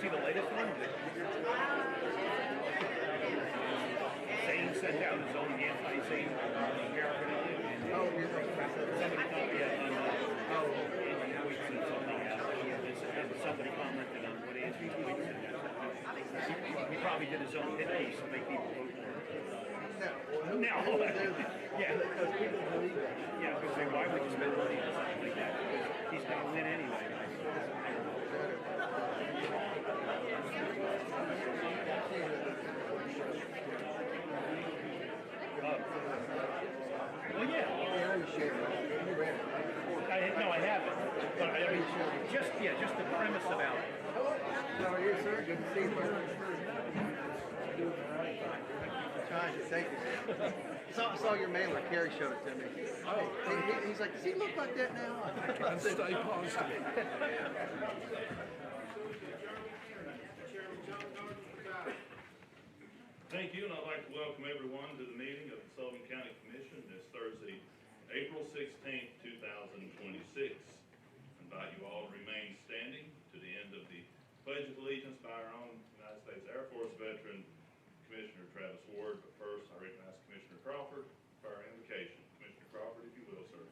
see the latest one? Zane sent out his own anti-Zane paraphernalia. Oh, you're right. Somebody tweets and something else. Somebody commented on what Anthony tweets and he probably did his own hit piece to make people vote for him. No. Yeah. Because people believe it. Yeah, because why would you spend money on something like that? Because he's going to win anyway. Well, yeah. Yeah, you share it. You read it. No, I haven't. But I mean, just the premise about it. How are you, sir? Good to see you. Trying to thank you. Saw your mailer. Carrie showed it to me. Oh, he's like, does he look like that now? And stay positive. Thank you, and I'd like to welcome everyone to the meeting of the Sullivan County Commission this Thursday, April 16th, 2026. I invite you all to remain standing to the end of the Pledge of Allegiance by our own United States Air Force veteran, Commissioner Travis Ward. But first, I recognize Commissioner Crawford for our invocation. Commissioner Crawford, if you will, sir.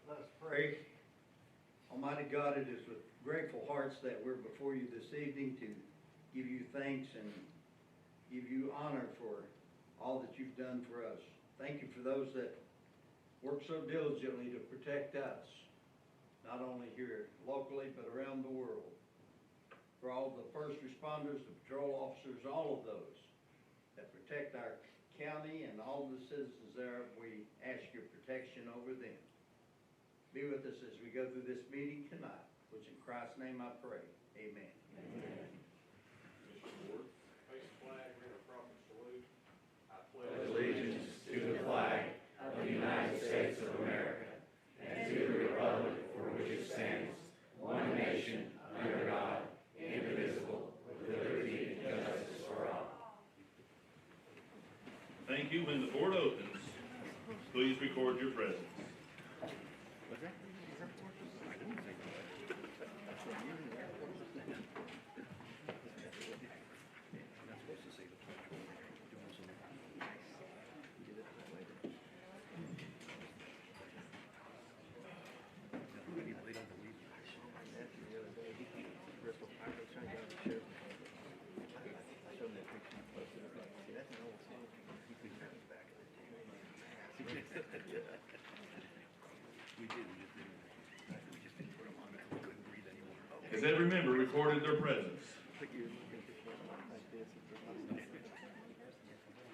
Let us pray. Almighty God, it is with grateful hearts that we're before you this evening to give you thanks and give you honor for all that you've done for us. Thank you for those that work so diligently to protect us, not only here locally, but around the world. For all the first responders, the patrol officers, all of those that protect our county and all the citizens there, we ask your protection over them. Be with us as we go through this meeting tonight, which in Christ's name I pray. Amen. Commissioner Ward. Face the flag, read a proper salute. I pledge allegiance to the flag of the United States of America and to the republic for which it stands, one nation, under God, indivisible, with liberty and justice for all. Thank you. When the board opens, please record your presence. Was that? I didn't think that. That's what you I'm not supposed to say the pledge over here. Doing something nice. You did it later. Everybody don't believe you. I asked him the other day. He Bristol Pirates trying to get on the show. I showed him that picture. I posted it. See, that's an old song. He could have it back in the day. We did. We just didn't put them on because we couldn't breathe anymore. Okay. Has every member recorded their presence?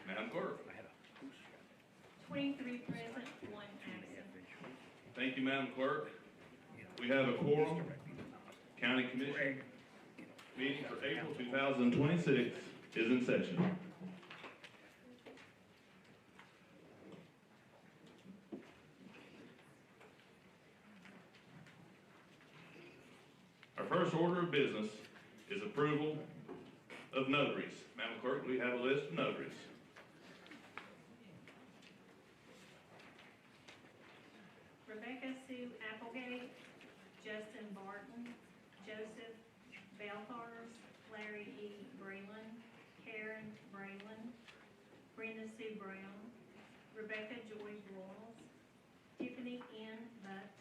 Madam Clerk. 23 present, 1 absent. Thank you, Madam Clerk. We have a quorum. County Commission meeting for April 2026 is in session. Our first order of business is approval of notaries. Madam Clerk, we have a list of notaries. Rebecca Sue Applegate, Justin Barton, Joseph Belfars, Larry E. Breland, Karen Breland, Brenda Sue Brown, Rebecca Joy Boyles, Tiffany N. Butts,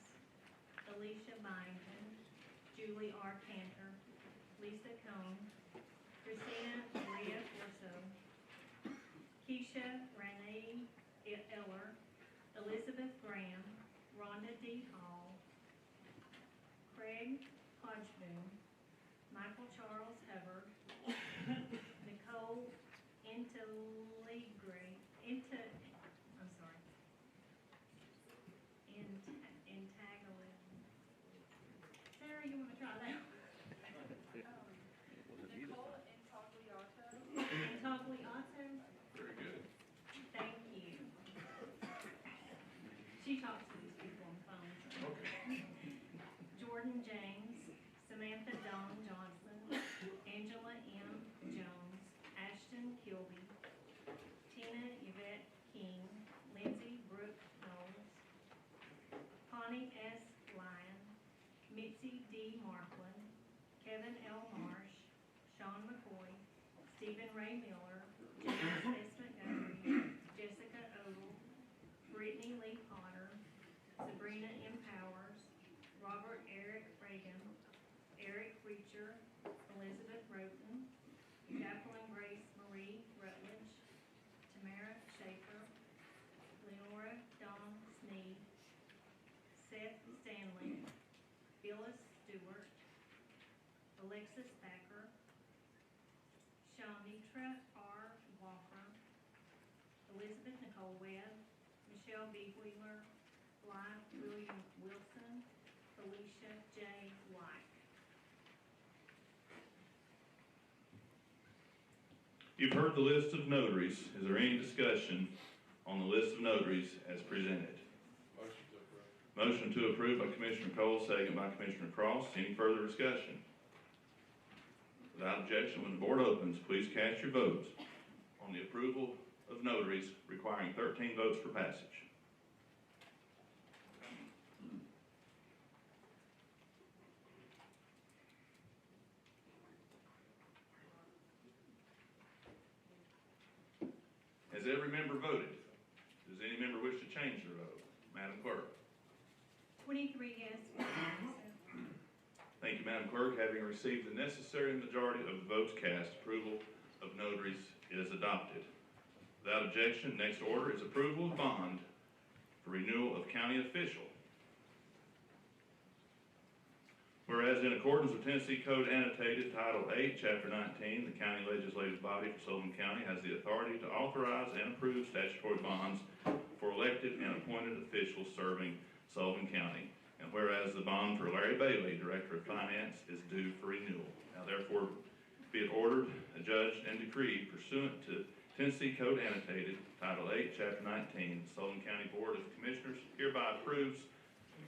Alicia Byington, Julie R. Cantor, Lisa Cone, Christina Maria Corso, Keisha Renee Eller, Elizabeth Graham, Rhonda D. Hall, Craig Hodgeboom, Michael Charles Hubbard, Nicole Intagligrate, Intaglid. Sarah, you want to try that? Nicole Intagliato. Intagliato? Very good. Thank you. She talks to these people on the phone. So. Okay. Jordan James, Samantha Dawn Johnson, Angela M. Jones, Ashton Kilby, Tina Yvette King, Lindsay Brooke Knowles, Connie S. Lyon, Mitzi D. Markland, Kevin L. Marsh, Sean McCoy, Stephen Ray Miller, James S. Montgomery, Jessica Odle, Brittany Lee Potter, Sabrina M. Powers, Robert Eric Reagan, Eric Reacher, Elizabeth Roten, Jacqueline Grace Marie Rutledge, Tamara Schaefer, Leora Dawn Sneed, Seth Stanley, Phyllis Stewart, Alexis Thacker, Shanitra R. Walker, Elizabeth Nicole Webb, Michelle B. Wheeler, Blythe William Wilson, Felicia J. White. You've heard the list of notaries. Is there any discussion on the list of notaries as presented? Motion to approve by Commissioner Cole, second by Commissioner Cross. Any further discussion? Without objection, when the board opens, please cast your votes on the approval of notaries requiring 13 votes for passage. Has every member voted? Does any member wish to change their vote? Madam Clerk. 23 yes, 1 absent. Thank you, Madam Clerk. Having received the necessary majority of the votes cast, approval of notaries is adopted. Without objection, next order is approval of bond for renewal of county official. Whereas in accordance with Tennessee Code Annotated Title 8, Chapter 19, the county legislative body for Sullivan County has the authority to authorize and approve statutory bonds for elected and appointed officials serving Sullivan County. And whereas the bond for Larry Bailey, Director of Finance, is due for renewal. Now therefore be it ordered, adjudged, and decreed pursuant to Tennessee Code Annotated Title 8, Chapter 19, the Sullivan County Board of Commissioners hereby approves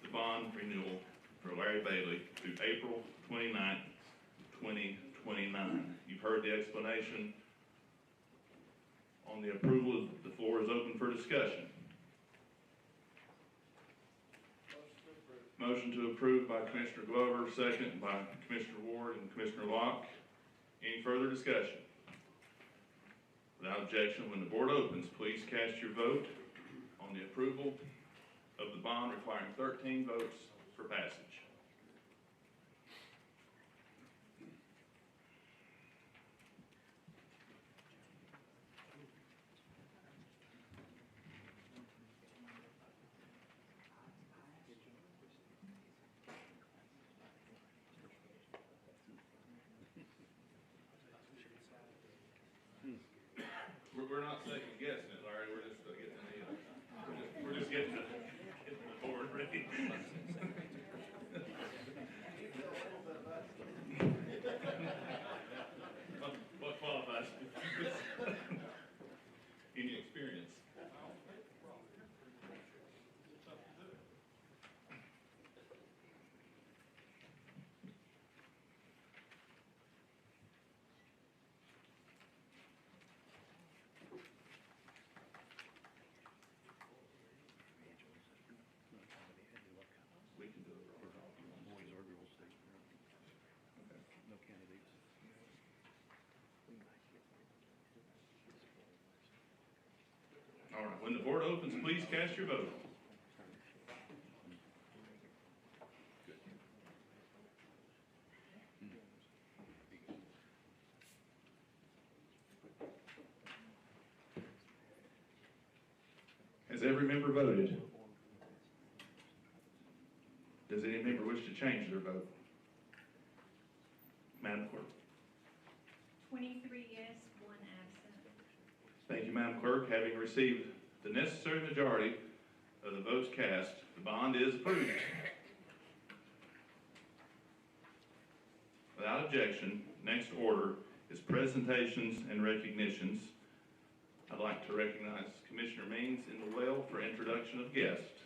the bond renewal for Larry Bailey through April 29th, 2029. You've heard the explanation on the approval. The floor is open for discussion. Motion to approve by Commissioner Glover, second by Commissioner Ward and Commissioner Locke. Any further discussion? Without objection, when the board opens, please cast your vote on the approval of the bond requiring 13 votes for passage. We're not second guessing it, Larry. We're just getting the board ready. What qualifies? Any experience? We can do it. No candidates. All right, when the board opens, please cast your vote. Has every member voted? Does any member wish to change their vote? Madam Clerk. 23 yes, 1 absent. Thank you, Madam Clerk. Having received the necessary majority of the votes cast, the bond is approved. Without objection, next order is presentations and recognitions. I'd like to recognize Commissioner Means in the well for introduction of guests.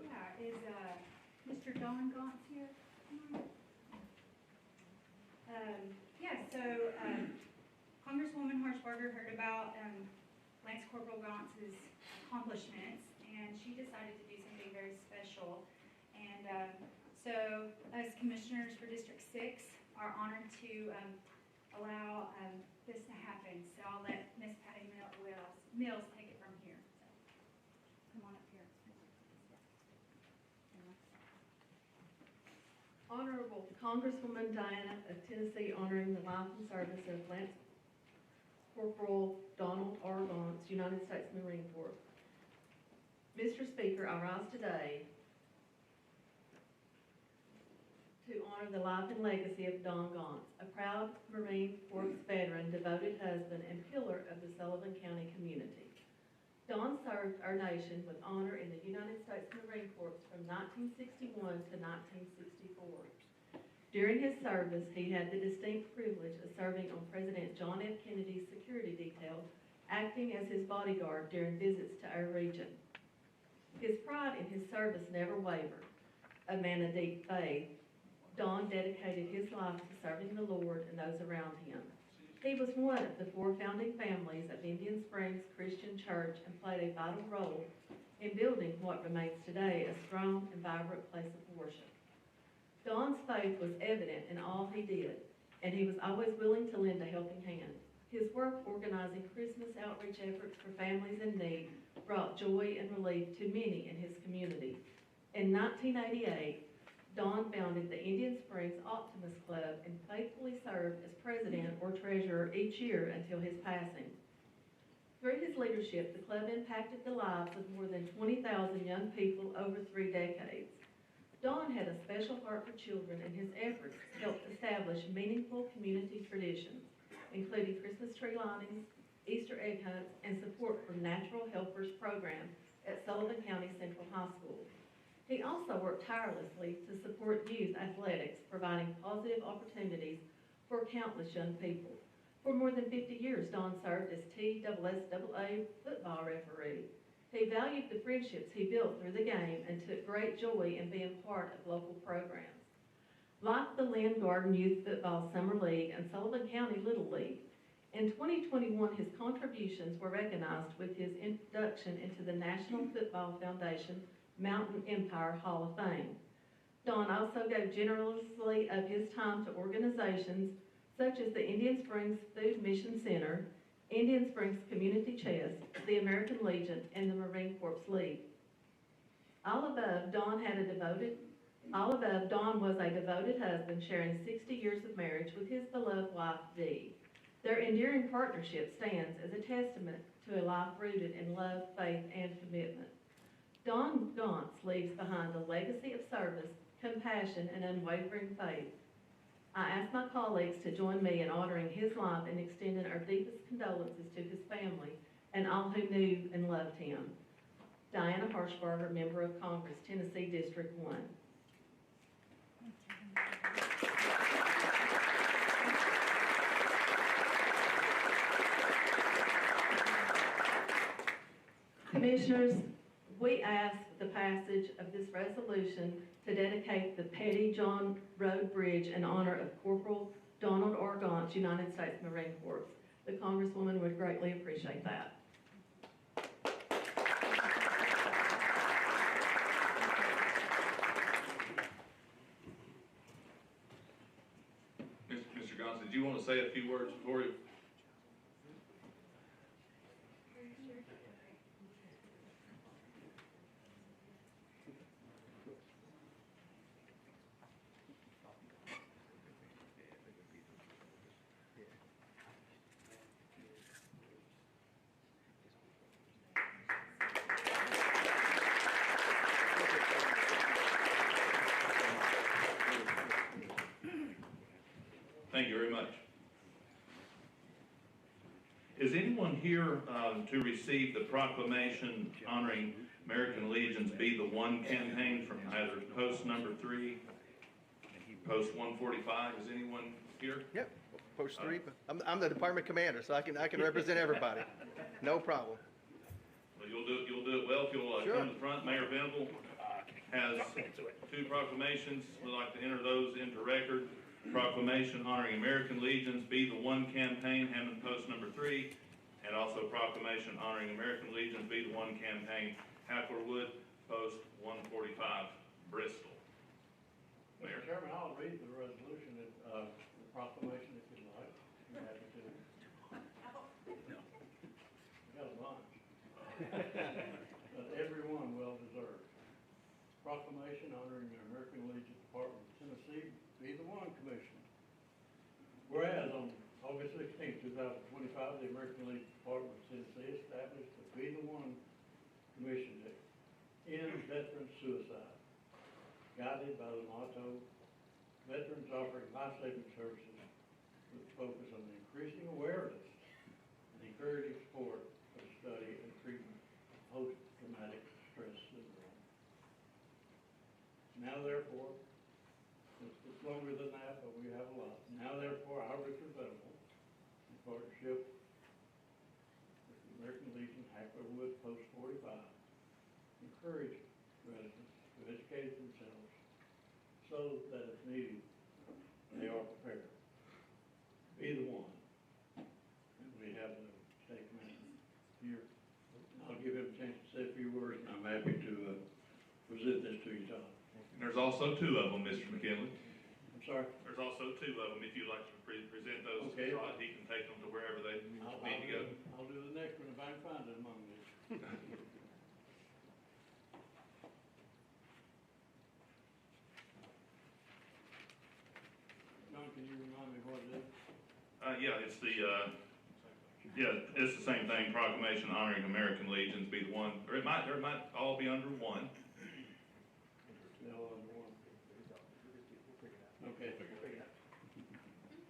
Yeah, is Mr. Don Gauntz here? Yeah, so Congresswoman Harshbarger heard about Lance Corporal Gauntz's accomplishments, and she decided to do something very special. And so as commissioners for District 6 are honored to allow this to happen. So I'll let Miss Patty Mills take it from here. So, come on up here. Honorable Congresswoman Diana of Tennessee, honoring the life and service of Lance Corporal Donald R. Gauntz, United States Marine Corps. Mr. Speaker, I rise today to honor the life and legacy of Don Gauntz, a proud Marine Corps veteran, devoted husband, and pillar of the Sullivan County community. Don served our nation with honor in the United States Marine Corps from 1961 to 1964. During his service, he had the distinct privilege of serving on President John F. Kennedy's security detail, acting as his bodyguard during visits to our region. His pride in his service never wavered. A man of deep faith, Don dedicated his life to serving the Lord and those around him. He was one of the 4 founding families of Indian Springs Christian Church and played a vital role in building what remains today a strong and vibrant place of worship. Don's faith was evident in all he did, and he was always willing to lend a helping hand. His work organizing Christmas outreach efforts for families in need brought joy and relief to many in his community. In 1988, Don founded the Indian Springs Optimist Club and faithfully served as president or treasurer each year until his passing. Through his leadership, the club impacted the lives of more than 20,000 young people over 3 decades. Don had a special heart for children, and his efforts helped establish meaningful community traditions, including Christmas tree linings, Easter egg hunts, and support for Natural Helpers program at Sullivan County Central High School. He also worked tirelessly to support youth athletics, providing positive opportunities for countless young people. For more than 50 years, Don served as TSSAA football referee. He valued the friendships he built through the game and took great joy in being part of local programs. Like the Lynn Garden Youth Football Summer League and Sullivan County Little League, in 2021, his contributions were recognized with his induction into the National Football Foundation Mountain Empire Hall of Fame. Don also gave generously of his time to organizations such as the Indian Springs Food Mission Center, Indian Springs Community Chest, the American Legion, and the Marine Corps League. All above, Don was a devoted husband, sharing 60 years of marriage with his beloved wife, Dee. Their enduring partnership stands as a testament to a life rooted in love, faith, and commitment. Don Gauntz leaves behind a legacy of service, compassion, and unwavering faith. I ask my colleagues to join me in honoring his life and extending our deepest condolences to his family and all who knew and loved him. Diana Harshbarger, Member of Congress, Tennessee District 1. Commissioners, we ask the passage of this resolution to dedicate the Petty John Road Bridge in honor of Corporal Donald R. Gauntz, United States Marine Corps. The Congresswoman would greatly appreciate that. Mr. Gauntz, did you want to say a few words before you? Thank you very much. Is anyone here to receive the proclamation honoring American Legion's Be the One campaign from either post number 3, post 145? Is anyone here? Yep, post 3. I'm the department commander, so I can represent everybody. No problem. Well, you'll do it well if you'll Sure. come to the front. Mayor Venable has 2 proclamations. We'd like to enter those into record. Proclamation honoring American Legion's Be the One campaign, Hammond Post number 3, And also proclamation honoring American Legion Be the One campaign, Hacklerwood, Post 145, Bristol. Mayor. Mr. Chairman, I'll read the resolution, the proclamation if you'd like. I'm happy to. We got a bunch. But everyone well deserved. Proclamation honoring the American Legion Department of Tennessee Be the One Commission. Whereas on August 16, 2025, the American Legion Department of Tennessee established the Be the One Commission to end veteran suicide, guided by the motto, veterans offering life-saving services with a focus on increasing awareness and encouraging support for the study and treatment of post-traumatic stress syndrome. Now therefore, it's longer than that, but we have a lot. Now therefore, I, Richard Venable, in partnership with the American Legion Hacklerwood Post 45, encourage residents to educate themselves so that if needed, they are prepared. Be the one. And we have the state commander here. I'll give him a chance to say a few words, and I'm happy to present this to you, Todd. There's also two of them, Mr. McKinley. I'm sorry? There's also two of them. If you'd like to present those to Okay. Todd, he can take them to wherever they need to go. I'll do the next one if I can find it among these. John, can you remind me what it is? Yeah, it's the same thing, proclamation honoring American Legions Be the One, or it might all be under one. No, under one. Okay.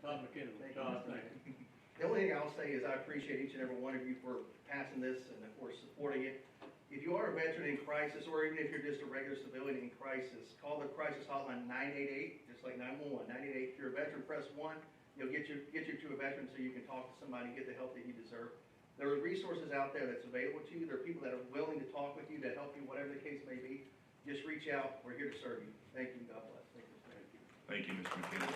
Todd McKinnon, Todd, thank you. The only thing I'll say is I appreciate each and every one of you for passing this and of course supporting it. If you are a veteran in crisis, or even if you're just a regular civilian in crisis, call the crisis hotline 988, just like 911, 988. If you're a veteran, press 1. You'll get you to a veteran so you can talk to somebody and get the help that you deserve. There are resources out there that's available to you. There are people that are willing to talk with you, to help you, whatever the case may be. Just reach out. We're here to serve you. Thank you. God bless. Thank you. Thank you, Mr. McKinley.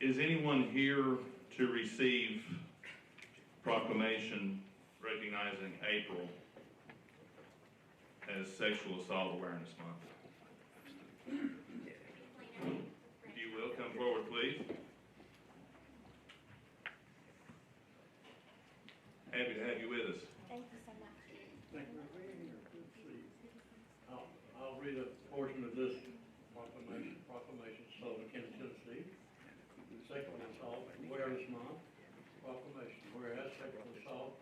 Is anyone here to receive proclamation recognizing April as Sexual Assault Awareness Month? If you will, come forward, please. Happy to have you with us. Thank you so much. Thank you for being here. Good to see you. I'll read a portion of this proclamation, Sullivan County, Tennessee. Sexual Assault Awareness Month proclamation. Whereas sexual assault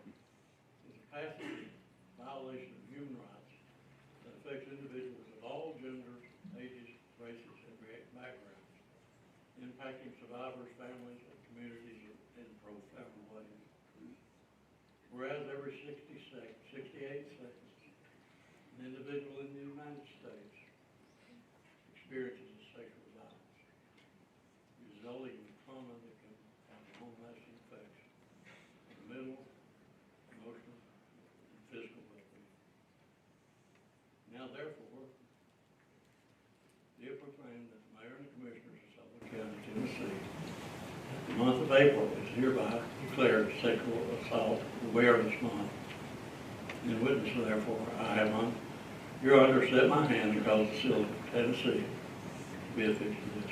is a passive violation of human rights that affects individuals of all genders, ages, races, and backgrounds, impacting survivors, families, and communities in profound ways. Whereas every 68 seconds, an individual in the United States experiences sexual violence, resulting in trauma that can have long-lasting effects on the mental, emotional, and physical well-being. Now, therefore, be it proclaimed that the mayor and the commissioners of Sullivan County, Tennessee, the month of April is hereby declared Sexual Assault Awareness Month. In witness, therefore, I have on your honor set my hand and cause the seal of Tennessee to be affixed to this.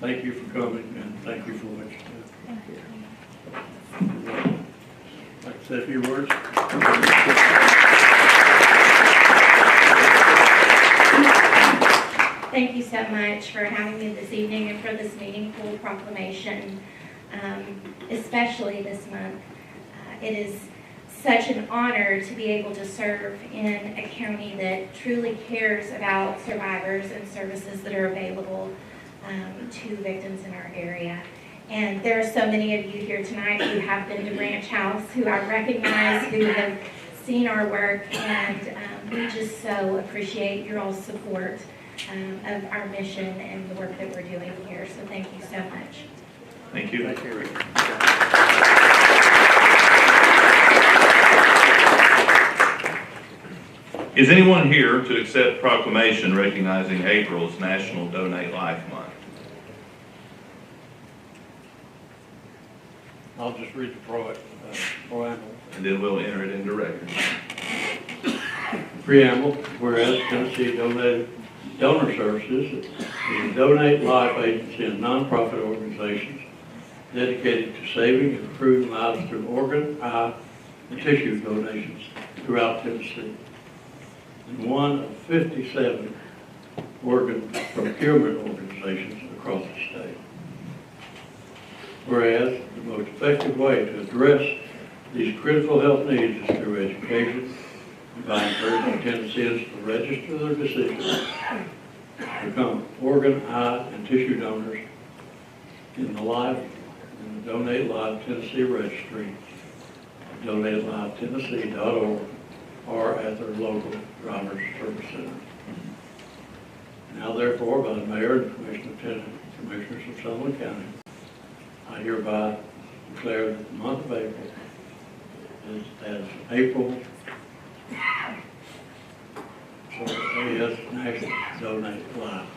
Thank you for coming and thank you for what you do. Thank you. Like to say a few words? Thank you so much for having me this evening and for this meaningful proclamation, especially this month. It is such an honor to be able to serve in a county that truly cares about survivors and services that are available to victims in our area. And there are so many of you here tonight who have been to Branch House, who I recognize, who have seen our work, and we just so appreciate your all's support of our mission and the work that we're doing here. So thank you so much. Thank you. Thank you. Is anyone here to accept proclamation recognizing April as National Donate Life Month? I'll just read the preamble. And then we'll enter it into record. Preamble, whereas Tennessee Donor Services is a donate life agency and nonprofit organizations dedicated to saving and improving lives through organ, eye, and tissue donations throughout Tennessee. And one of 57 organ procurement organizations across the state. Whereas the most effective way to address these critical health needs is through education, by encouraging Tennesseans to register their decisions to become organ, eye, and tissue donors in the Donate Live Tennessee Registry, donatelivetennessee.org, or at their local Drivers Service Center. Now therefore, by the Mayor and Commissioners of Sullivan County, I hereby declare that the month of April is as April is National Donate Life.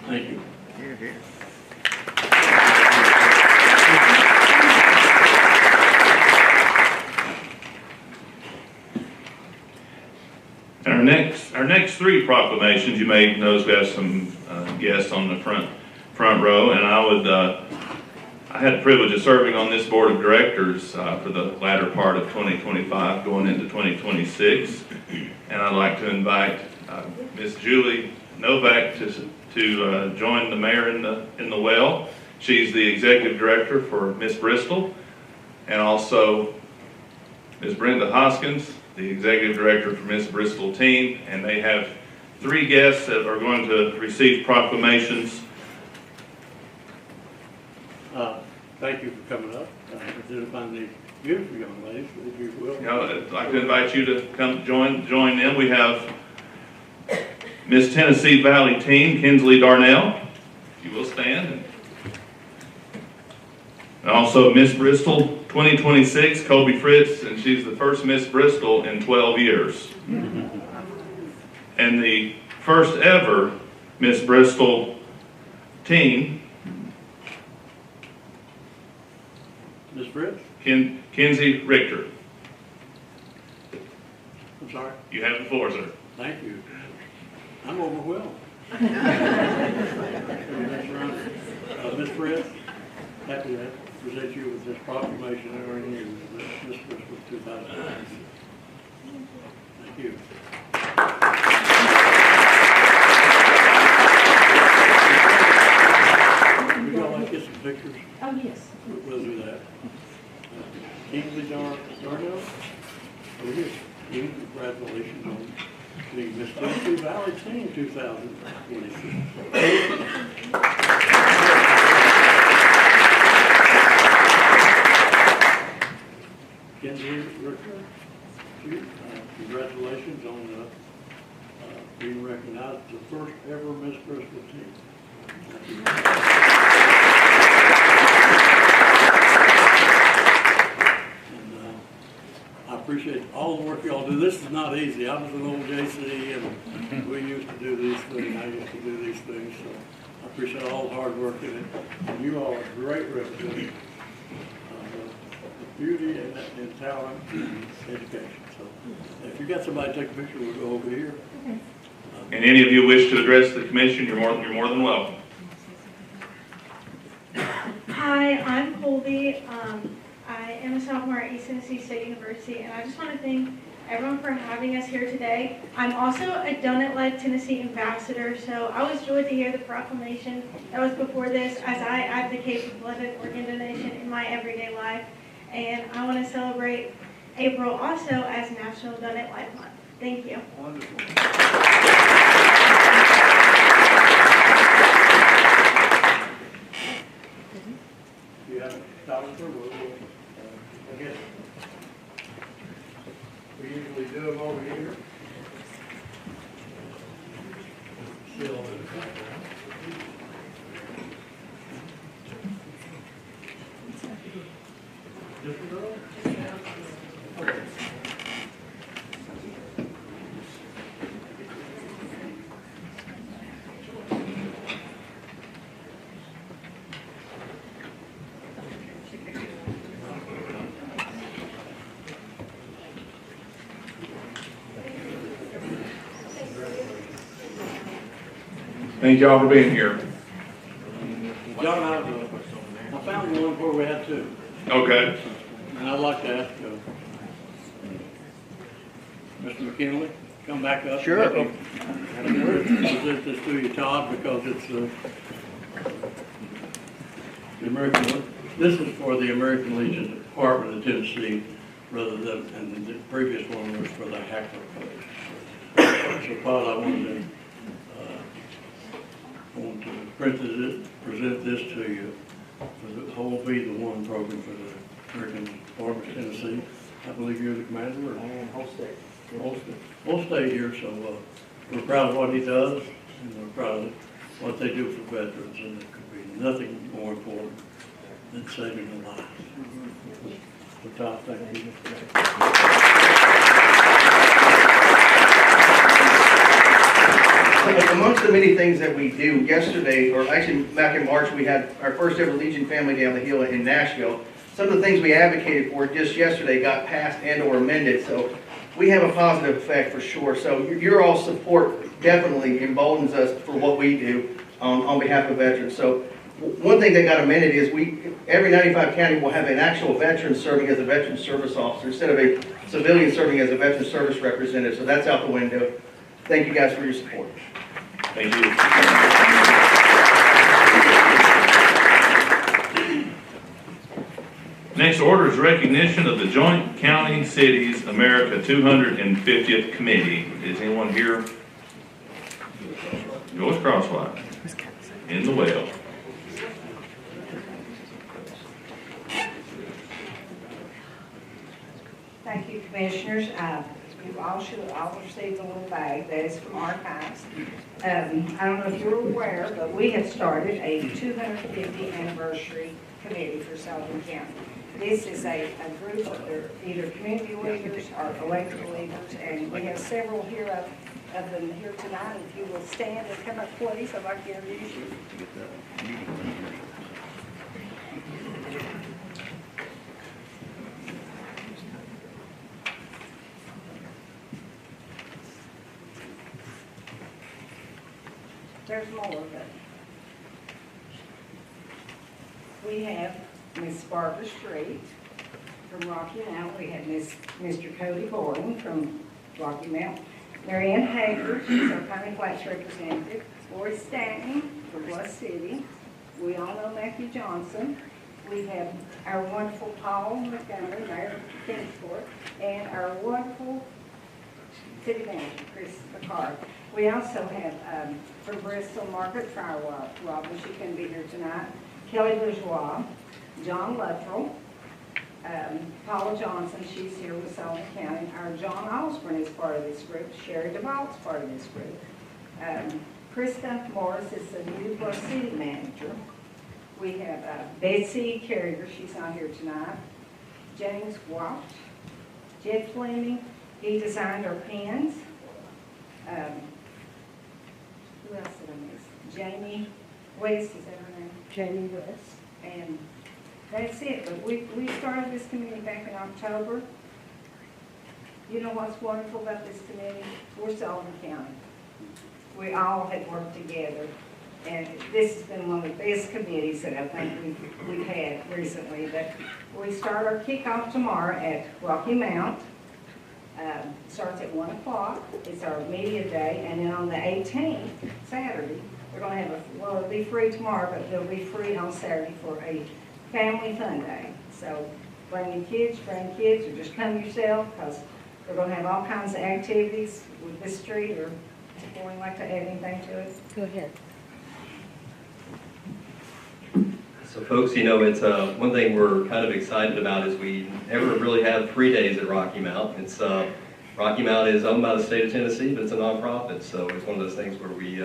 Thank you. Here, here. And our next three proclamations, you may notice we have some guests on the front row, and I had the privilege of serving on this board of directors for the latter part of 2025, going into 2026, and I'd like to invite Ms. Julie Novak to join the mayor in the well. She's the executive director for Miss Bristol, and also Ms. Brenda Hoskins, the executive director for Miss Bristol team, and they have three guests that are going to receive proclamations. Thank you for coming up. Identifying these beautiful young ladies, if you will. I'd like to invite you to come join them. We have Miss Tennessee Valley team, Kinsley Darnell, if you will stand. And also Miss Bristol 2026, Kobe Fritz, and she's the first Miss Bristol in 12 years. And the first ever Miss Bristol teen, Miss Fritz? Kinsey Richter. I'm sorry? You have the floor, sir. Thank you. I'm overwhelmed. Miss Fritz, happy to present you with this proclamation honoring you as Miss Bristol 2009. Thank you. Would y'all like to get some pictures? Oh, yes. We'll do that. Kingsley Darnell, over here. Congratulations on the Miss Tennessee Valley Team 2026. Kenzie Richter, congratulations on being recognized as the first ever Miss Bristol team. I appreciate all the work y'all do. This is not easy. I was an old JC, and we used to do these things. I used to do these things, so I appreciate all the hard work in it. And you all are great representatives of the beauty and talent and education. So if you got somebody to take a picture, we'll go over here. And any of you wish to address the commission, you're more than welcome. Hi, I'm Colby. I am a sophomore at East Tennessee State University, and I just want to thank everyone for having us here today. I'm also a Donut Life Tennessee ambassador, so I was joyed to hear the proclamation that was before this as I advocate for blood and organ donation in my everyday life. And I want to celebrate April also as National Donut Life Month. Thank you. Wonderful. You have a photographer? I guess we usually do them over here. Still in the background. Different girl? Okay. Thank y'all for being here. John, I found one where we had two, Okay. and I'd like to ask, Mr. McKinley, come back up. Sure. And we're gonna present this to you, Todd, because it's, the American, this is for the American Legion Department of Tennessee, rather than, and the previous one was for the Hackler Post. So, Todd, I wanted to present this to you, for the whole Be the One program for the American Department of Tennessee. I believe you're the commander, or? Whole state. Whole state here, so, we're proud of what he does, and we're proud of what they do for veterans, and there could be nothing more important than saving a life. So, Todd, thank you. Amongst the many things that we do, yesterday, or actually back in March, we had our first ever Legion Family Day on the Hill in Nashville. Some of the things we advocated for just yesterday got passed and or amended, so we have a positive effect for sure. So your all support definitely emboldens us for what we do on behalf of veterans. So one thing that got amended is every 95 county will have an actual veteran serving as a veteran service officer instead of a civilian serving as a veteran service representative. So that's out the window. Thank you guys for your support. Thank you. Next order is recognition of the Joint County Cities America 250th Committee. Is anyone here? Yours crosswise. In the well. Thank you, Commissioners. You all should all receive the little bag that is from Archives. I don't know if you're aware, but we have started a 250 anniversary committee for Sullivan County. This is a group of either community leaders or elected leaders, and we have several here of them here tonight. If you will stand and come up, please, I'd like to introduce you. There's more, but we have Miss Barbara Street from Rocky Mount. We have Mr. Cody Gordon from Rocky Mount. Marianne Hager, she's our County Flats representative. Lori Stanton from Bluff City. We all know Matthew Johnson. We have our wonderful Paul Montgomery, Mayor of Kingsport, and our wonderful city manager, Chris Picard. We also have from Bristol, Margaret Robin, she couldn't be here tonight. Kelly Bourgeois, John Luttrell, Paula Johnson, she's here with Sullivan County. Our John Osborne is part of this group. Sherry DeVault's part of this group. Krista Morris is the new Bluff City manager. We have Betsy Carrier, she's not here tonight. James Walsh, Jed Fleming, he designed our pens. Who else did I miss? Jamie West, is that her name? Jamie West. And that's it, but we started this committee back in October. You know what's wonderful about this committee? We're Sullivan County. We all have worked together, and this has been one of the best committees that I think we've had recently. But we start our kickoff tomorrow at Rocky Mount. Starts at 1 o'clock. It's our media day, and then on the 18th, Saturday, we're going to have it'll be free tomorrow, but it'll be free on Saturday for a family fun day. So bring your kids, grandkids, or just come yourself, because we're going to have all kinds of activities with this street. Or would you like to add anything to it? Go ahead. So folks, it's one thing we're kind of excited about is we never really have free days at Rocky Mount. It's Rocky Mount is owned by the state of Tennessee, but it's a nonprofit, so it's one of those things where we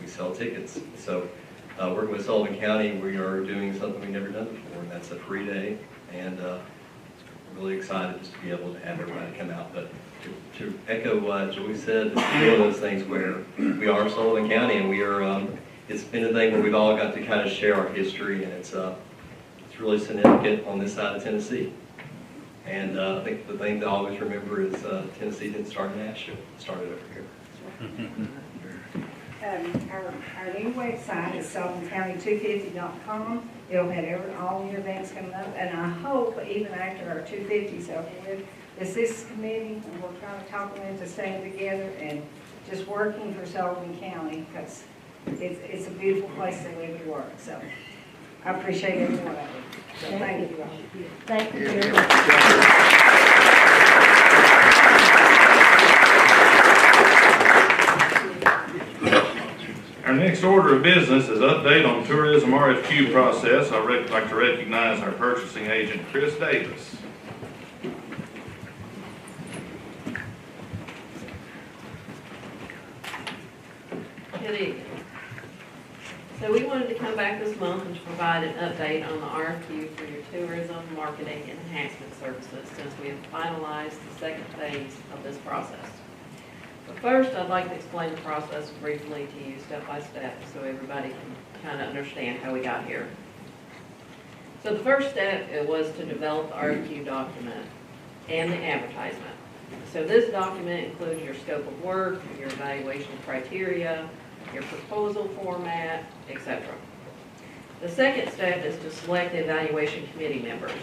sell tickets. So working with Sullivan County, we are doing something we've never done before, and that's a free day. And we're really excited just to be able to have everybody come out. But to echo what Joey said, it's one of those things where we are Sullivan County, and we are. It's been a thing where we've all got to kind of share our history, and it's really significant on this side of Tennessee. And I think the thing to always remember is Tennessee didn't start in Nashville; it started over here. Our new website is sullivancounty250.com. It'll have all your events coming up, and I hope even after our 250's over with, this committee, and we're trying to talk them into staying together and just working for Sullivan County, because it's a beautiful place to live and work, so I appreciate every one of you. So thank you all. Thank you very Yeah. much. Our next order of business is update on tourism RFQ process. I'd like to recognize our purchasing agent, Chris Davis. Good evening. So we wanted to come back this month and to provide an update on the RFQ for your tourism, marketing, and enhancement services since we have finalized the second phase of this process. But first, I'd like to explain the process briefly to you step by step so everybody can kind of understand how we got here. So the first step, it was to develop the RFQ document and the advertisement. So this document includes your scope of work, your evaluation criteria, your proposal format, etc. The second step is to select the evaluation committee members.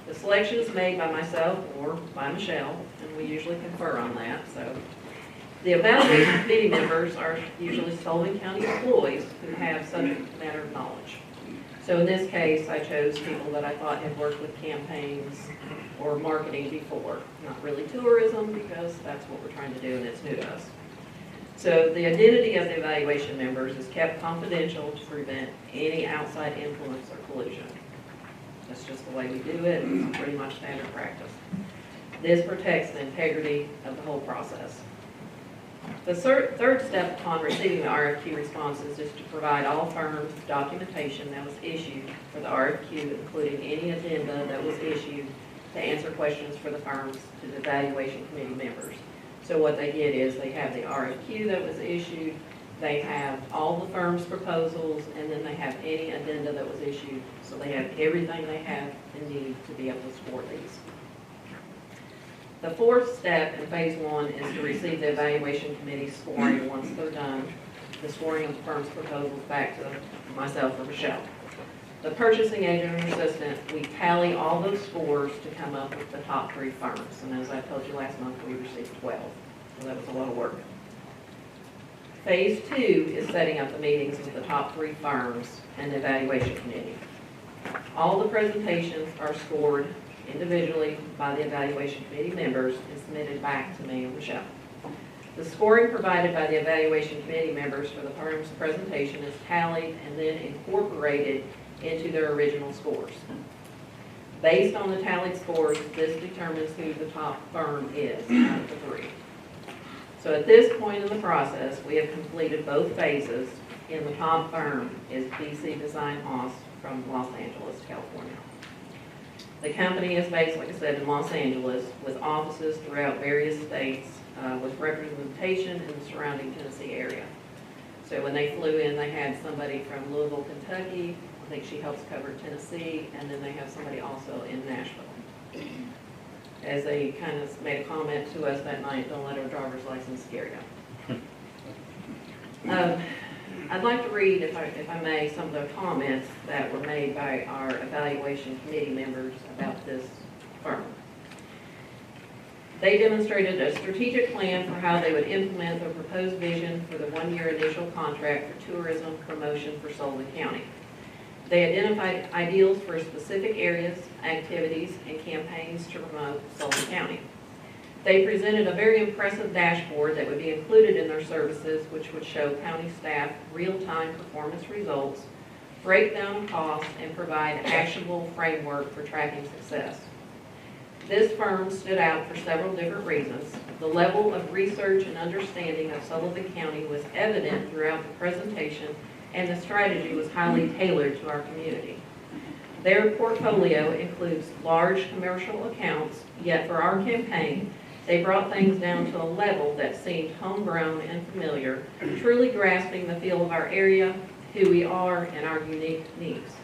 The selection is made by myself or by Michelle, and we usually confer on that. So the evaluation committee members are usually Sullivan County employees who have subject matter knowledge. So in this case, I chose people that I thought had worked with campaigns or marketing before. Not really tourism, because that's what we're trying to do and it's new to us. So the identity of the evaluation members is kept confidential to prevent any outside influence or collusion. That's just the way we do it. It's pretty much standard practice. This protects the integrity of the whole process. The third step upon receiving the RFQ responses is to provide all firms documentation that was issued for the RFQ, including any addenda that was issued to answer questions for the firms to the evaluation committee members. So what they get is they have the RFQ that was issued, they have all the firms' proposals, and then they have any addenda that was issued. So they have everything they have and need to be able to score these. The fourth step in phase one is to receive the evaluation committee scoring once they're done, the scoring of the firm's proposals back to myself or Michelle. The purchasing agent and assistant, we tally all those scores to come up with the top 3 firms. And as I told you last month, we received 12. So that was a lot of work. Phase 2 is setting up the meetings with the top 3 firms and the evaluation committee. All the presentations are scored individually by the evaluation committee members and submitted back to me and Michelle. The scoring provided by the evaluation committee members for the firm's presentation is tallied and then incorporated into their original scores. Based on the tallied scores, this determines who the top firm is out of the 3. So at this point in the process, we have completed both phases, and the top firm is BC Design Haas from Los Angeles, California. The company is based, like I said, in Los Angeles with offices throughout various states with representation in the surrounding Tennessee area. So when they flew in, they had somebody from Louisville, Kentucky. I think she helps cover Tennessee, and then they have somebody also in Nashville. As they kind of made a comment to us that night, don't let our driver's license scare you. I'd like to read, if I may, some of the comments that were made by our evaluation committee members about this firm. They demonstrated a strategic plan for how they would implement their proposed vision for the 1-year initial contract for tourism promotion for Sullivan County. They identified ideals for specific areas, activities, and campaigns to promote Sullivan County. They presented a very impressive dashboard that would be included in their services, which would show county staff real-time performance results, breakdown of costs, and provide actionable framework for tracking success. This firm stood out for several different reasons. The level of research and understanding of Sullivan County was evident throughout the presentation, and the strategy was highly tailored to our community. Their portfolio includes large commercial accounts, yet for our campaign, they brought things down to a level that seemed homegrown and familiar, truly grasping the feel of our area, who we are, and our unique needs.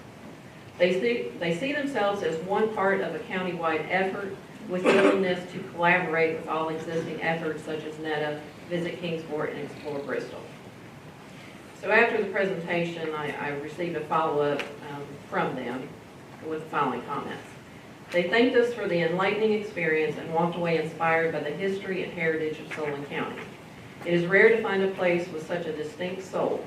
They see themselves as one part of a county-wide effort with willingness to collaborate with all existing efforts such as NETA, Visit Kingsport, and Explore Bristol. So after the presentation, I received a follow-up from them with the following comments. They thanked us for the enlightening experience and walked away inspired by the history and heritage of Sullivan County. It is rare to find a place with such a distinct soul.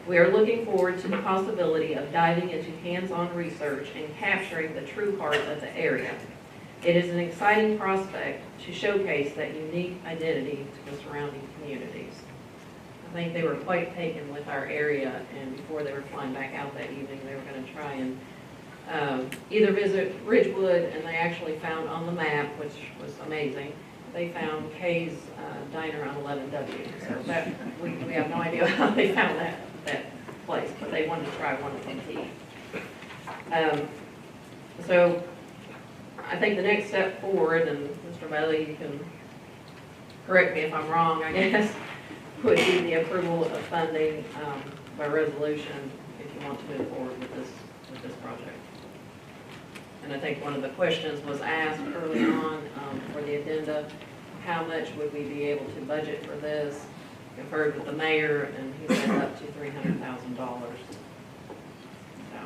We are looking forward to the possibility of diving into hands-on research and capturing the true heart of the area. It is an exciting prospect to showcase that unique identity to the surrounding communities. I think they were quite taken with our area, and before they were flying back out that evening, they were going to try and either visit Ridgewood, and they actually found on the map, which was amazing, they found Kay's Diner on 11W. So that, we have no idea how they found that place, but they wanted to try one of them to eat. So I think the next step forward, and Mr. Bailey, you can correct me if I'm wrong, I guess, would be the approval of funding by resolution if you want to move forward with this project. And I think one of the questions was asked early on for the addenda, how much would we be able to budget for this? Conferred with the mayor, and he said up to $300,000. So.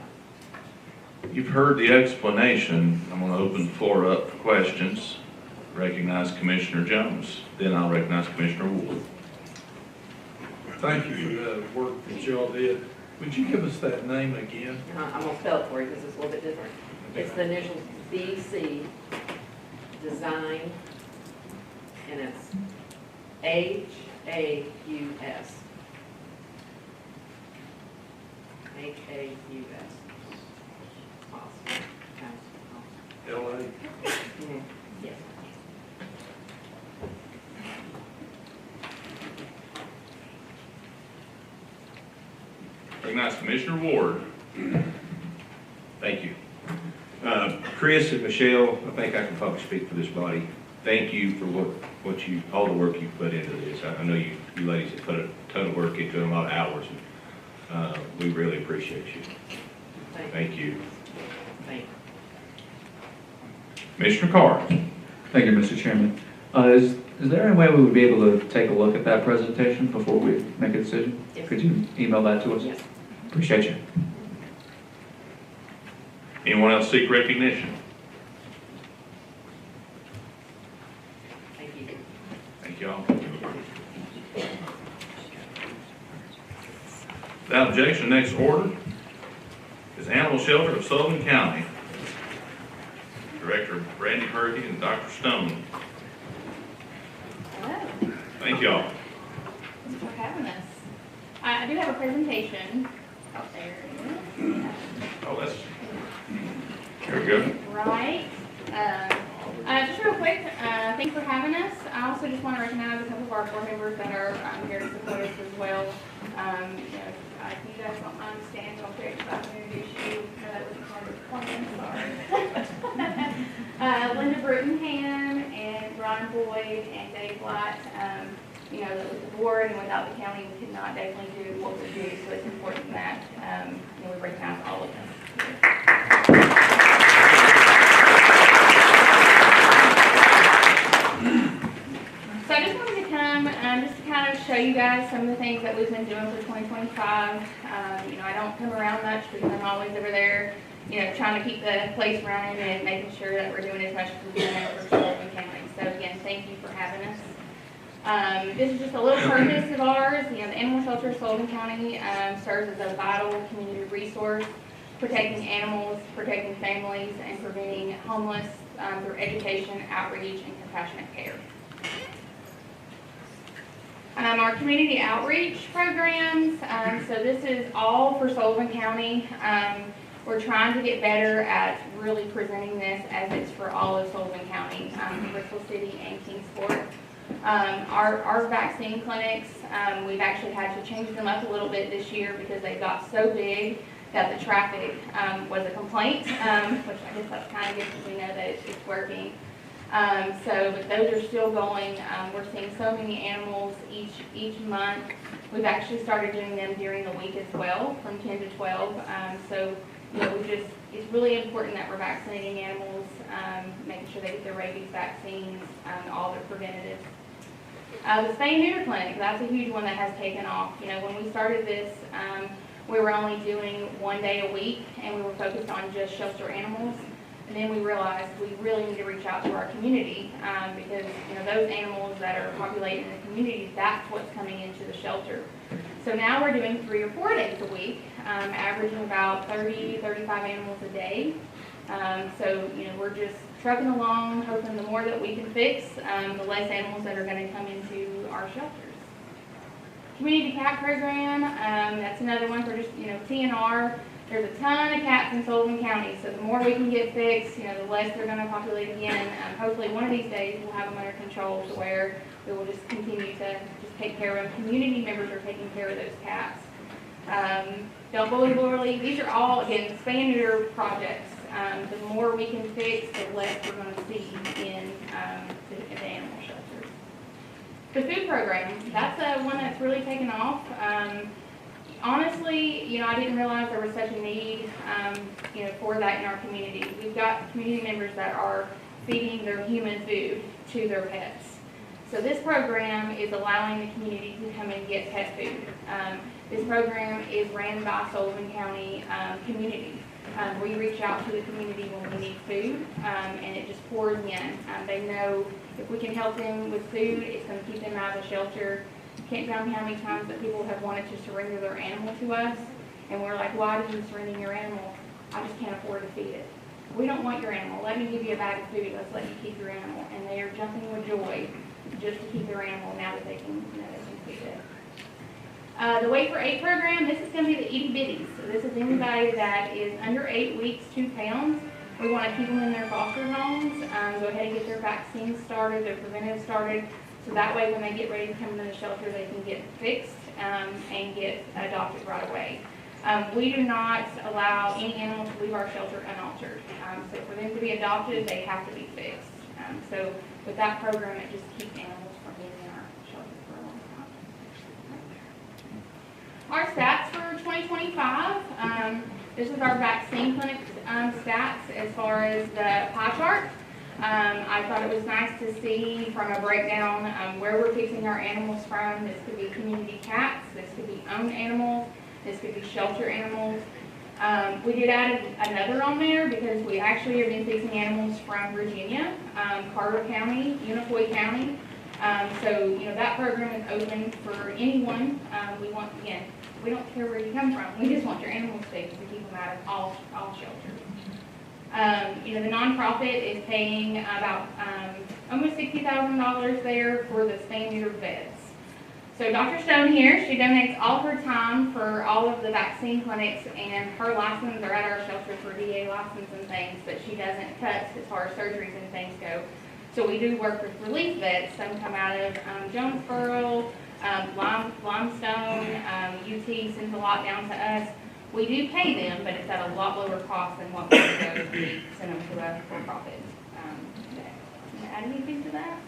You've heard the explanation. I'm going to open the floor up for questions. Recognize Commissioner Jones. Then I'll recognize Commissioner Wood. Thank you for the work that y'all did. Would you give us that name again? I'm going to spell it for you because it's a little bit different. It's the initials BC Design, and it's HAUS. LA. Yes. Recognize Commissioner Ward. Thank you. Chris and Michelle, I think I can probably speak for this body. Thank you for all the work you've put into this. I know you ladies have put a ton of work into it, a lot of hours, and we really appreciate you. Thank you. Thank you. Commissioner Carr. Thank you, Mr. Chairman. Is there any way we would be able to take a look at that presentation before we make a decision? Yes. Could you email that to us? Yes. Appreciate you. Anyone else seek recognition? Thank you. Thank you all. Without objection, next order is Animal Shelter of Sullivan County. Director Randy Purdy and Dr. Stone. Hello. Thank you all. Thanks for having us. I do have a presentation out there. Oh, that's very good. Right. Just real quick, thanks for having us. I also just want to recognize a couple of our board members that are here to support us as well. If you guys don't mind standing real quick, so I can introduce you. No, that wasn't part of the plan, sorry. Linda Brutenham and Ron Boyd and Dave White. With the board and without the county, we could not definitely do what we do, so it's important that we recognize all of them. So I just wanted to come just to kind of show you guys some of the things that we've been doing for 2025. I don't come around much because I'm always over there, trying to keep the place running and making sure that we're doing as much as we can for Sullivan County. So again, thank you for having us. This is just a little purpose of ours. The Animal Shelter of Sullivan County serves as a vital community resource, protecting animals, protecting families, and preventing homeless through education, outreach, and compassionate care. Our community outreach programs, so this is all for Sullivan County. We're trying to get better at really presenting this as it's for all of Sullivan County, Bristol City and Kingsport. Our vaccine clinics, we've actually had to change them up a little bit this year because they got so big that the traffic was a complaint, which I guess that's kind of good because we know that it's working. But those are still going. We're seeing so many animals each month. We've actually started doing them during the week as well, from 10 to 12. It's really important that we're vaccinating animals, making sure they get their rabies vaccines, all their preventatives. The spay and neuter clinic, that's a huge one that has taken off. You know, when we started this, we were only doing 1 day a week, and we were focused on just shelter animals. And then we realized we really need to reach out to our community, because, you know, those animals that are populating the community, that's what's coming into the shelter. So now we're doing 3 or 4 days a week, averaging about 30, 35 animals a day. So, you know, we're just trucking along, hoping the more that we can fix, the less animals that are going to come into our shelters. Community cat program, that's another one for just, you know, TNR. There's a ton of cats in Sullivan County, so the more we can get fixed, you know, the less they're going to populate again. Hopefully one of these days we'll have them under control to where we will just continue to just take care of them. Community members are taking care of those cats. Don't bully, bully. These are all, again, spay and neuter projects. The more we can fix, the less we're going to see in the animal shelters. The food program, that's one that's really taken off. Honestly, you know, I didn't realize there was such a need, you know, for that in our community. We've got community members that are feeding their human food to their pets. So this program is allowing the community to come and get pet food. This program is ran by Sullivan County community. We reach out to the community when we need food, and it just pours in. They know if we can help them with food, it's going to keep them out of the shelter. Can't tell me how many times that people have wanted to surrender their animal to us, and we're like, why do you surrender your animal? I just can't afford to feed it. We don't want your animal. Let me give you a bag of food. Let's let you keep your animal. And they are jumping with joy just to keep their animal now that they can, you know, they can feed it. The Wait for 8 program, this is going to be the itty bitties. So this is anybody that is under 8 weeks, 2 pounds. We want to keep them in their foster homes. Go ahead and get their vaccines started, their preventive started. So that way when they get ready to come into the shelter, they can get fixed and get adopted right away. We do not allow any animal to leave our shelter unaltered. So for them to be adopted, they have to be fixed. So with that program, it just keeps animals from being in our shelter for a long time. Our stats for 2025, this is our vaccine clinic stats as far as the pie chart. I thought it was nice to see from a breakdown where we're fixing our animals from. This could be community cats, this could be owned animals, this could be shelter animals. We did add another on there because we actually have been fixing animals from Virginia, Carter County, Unicoi County. So, you know, that program is open for anyone. We want, again, we don't care where you come from. We just want your animals fixed to keep them out of all shelters. You know, the nonprofit is paying about almost $60,000 there for the spay and neuter vets. So Dr. Stone here, she donates all her time for all of the vaccine clinics, and her license are at our shelter for DA license and things, but she doesn't cut as far as surgeries and things go. So we do work with relief vets. Some come out of Jonesboro, Limestone, UT sends a lot down to us. We do pay them, but it's at a lot lower cost than what we would go if we send them to a for-profit. Add anything to that?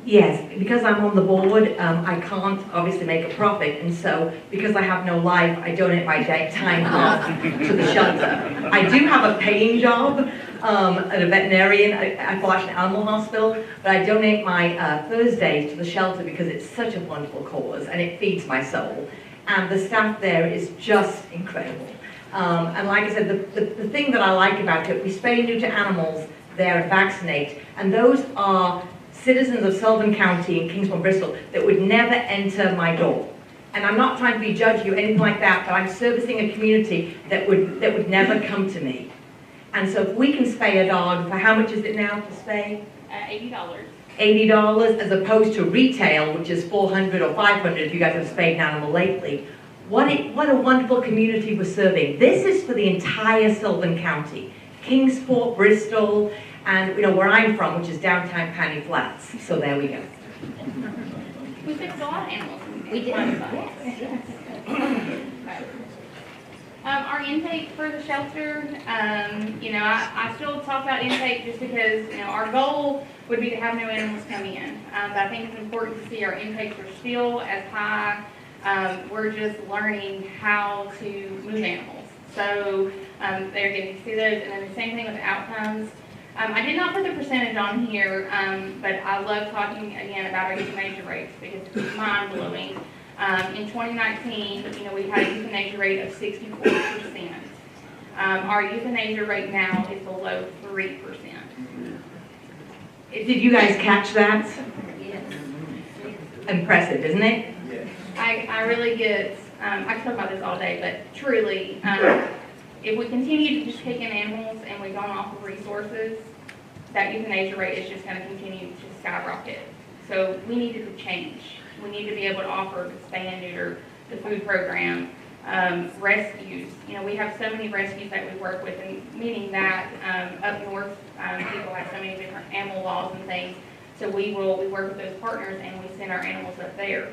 Yes, because I'm on the board, I can't obviously make a profit, and so because I have no life, I donate my time off to the shelter. I do have a paying job at a veterinarian. I watch an animal hospital, but I donate my Thursdays to the shelter because it's such a wonderful cause and it feeds my soul. And the staff there is just incredible. And like I said, the thing that I like about it, we spay and neuter animals there and vaccinate, and those are citizens of Sullivan County and Kingston, Bristol that would never enter my door. And I'm not trying to be judgy or anything like that, but I'm servicing a community that would never come to me. And so if we can spay a dog, for how much is it now to spay? $80. $80 as opposed to retail, which is $400 or $500 if you guys have spayed an animal lately. What a wonderful community we're serving. This is for the entire Sullivan County. Kingsport, Bristol, and you know where I'm from, which is downtown Pany Flats. So there we go. We fixed a lot of animals. We did. Our intake for the shelter, you know, I still talk about intake just because, you know, our goal would be to have no animals come in. But I think it's important to see our intakes are still as high. We're just learning how to move animals. So there again, you see those, and then the same thing with outcomes. I did not put the percentage on here, but I love talking again about our euthanasia rates because it's mind-blowing. In 2019, we had a euthanasia rate of 64%. Our euthanasia rate now is below 3%. Did you guys catch that? Yes. Impressive, isn't it? I really get, I could talk about this all day, but truly, if we continue to just take in animals and we don't offer resources, that euthanasia rate is just going to continue to skyrocket. So we need to change. We need to be able to offer the spay and neuter, the food program, rescues. We have so many rescues that we work with, and meaning that up north, people have so many different animal laws and things. So we work with those partners and we send our animals up there.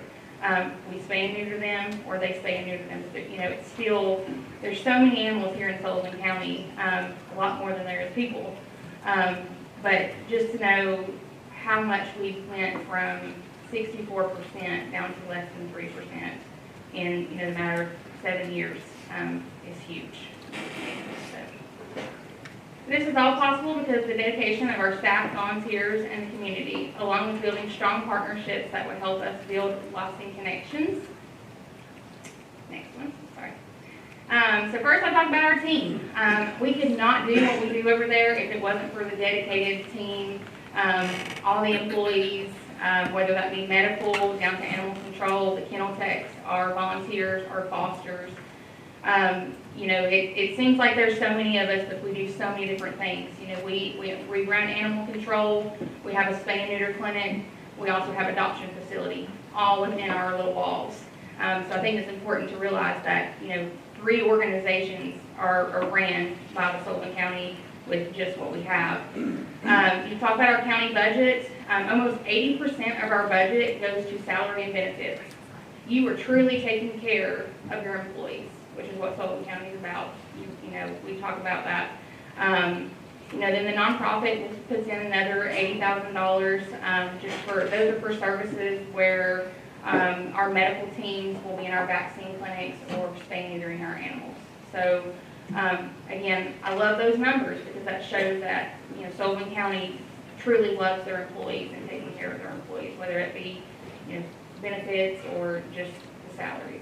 We spay and neuter them, or they spay and neuter them. But, it's still, there's so many animals here in Sullivan County, a lot more than there is people. But just to know how much we went from 64% down to less than 3% in, the matter of 7 years is huge. So, this is all possible because of the dedication of our staff, volunteers, and the community, along with building strong partnerships that would help us build lasting connections. Next one, sorry. So first I'll talk about our team. We could not do what we do over there if it wasn't for the dedicated team, all the employees, whether that be medical, down to animal control, the kennel techs, our volunteers, our fosters. It seems like there's so many of us, but we do so many different things. We run animal control, we have a spay and neuter clinic, we also have adoption facility, all within our little walls. So I think it's important to realize that, 3 organizations are ran by the Sullivan County with just what we have. You talk about our county budget, almost 80% of our budget goes to salary and benefits. You are truly taking care of your employees, which is what Sullivan County is about. We talk about that. Then the nonprofit puts in another $80,000 just for, those are for services where our medical teams will be in our vaccine clinics or spay and neutering our animals. So again, I love those numbers because that shows that, Sullivan County truly loves their employees and taking care of their employees, whether it be, benefits or just the salaries.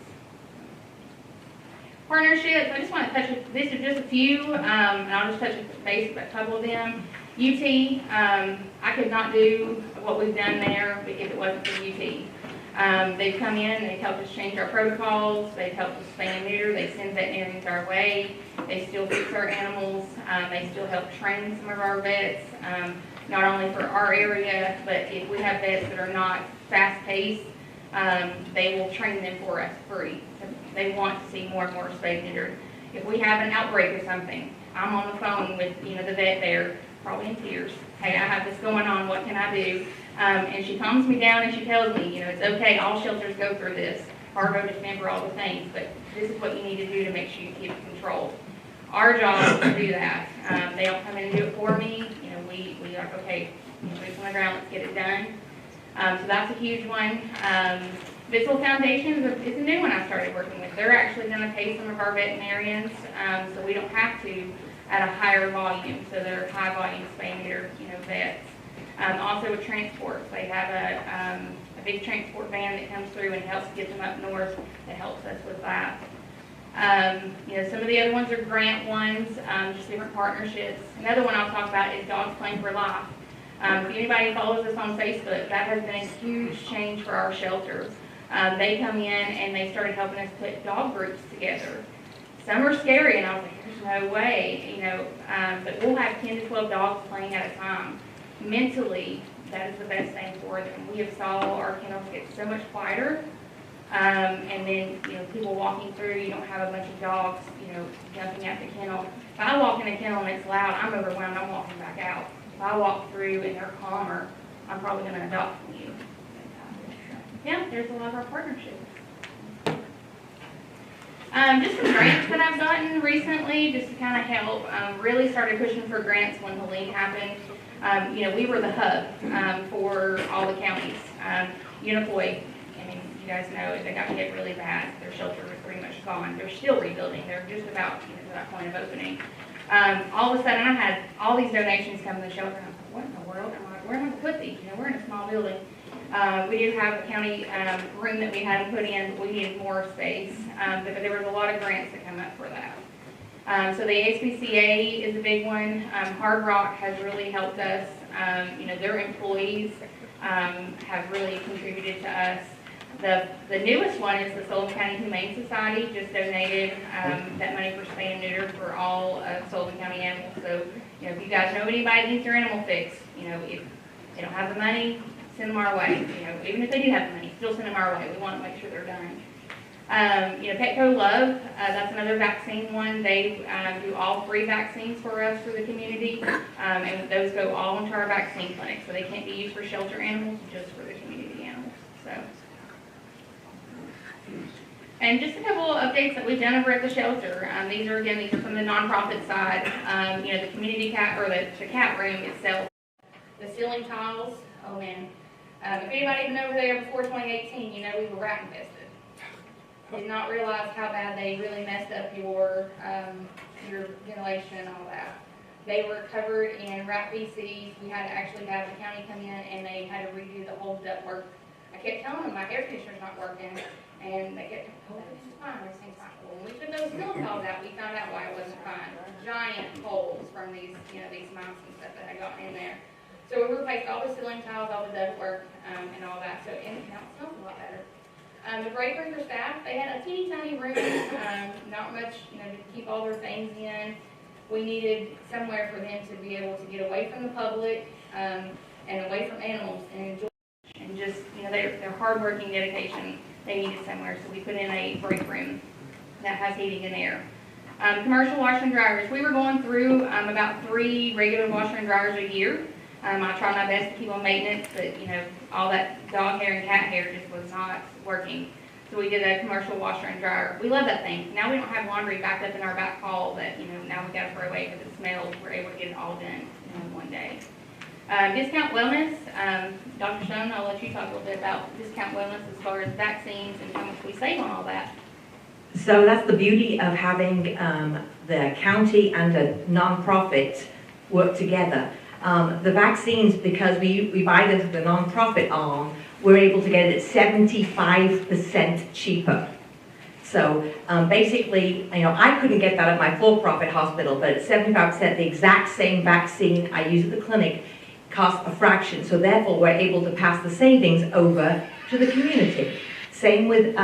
Partnerships, I just want to touch, this is just a few, and I'll just touch base a couple of them. UT, I could not do what we've done there if it wasn't for UT. They've come in, they've helped us change our protocols, they've helped us spay and neuter, they send veterinarians our way, they still fix our animals, they still help train some of our vets, not only for our area, but if we have vets that are not fast-paced, they will train them for us free. They want to see more and more spay and neutered. If we have an outbreak or something, I'm on the phone with, the vet there, probably in tears. Hey, I have this going on, what can I do? And she calms me down and she tells me, it's okay, all shelters go through this. Parvo just remember all the things, but this is what you need to do to make sure you keep it controlled. Our job is to do that. They don't come in and do it for me. We are, okay, boots on the ground, let's get it done. So that's a huge one. Bissell Foundation is a new one I started working with. They're actually going to pay some of our veterinarians, so we don't have to at a higher volume. So they're high volume spay and neuter, vets. Also with transports, they have a big transport van that comes through and helps get them up north. That helps us with that. Some of the other ones are grant ones, just different partnerships. Another one I'll talk about is Dogs Playing for Life. If anybody follows us on Facebook, that has been a huge change for our shelter. They come in and they started helping us put dog groups together. Some are scary, and I was like, there's no way, but we'll have 10 to 12 dogs playing at a time. Mentally, that is the best thing for them. We have saw our kennels get so much quieter, and then, people walking through, you don't have a bunch of dogs, jumping at the kennel. If I walk in a kennel and it's loud, I'm overwhelmed, I'm walking back out. If I walk through and they're calmer, I'm probably going to adopt from you. Yeah, there's a lot of our partnerships. Just some grants that I've gotten recently, just to kind of help. Really started pushing for grants when Helene happened. We were the hub for all the counties. Unicoi, you guys know, they got hit really bad. Their shelter was pretty much gone. They're still rebuilding. They're just about to that point of opening. All of a sudden, I had all these donations come to the shelter, and I thought, what in the world? I'm like, where am I gonna put these? You know, we're in a small building. We do have a county room that we had to put in, but we needed more space. But there was a lot of grants that come up for that. So the SPCA is a big one. Hard Rock has really helped us. You know, their employees have really contributed to us. The newest one is the Sullivan County Humane Society, just donated that money for spay and neuter for all of Sullivan County animals. So, you know, if you guys know anybody that needs their animal fixed, you know, if they don't have the money, send them our way. You know, even if they do have the money, still send them our way. We want to make sure they're done. You know, Petco Love, that's another vaccine one. They do all free vaccines for us for the community, and those go all into our vaccine clinic. So they can't be used for shelter animals, just for the community animals. So. And just a couple of updates that we've done over at the shelter. These are from the nonprofit side. You know, the community cat, or the cat room itself. The ceiling tiles, oh man. If anybody been over there before 2018, you know we were rat infested. Did not realize how bad they really messed up your ventilation and all that. They were covered in rat feces. We had to actually have the county come in and they had to redo the whole ductwork. I kept telling them my air conditioner's not working, and they kept telling me, this is fine, everything's fine. Well, when we took those ceiling tiles out, we found out why it wasn't fine. Giant holes from these, you know, these mice and stuff that had gotten in there. So we replaced all the ceiling tiles, all the ductwork, and all that. So and now it smells a lot better. The break room for staff, they had a teeny tiny room, not much, you know, to keep all their things in. We needed somewhere for them to be able to get away from the public and away from animals and enjoy. And just, you know, their hardworking dedication, they needed somewhere. So we put in a break room that has heating and air. Commercial washer and dryers. We were going through about 3 regular washer and dryers a year. I try my best to keep on maintenance, but, you know, all that dog hair and cat hair just was not working. So we did a commercial washer and dryer. We love that thing. Now we don't have laundry backed up in our back hall that, you know, now we got to throw away because it smells. We're able to get it all done in one day. Discount Wellness. Dr. Schoen, I'll let you talk a little bit about Discount Wellness as far as vaccines and how much we save on all that. So that's the beauty of having the county and a nonprofit work together. The vaccines, because we buy them through the nonprofit arm, we're able to get it at 75% cheaper. So basically, you know, I couldn't get that at my for-profit hospital, but at 75%, the exact same vaccine I use at the clinic costs a fraction. So therefore, we're able to pass the savings over to the community. Same with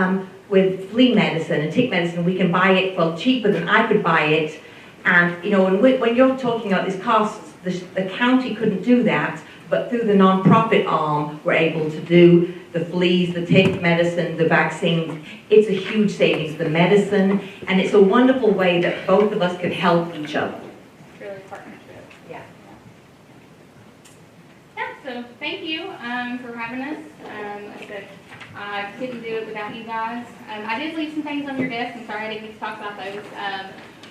flea medicine and tick medicine. We can buy it for cheaper than I could buy it. And, you know, when you're talking about these costs, the county couldn't do that, but through the nonprofit arm, we're able to do the fleas, the tick medicine, the vaccines. It's a huge savings, the medicine, and it's a wonderful way that both of us can help each other. It's really a partnership. Yeah. Yeah, so thank you for having us. Like I said, I couldn't do it without you guys. I did leave some things on your desk. I'm sorry I didn't get to talk about those.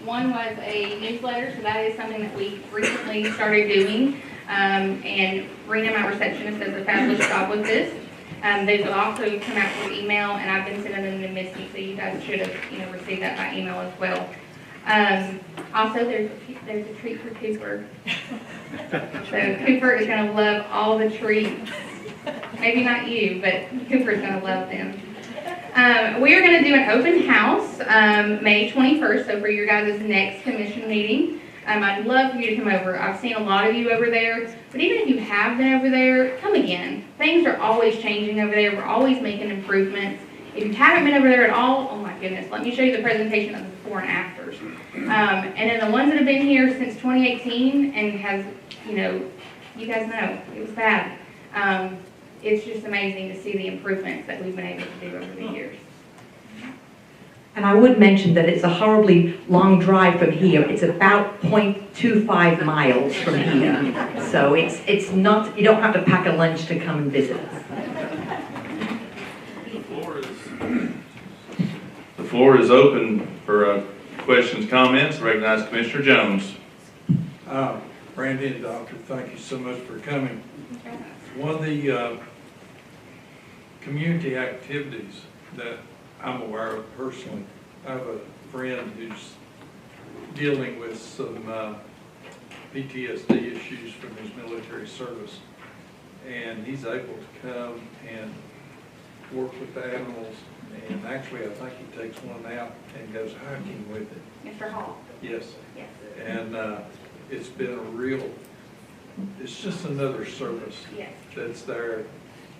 One was a newsletter, so that is something that we recently started doing. And Rena, my receptionist, does a fabulous job with this. Those will also come out through email, and I've been sending them to Misty, so you guys should have, you know, received that by email as well. Also, there's a treat for Cooper. So Cooper is going to love all the treats. Maybe not you, but Cooper is going to love them. We are going to do an open house May 21st, so for your guys' next commission meeting. I'd love for you to come over. I've seen a lot of you over there, but even if you have been over there, come again. Things are always changing over there. We're always making improvements. If you haven't been over there at all, oh my goodness, let me show you the presentation of the before and afters. And then the ones that have been here since 2018 and has, you know, you guys know, it was bad. It's just amazing to see the improvements that we've been able to do over the years. And I would mention that it's a horribly long drive from here. It's about 0.25 miles from here. So it's not, you don't have to pack a lunch to come and visit us. The floor is open for questions, comments. Recognize Commissioner Jones. Randy and Doctor, thank you so much for coming. One of the community activities that I'm aware of personally, I have a friend who's dealing with some PTSD issues from his military service. And he's able to come and work with the animals. And actually, I think he takes one out and goes hiking with it. Mr. Hall? Yes. Yes. And it's been a real, it's just another service Yes. that's there,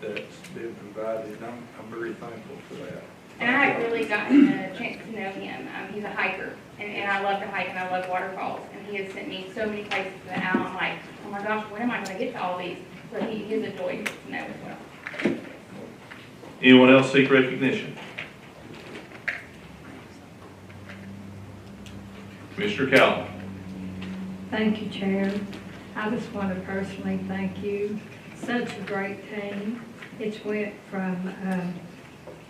that's been provided. I'm very thankful for that. And I haven't really gotten a chance to know him. He's a hiker, and I love to hike, and I love waterfalls. And he has sent me so many places that now I'm like, oh my gosh, when am I going to get to all these? So he's a joy to know as well. Anyone else seek recognition? Mr. Calvin. Thank you, Chair. I just want to personally thank you. Such a great team. It's went from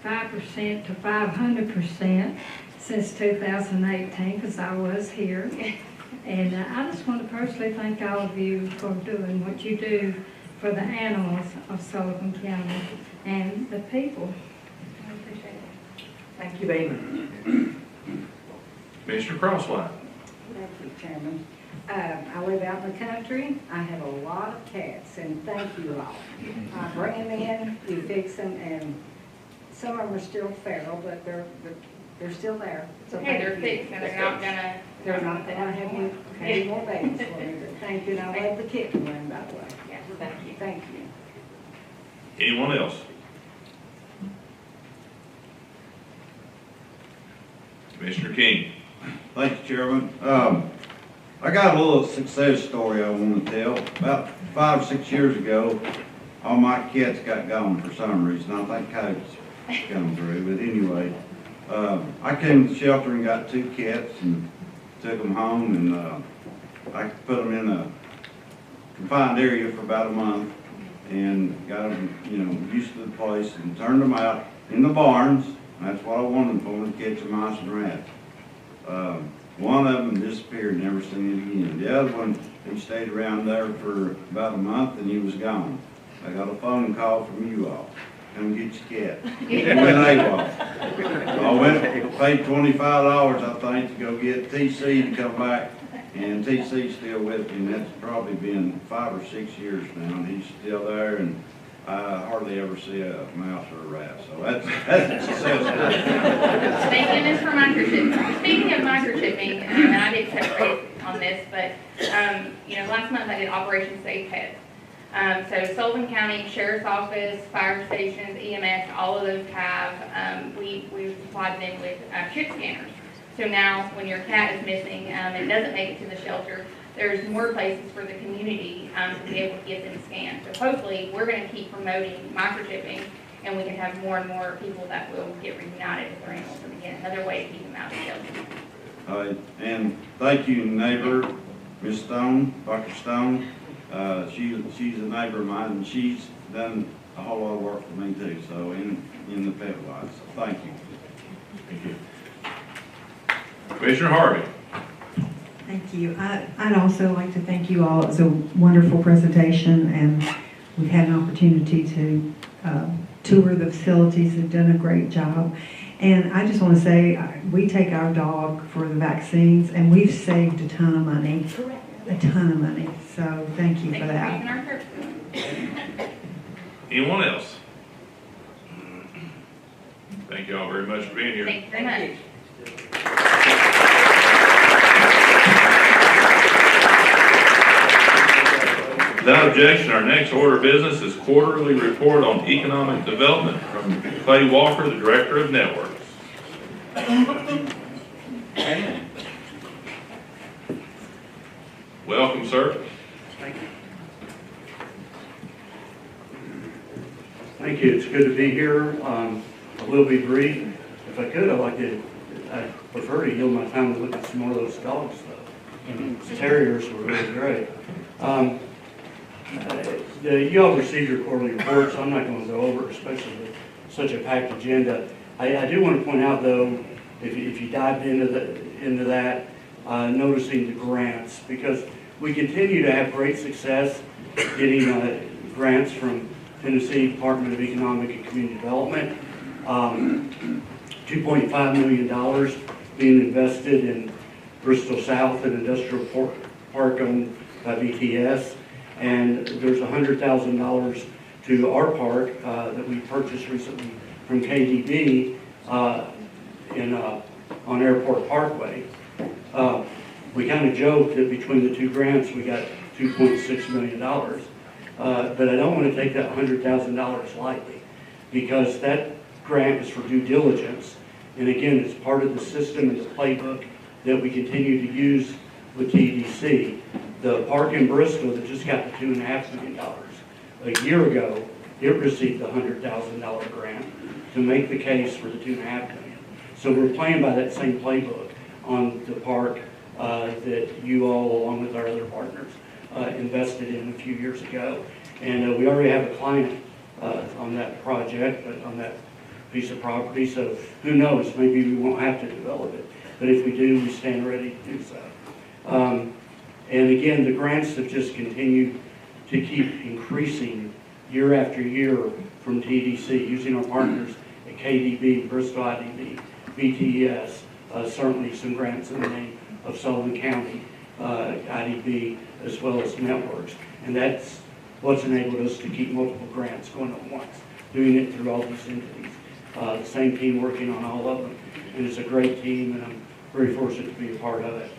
5% to 500% since 2018, because I was here. And I just want to personally thank all of you for doing what you do for the animals of Sullivan County and the people. I appreciate it. Thank you very much. Mr. Crossline. Thank you, Chairman. I live out in the country. I have a lot of cats, and thank you all. I bring them in, you fix them, and some of them are still feral, but they're still there. So Okay, they're thank you. fixed, and they're not gonna. They're not gonna have any more babies for me, but thank you, and I love the kitten one, by the way. Yes, thank you. Thank you. Anyone else? Commissioner King. Thank you, Chairman. I got a little success story I want to tell. About 5 or 6 years ago, all my cats got gone for some reason. I think COVID's come through, but anyway, I came to the shelter and got 2 cats and took them home, and I put them in a confined area for about a month and got them, used to the place and turned them out in the barns. That's what I wanted for them, to catch the mice and rats. One of them disappeared, never seen it again. The other one, he stayed around there for about a month and he was gone. I got a phone call from you all. Come get your cat. And then I went, paid $25, I think, to go get TC to come back. And TC's still with me, and that's probably been 5 or 6 years now. And he's still there, and I hardly ever see a mouse or a rat. So that's a success. Thank goodness for microchipping. Speaking of microchipping, and I did touch base on this, but, last month I did Operation Safe Pets. So Sullivan County Sheriff's Office, fire stations, EMS, all of those have, we've supplied them with chip scanners. So now when your cat is missing and doesn't make it to the shelter, there's more places for the community to be able to get them scanned. So hopefully we're going to keep promoting microchipping, and we can have more and more people that will get reunited with their animals, and again, another way to keep them out of the shelter. All right, and thank you, neighbor, Miss Stone, Dr. Stone. She's a neighbor of mine, and she's done a whole lot of work for me too, so in the pet life, so thank you. Thank you. Commissioner Harvey. Thank you. I'd also like to thank you all. It was a wonderful presentation, and we've had an opportunity to tour the facilities. They've done a great job. And I just want to say, we take our dog for the vaccines, and we've saved a ton of money. A ton of money. So thank you for that. Anyone else? Thank you all very much for being here. Thank you very much. Without objection, our next order of business is quarterly report on economic development from Clay Walker, the Director of Networks. Welcome, sir. Thank you. Thank you. It's good to be here. I will be brief. If I could, I prefer to yield my time to look at some more of those dogs, though. The terriers were really great. You all received your quarterly report, so I'm not going to go over it, especially with such a packed agenda. I do want to point out, though, if you dived into that, noticing the grants, because we continue to have great success getting grants from Tennessee Department of Economic and Community Development. $2.5 million being invested in Bristol South, an industrial park owned by BTS. And there's $100,000 to our park that we purchased recently from KDB on Airport Parkway. We kind of joked that between the two grants, we got $2.6 million. But I don't want to take that $100,000 lightly, because that grant is for due diligence. And again, it's part of the system and the playbook that we continue to use with TDC. The park in Bristol that just got the $2.5 million. A year ago, it received the $100,000 grant to make the case for the $2.5 million. So we're playing by that same playbook on the park that you all, along with our other partners, invested in a few years ago. And we already have a client on that project, on that piece of property. So who knows, maybe we won't have to develop it. But if we do, we stand ready to do so. And again, the grants have just continued to keep increasing year after year from TDC, using our partners at KDB, Bristol IDB, BTS, certainly some grants in the name of Sullivan County IDB, as well as networks. And that's what's enabled us to keep multiple grants going at once, doing it through all these entities. The same team working on all of them. And it's a great team, and I'm very fortunate to be a part of it.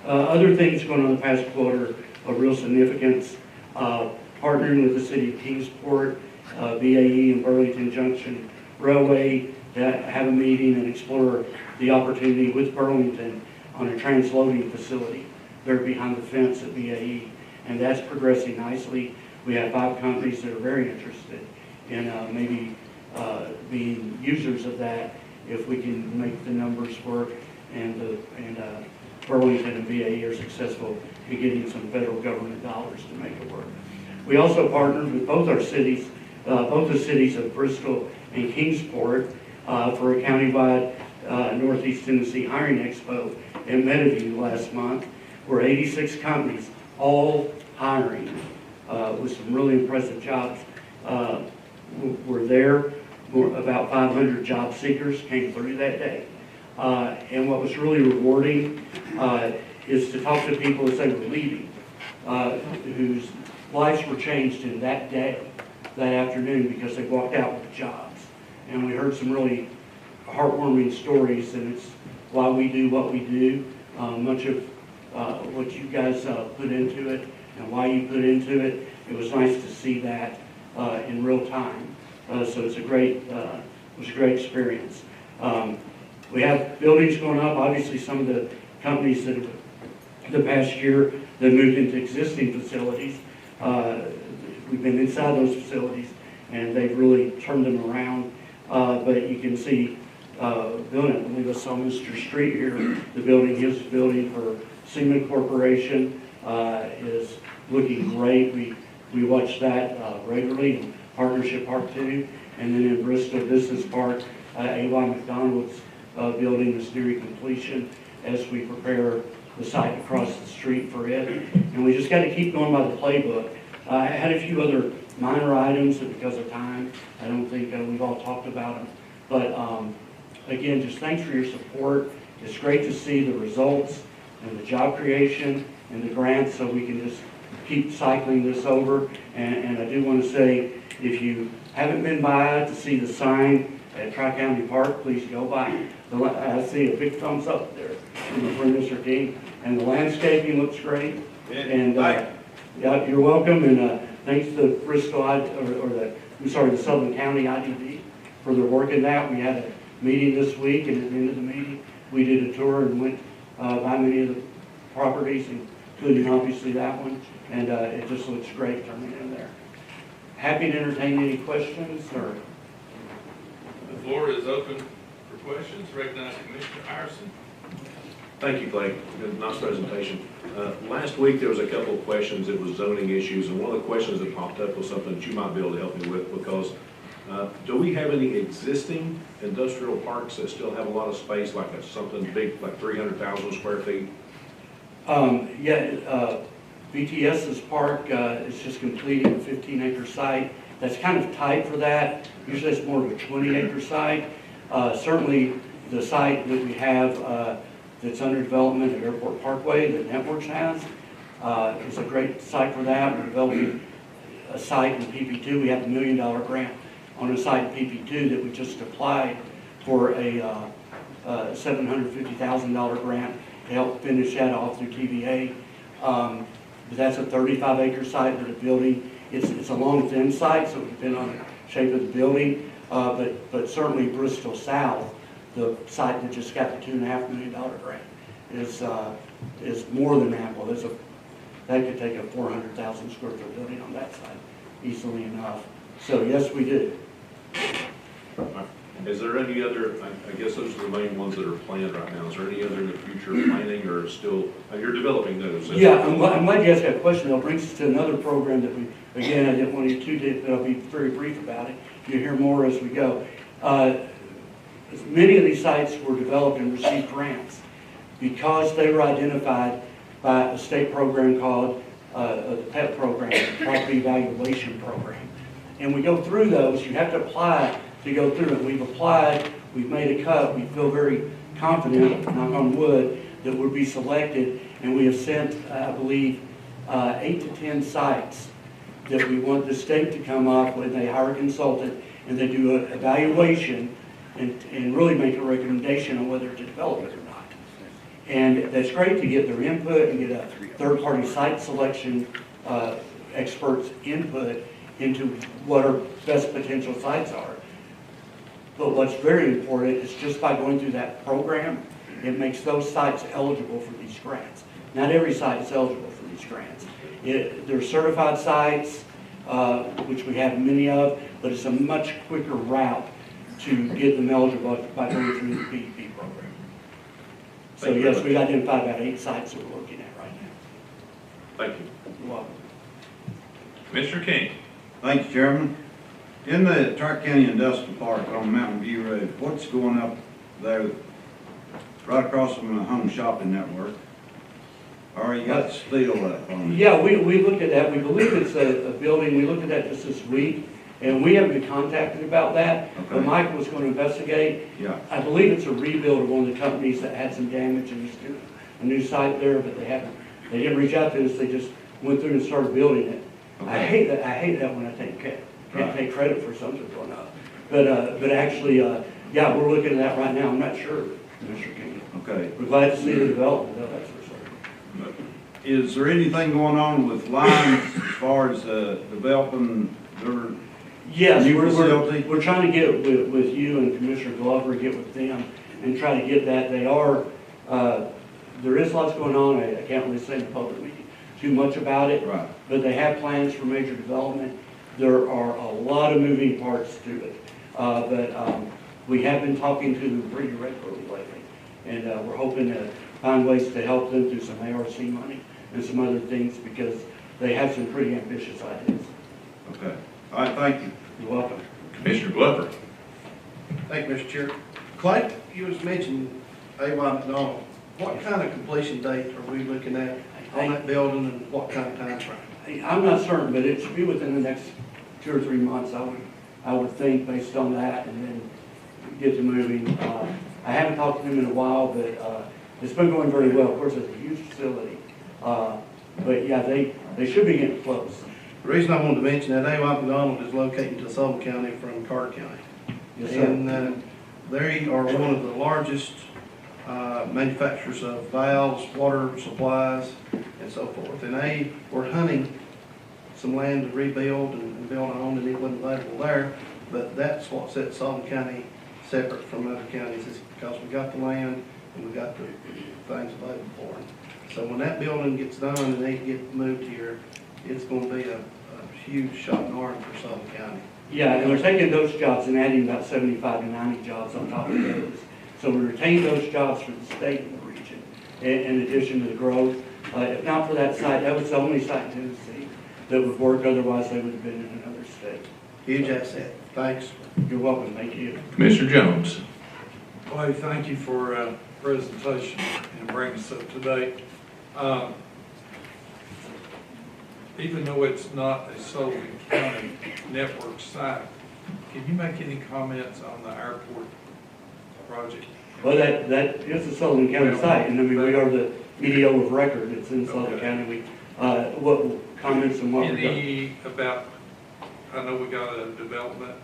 Other things going on in the past quarter of real significance, partnering with the city of Kingsport, BAE and Burlington Junction Railway to have a meeting and explore the opportunity with Burlington on a transloading facility there behind the fence at BAE. And that's progressing nicely. We have 5 companies that are very interested in maybe being users of that if we can make the numbers work and Burlington and BAE are successful in getting some federal government dollars to make it work. We also partnered with both our cities, both the cities of Bristol and Kingsport for a countywide Northeast Tennessee Hiring Expo in Meadowview last month, where 86 companies, all hiring, with some really impressive jobs, were there. About 500 job seekers came through that day. And what was really rewarding is to talk to people as they were leaving, whose lives were changed in that day, that afternoon, because they walked out with jobs. And we heard some really heartwarming stories, and it's why we do what we do. Much of what you guys put into it and why you put into it, it was nice to see that in real time. So it's a great, it was a great experience. We have buildings going up. Obviously, some of the companies that have, the past year, that moved into existing facilities, we've been inside those facilities, and they've really turned them around. But you can see, building, I believe I saw Mr. Street here, the building, his building for Seaman Corporation is looking great. We watch that regularly in Partnership Park 2, and then in Bristol Business Park, A.Y. McDonald's building is nearing completion as we prepare the site across the street for it. And we just got to keep going by the playbook. I had a few other minor items that, because of time, I don't think we've all talked about them. But again, just thanks for your support. It's great to see the results and the job creation and the grants, so we can just keep cycling this over. And I do want to say, if you haven't been by to see the sign at Tri-County Park, please go by. I see a big thumbs up there from Mr. King, and the landscaping looks great. And yeah, you're welcome. And thanks to Bristol, the Sullivan County IDB for their work in that. We had a meeting this week, and at the end of the meeting, we did a tour and went by many of the properties, including obviously that one. And it just looks great turning in there. Happy to entertain any questions or. The floor is open for questions. Recognize Commissioner Harrison. Thank you, Clay. Good, nice presentation. Last week, there was a couple of questions. It was zoning issues, and one of the questions that popped up was something that you might be able to help me with, because do we have any existing industrial parks that still have a lot of space, like something big, like 300,000 square feet? BTS's park is just completing a 15-acre site. That's kind of tight for that. Usually it's more of a 20-acre site. Certainly the site that we have that's under development at Airport Parkway that Networks has. It's a great site for that. We're developing a site in PP2. We have $1 million grant on a site in PP2 that we just applied for a $750,000 grant to help finish that off through TVA. But that's a 35-acre site with a building. It's a long, thin site, so it depends on the shape of the building. But certainly Bristol South, the site that just got the $2.5 million grant, is more than ample. That could take a 400,000 square foot building on that site easily enough. So yes, we do. Is there any other, I guess those are the main ones that are planned right now. Is there any other in the future planning or still, you're developing those? Yeah, I'm glad you asked that question. It brings us to another program that we, again, I didn't want to get too deep, but I'll be very brief about it. You'll hear more as we go. Many of these sites were developed and received grants because they were identified by a state program called the PEP program, Property Evaluation Program. And we go through those. You have to apply to go through it. We've applied, we've made a cut, we feel very confident, knock on wood, that we'll be selected, and we have sent, I believe, 8 to 10 sites that we want the state to come up with. They hire a consultant, and they do an evaluation and really make a recommendation on whether to develop it or not. And that's great to get their input and get a third-party site selection experts' input into what our best potential sites are. But what's very important is just by going through that program, it makes those sites eligible for these grants. Not every site is eligible for these grants. They're certified sites, which we have many of, but it's a much quicker route to get them eligible by going through the PEP program. So yes, we've identified about 8 sites that we're looking at right now. Thank you. You're welcome. Mr. King. Thank you, Chairman. In the Tarrant County Industrial Park on Mountain View Road, what's going up there right across from the Home Shopping Network? Or you got steel up on it? Yeah, we looked at that. We believe it's a building. We looked at that just this week, and we haven't been contacted about that. Okay. But Michael was going to investigate. Yeah. I believe it's a rebuild of one of the companies that had some damage and just doing a new site there, but they didn't reach out to us. They just went through and started building it. Okay. I hate that when I can't take credit for something going up. But actually, yeah, we're looking at that right now. I'm not sure, Mr. King. Okay. We're glad to see the development, though, that's for certain. Is there anything going on with lines as far as developing their new facility? We're trying to get with you and Commissioner Glover, get with them and try to get that. There is lots going on. I can't really say in the public meeting too much about it. Right. But they have plans for major development. There are a lot of moving parts to it. But we have been talking to them pretty regularly lately. And we're hoping to find ways to help them through some ARC money and some other things because they have some pretty ambitious ideas. Okay. All right, thank you. You're welcome. Commissioner Glover. Thank you, Mr. Chair. Clay, you was mentioning A.Y. McDonald. What kind of completion date are we looking at on that building and what kind of time frame? I'm not certain, but it should be within the next 2 or 3 months, I would think, based on that, and then get to moving. I haven't talked to them in a while, but it's been going very well. Of course, it's a huge facility. But yeah, they should be getting close. The reason I wanted to mention that A.Y. McDonald is located to Sullivan County from Carter County. Yes, sir. And they are one of the largest manufacturers of valves, water supplies, and so forth. And they were hunting some land to rebuild and build on, and it wasn't available there. But that's what set Sullivan County separate from other counties, is because we got the land and we got the things available for them. So when that building gets done and they get moved here, it's going to be a huge shot in the arm for Sullivan County. Yeah, and we're taking those jobs and adding about 75 to 90 jobs on top of those. So we retain those jobs for the state and the region, in addition to the growth. If not for that site, that was the only site in Tennessee that would work. Otherwise, they would have been in another state. Huge asset. Thanks. You're welcome. Thank you. Commissioner Jones. Clay, thank you for presentation and bringing us up to date. Even though it's not a Sullivan County network site, can you make any comments on the airport project? Well, that is a Sullivan County site, and I mean, we are the EDO of record, it's in Sullivan County. We, what comments and what we're doing? Any about, I know we got a development.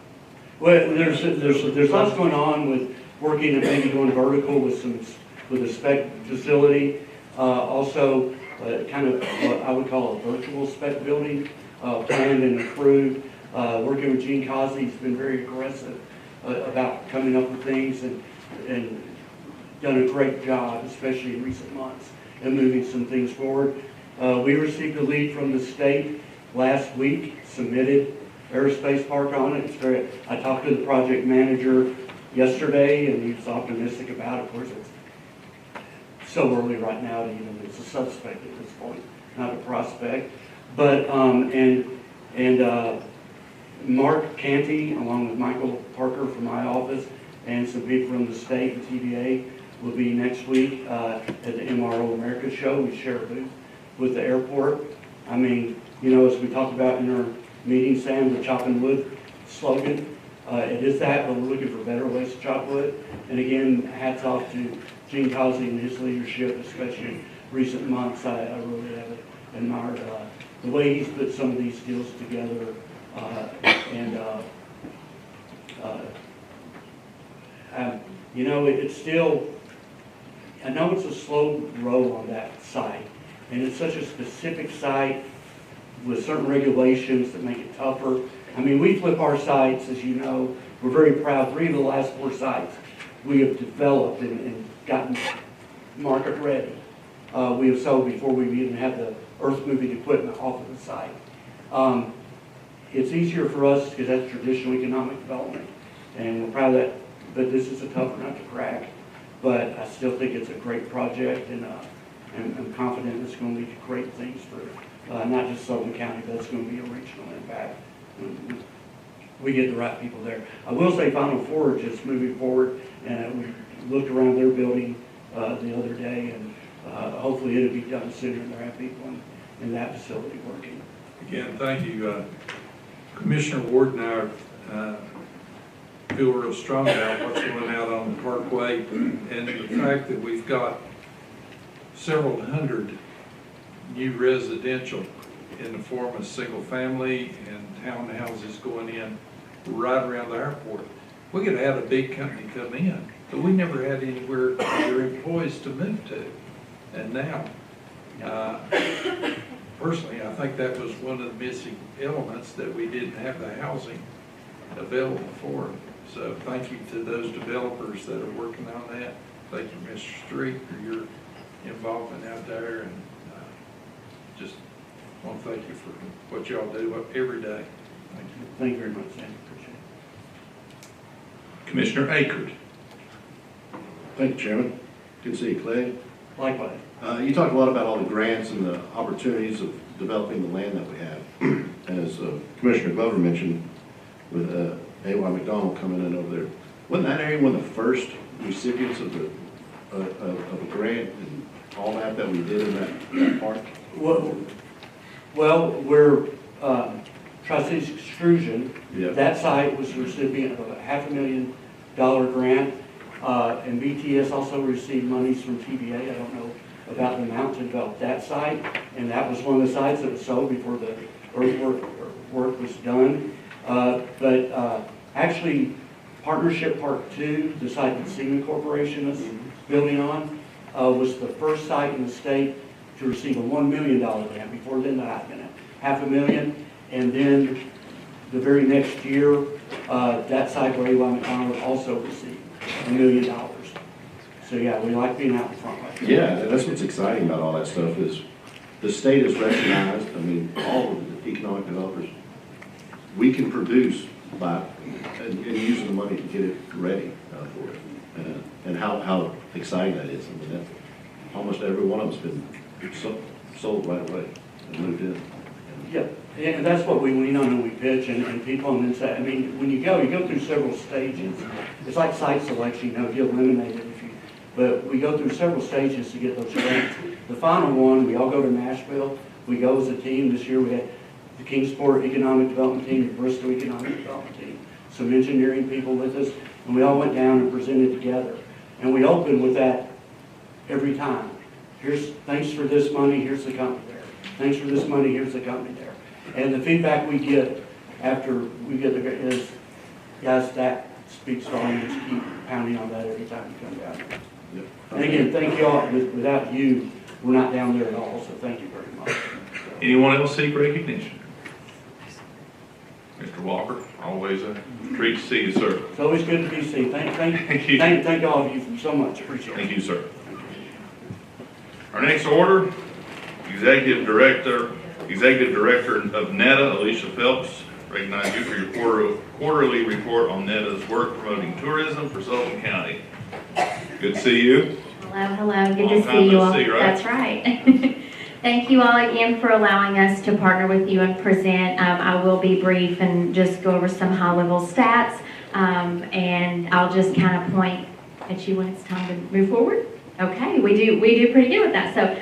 Well, there's lots going on with working and maybe going vertical with a spec facility. Also, kind of what I would call a virtual spec building, planned and approved. Working with Gene Cosby, he's been very aggressive about coming up with things and done a great job, especially in recent months, in moving some things forward. We received a lead from the state last week, submitted aerospace park on it. It's very, I talked to the project manager yesterday, and he was optimistic about it. Of course, it's so early right now to even, it's a suspect at this point, not a prospect. But, Mark Canty, along with Michael Parker from my office, and some people from the state and TVA will be next week at the MRO America show. We share a booth with the airport. I mean, you know, as we talked about in our meeting, Sam, the chopping wood slogan, it is that, but we're looking for better ways to chop wood. And again, hats off to Gene Cosby and his leadership, especially in recent months. I really have admired the way he's put some of these deals together. You know, it's still, I know it's a slow roll on that site, and it's such a specific site with certain regulations that make it tougher. I mean, we flip our sites, as you know, we're very proud. 3 of the last 4 sites we have developed and gotten market ready. We have sold before we even had the earth-moving equipment off of the site. It's easier for us because that's traditional economic development, and we're proud of that, but this is a tough nut to crack. But I still think it's a great project, and I'm confident it's going to lead to great things for not just Sullivan County, but it's going to be a regional impact. We get the right people there. I will say Final Forge is moving forward, and we looked around their building the other day, and hopefully it'll be done sooner, and they'll have people in that facility working. Again, thank you. Commissioner Ward and I feel real strong about what's going out on the Parkway, and the fact that we've got several hundred new residential in the form of single family and townhouses going in right around the airport. We could have had a big company come in, but we never had anywhere for their employees to move to. And now, personally, I think that was one of the missing elements, that we didn't have the housing available for them. So thank you to those developers that are working on that. Thank you, Mr. Street, for your involvement out there, and just want to thank you for what y'all do every day. Thank you. Thank you very much, Sam. Appreciate it. Commissioner Akers. Thank you, Chairman. Good to see you, Clay. Likewise. You talked a lot about all the grants and the opportunities of developing the land that we have. And as Commissioner Glover mentioned, with A.Y. McDonald coming in over there, wasn't that area one of the first recipients of a grant and all that we did in that park? Well, we're Tri-Cities Extrusion. Yep. That site was the recipient of a $500,000 grant, and BTS also received monies from TVA. I don't know about the amount to develop that site, and that was one of the sites that was sold before the earthwork work was done. Actually, Partnership Park 2, the site that Seaman Corporation is building on, was the first site in the state to receive a $1 million grant. Before then, that had been $500,000, and then the very next year, that site where A.Y. McDonald also received $1 million. So yeah, we like being out in front like that. Yeah, that's what's exciting about all that stuff is the state is recognized. I mean, all of the economic developers, we can produce by and using the money to get it ready for it, and how exciting that is. I mean, that, almost every one of them's been sold right away and moved in. Yeah, and that's what we lean on when we pitch, and people on the inside. I mean, when you go through several stages. It's like site selection, you know, you eliminate it but we go through several stages to get those grants. The final one, we all go to Nashville. We go as a team. This year we had the Kingsport Economic Development Team, the Bristol Economic Development Team, some engineering people with us, and we all went down and presented together. And we open with that every time. Thanks for this money, here's the company there. Thanks for this money, here's the company there. And the feedback we get after we get there is, guys, that speaks volumes. Keep pounding on that every time you come down here. And again, thank you all. Without you, we're not down there at all, so thank you very much. Anyone else seek recognition? Mr. Walker, always a treat to see you, sir. It's always good to be seen. Thank you. Thank all of you so much. Appreciate it. Thank you, sir. Our next order, Executive Director of NETA, Alicia Phelps, recognize you for your quarterly report on NETA's work promoting tourism for Sullivan County. Good to see you. Hello. Good to see you all. Right? That's right. Thank you all again for allowing us to partner with you and present. I will be brief and just go over some high-level stats, and I'll just kind of point at you when it's time to move forward. Okay, we do pretty good with that. So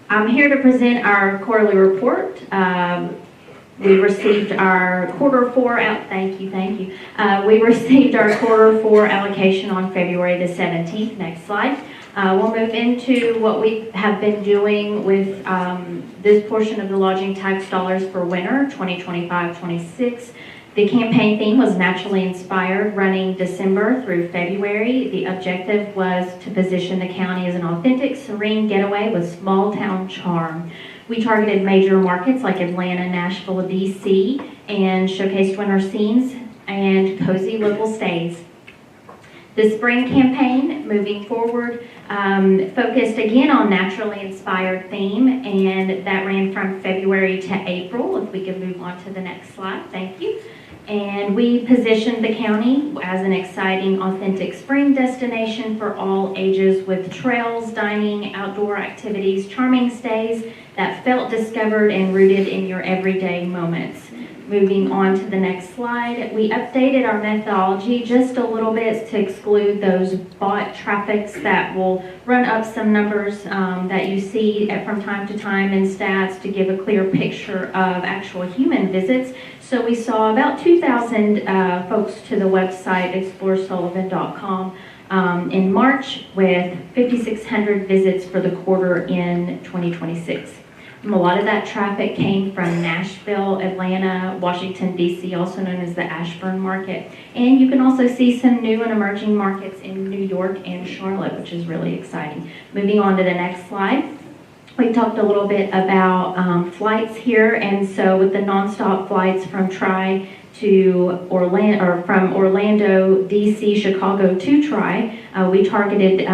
I'm here to present our quarterly report. We received our quarter four out. Thank you. We received our quarter four allocation on February the 17th. Next slide. We'll move into what we have been doing with this portion of the lodging tax dollars for winter 2025-26. The campaign theme was naturally inspired, running December through February. The objective was to position the county as an authentic, serene getaway with small town charm. We targeted major markets like Atlanta, Nashville, DC, and showcased winter scenes and cozy local stays. The spring campaign, moving forward, focused again on naturally inspired theme, and that ran from February to April. If we could move on to the next slide, thank you. And we positioned the county as an exciting, authentic spring destination for all ages with trails, dining, outdoor activities, charming stays that felt discovered and rooted in your everyday moments. Moving on to the next slide, we updated our methodology just a little bit to exclude those bot traffics that will run up some numbers that you see from time to time in stats to give a clear picture of actual human visits. So we saw about 2,000 folks to the website exploresullivan.com in March, with 5,600 visits for the quarter in 2026. A lot of that traffic came from Nashville, Atlanta, Washington, D.C., also known as the Ashburn market. And you can also see some new and emerging markets in New York and Charlotte, which is really exciting. Moving on to the next slide. We talked a little bit about flights here, and so with the nonstop flights from Tri to Orlando, or from Orlando, DC, Chicago to Tri, we targeted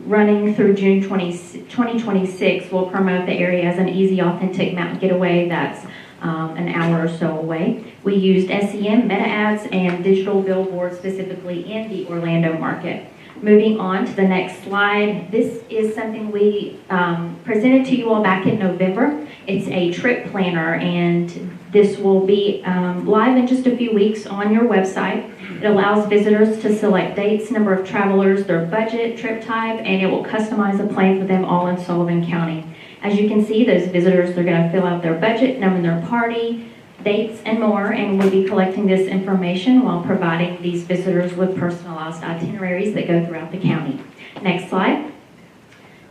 running through June 2026. We'll promote the area as an easy, authentic mountain getaway that's an hour or so away. We used SEM, meta ads, and digital billboards specifically in the Orlando market. Moving on to the next slide, this is something we presented to you all back in November. It's a trip planner, and this will be live in just a few weeks on your website. It allows visitors to select dates, number of travelers, their budget, trip type, and it will customize a plan for them all in Sullivan County. As you can see, those visitors, they're going to fill out their budget, name their party, dates, and more, and we'll be collecting this information while providing these visitors with personalized itineraries that go throughout the county. Next slide.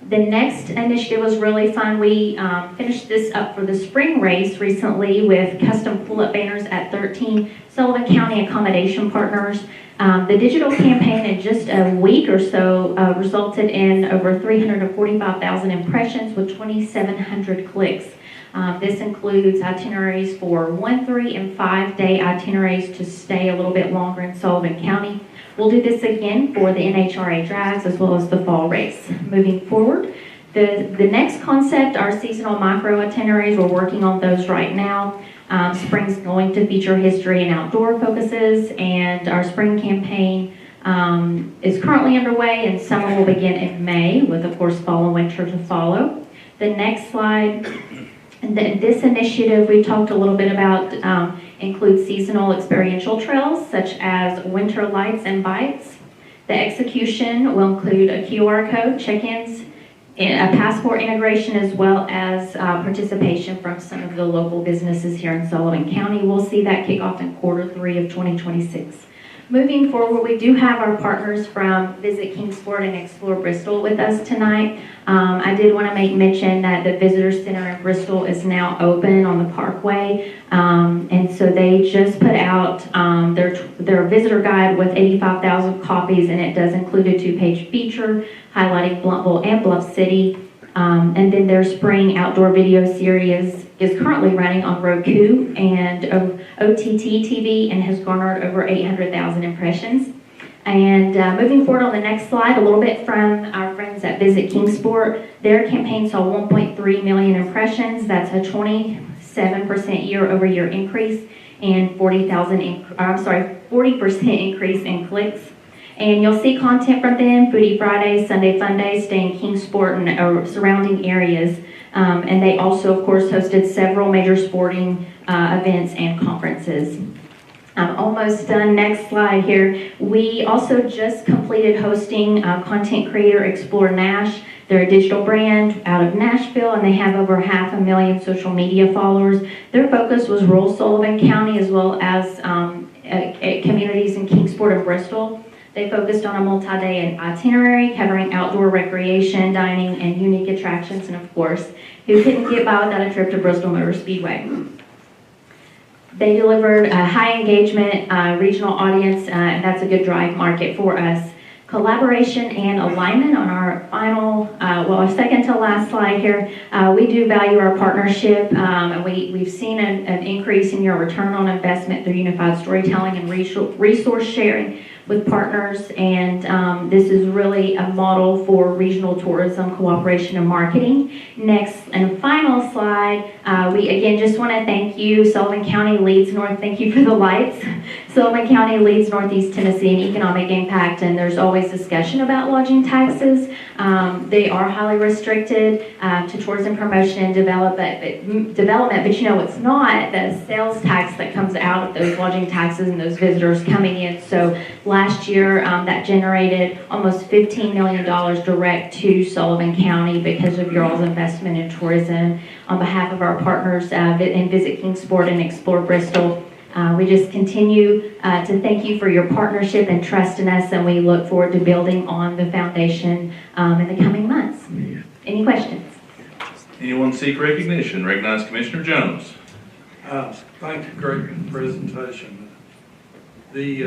The next initiative was really fun. We finished this up for the spring race recently with custom pull-up banners at 13 Sullivan County accommodation partners. The digital campaign in just a week or so resulted in over 345,000 impressions with 2,700 clicks. This includes itineraries for 1, 3, and 5 day itineraries to stay a little bit longer in Sullivan County. We'll do this again for the NHRA drives as well as the fall race. Moving forward, the next concept, our seasonal micro itineraries, we're working on those right now. Spring's going to feature history and outdoor focuses, and our spring campaign is currently underway, and summer will begin in May with, of course, fall and winter to follow. The next slide. This initiative we talked a little bit about includes seasonal experiential trails such as winter lights and bites. The execution will include a QR code, check-ins, a passport integration, as well as participation from some of the local businesses here in Sullivan County. We'll see that kick off in quarter 3 of 2026. Moving forward, we do have our partners from Visit Kingsport and Explore Bristol with us tonight. I did want to make mention that the Visitor Center in Bristol is now open on the Parkway. And so they just put out their visitor guide with 85,000 copies, and it does include a 2-page feature highlighting Bluffville and Bluff City. And then their spring outdoor video series is currently running on Roku and OTT TV and has garnered over 800,000 impressions. And moving forward on the next slide, a little bit from our friends at Visit Kingsport. Their campaign saw 1.3 million impressions. That's a 27% year-over-year increase and 40% increase in clicks. And you'll see content from them, Foodie Fridays, Sunday Fun Days, stay in Kingsport and surrounding areas. And they also, of course, hosted several major sporting events and conferences. I'm almost done. Next slide here. We also just completed hosting Content Creator Explore Nash. They're a digital brand out of Nashville, and they have over 500,000 social media followers. Their focus was rural Sullivan County as well as communities in Kingsport and Bristol. They focused on a multi-day itinerary covering outdoor recreation, dining, and unique attractions, and of course, who couldn't get by without a trip to Bristol Motor Speedway. They delivered a high engagement regional audience, and that's a good drive market for us. Collaboration and alignment on our final, our second to last slide here. We do value our partnership, and we've seen an increase in your return on investment through unified storytelling and resource sharing with partners, and this is really a model for regional tourism cooperation and marketing. Next and final slide, we again just want to thank you. Sullivan County leads North, thank you for the lights. Sullivan County leads Northeast Tennessee in economic impact, and there's always discussion about lodging taxes. They are highly restricted to tourism promotion and development, but you know it's not the sales tax that comes out of those lodging taxes and those visitors coming in. So last year, that generated almost $15 million direct to Sullivan County because of your all's investment in tourism. On behalf of our partners in Visit Kingsport and Explore Bristol, we just continue to thank you for your partnership and trust in us, and we look forward to building on the foundation in the coming months. Any questions? Anyone seek recognition? Recognize Commissioner Jones. Thank you, great presentation. The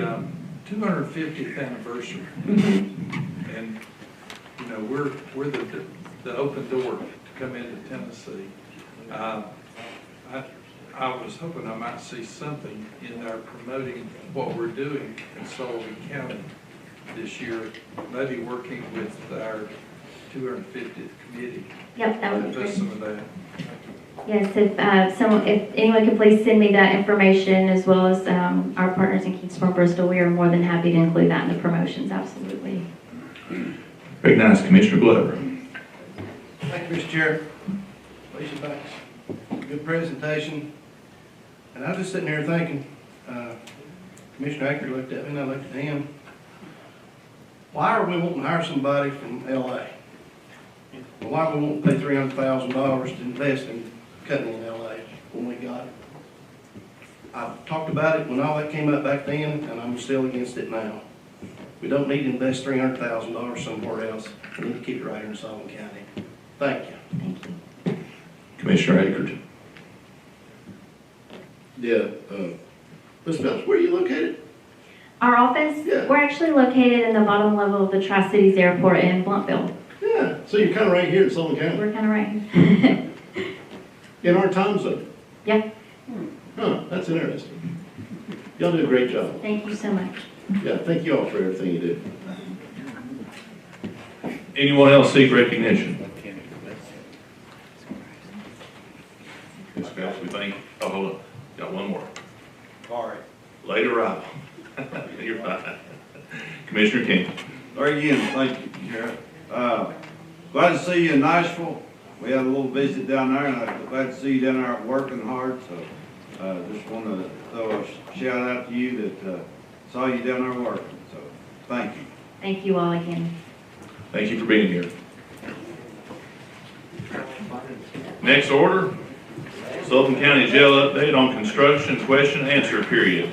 250th anniversary, and you know we're the open door to come into Tennessee. I was hoping I might see something in there promoting what we're doing in Sullivan County this year, maybe working with our 250th committee. Yep, that would be great. Some of that. Yes, if anyone could please send me that information as well as our partners in Kingsport, Bristol, we are more than happy to include that in the promotions, absolutely. Recognize Commissioner Glover. Thank you, Mr. Chair. Alicia Banks. Good presentation. And I was just sitting here thinking, Commissioner Acker looked at me and I looked at him. Why are we wanting to hire somebody from LA? Well, why are we wanting to pay $300,000 to invest in cutting in LA when we got it? I've talked about it when all that came up back then, and I'm still against it now. We don't need to invest $300,000 somewhere else. We need to keep it right here in Sullivan County. Thank you. Thank you. Commissioner Akers. Yeah, Ms. Phelps, where are you located? Our office, Yeah. we're actually located in the bottom level of the Tri-Cities Airport in Bluffville. Yeah, so you're kind of right here in Sullivan County. We're kind of right here. In our time zone. Yeah. Huh, that's interesting. Y'all do a great job. Thank you so much. Yeah, thank you all for everything you do. Anyone else seek recognition? Ms. Phelps, we thank, oh, hold on, got one more. All right. Late arrival. You're fine. Commissioner King. Very again, thank you, Sheriff. Glad to see you in Nashville. We had a little visit down there, and I'm glad to see you down there working hard. So, just want to throw a shout out to you that saw you down there working. So, thank you. Thank you all again. Thank you for being here. Next order, Sullivan County Jail update on construction question answer period.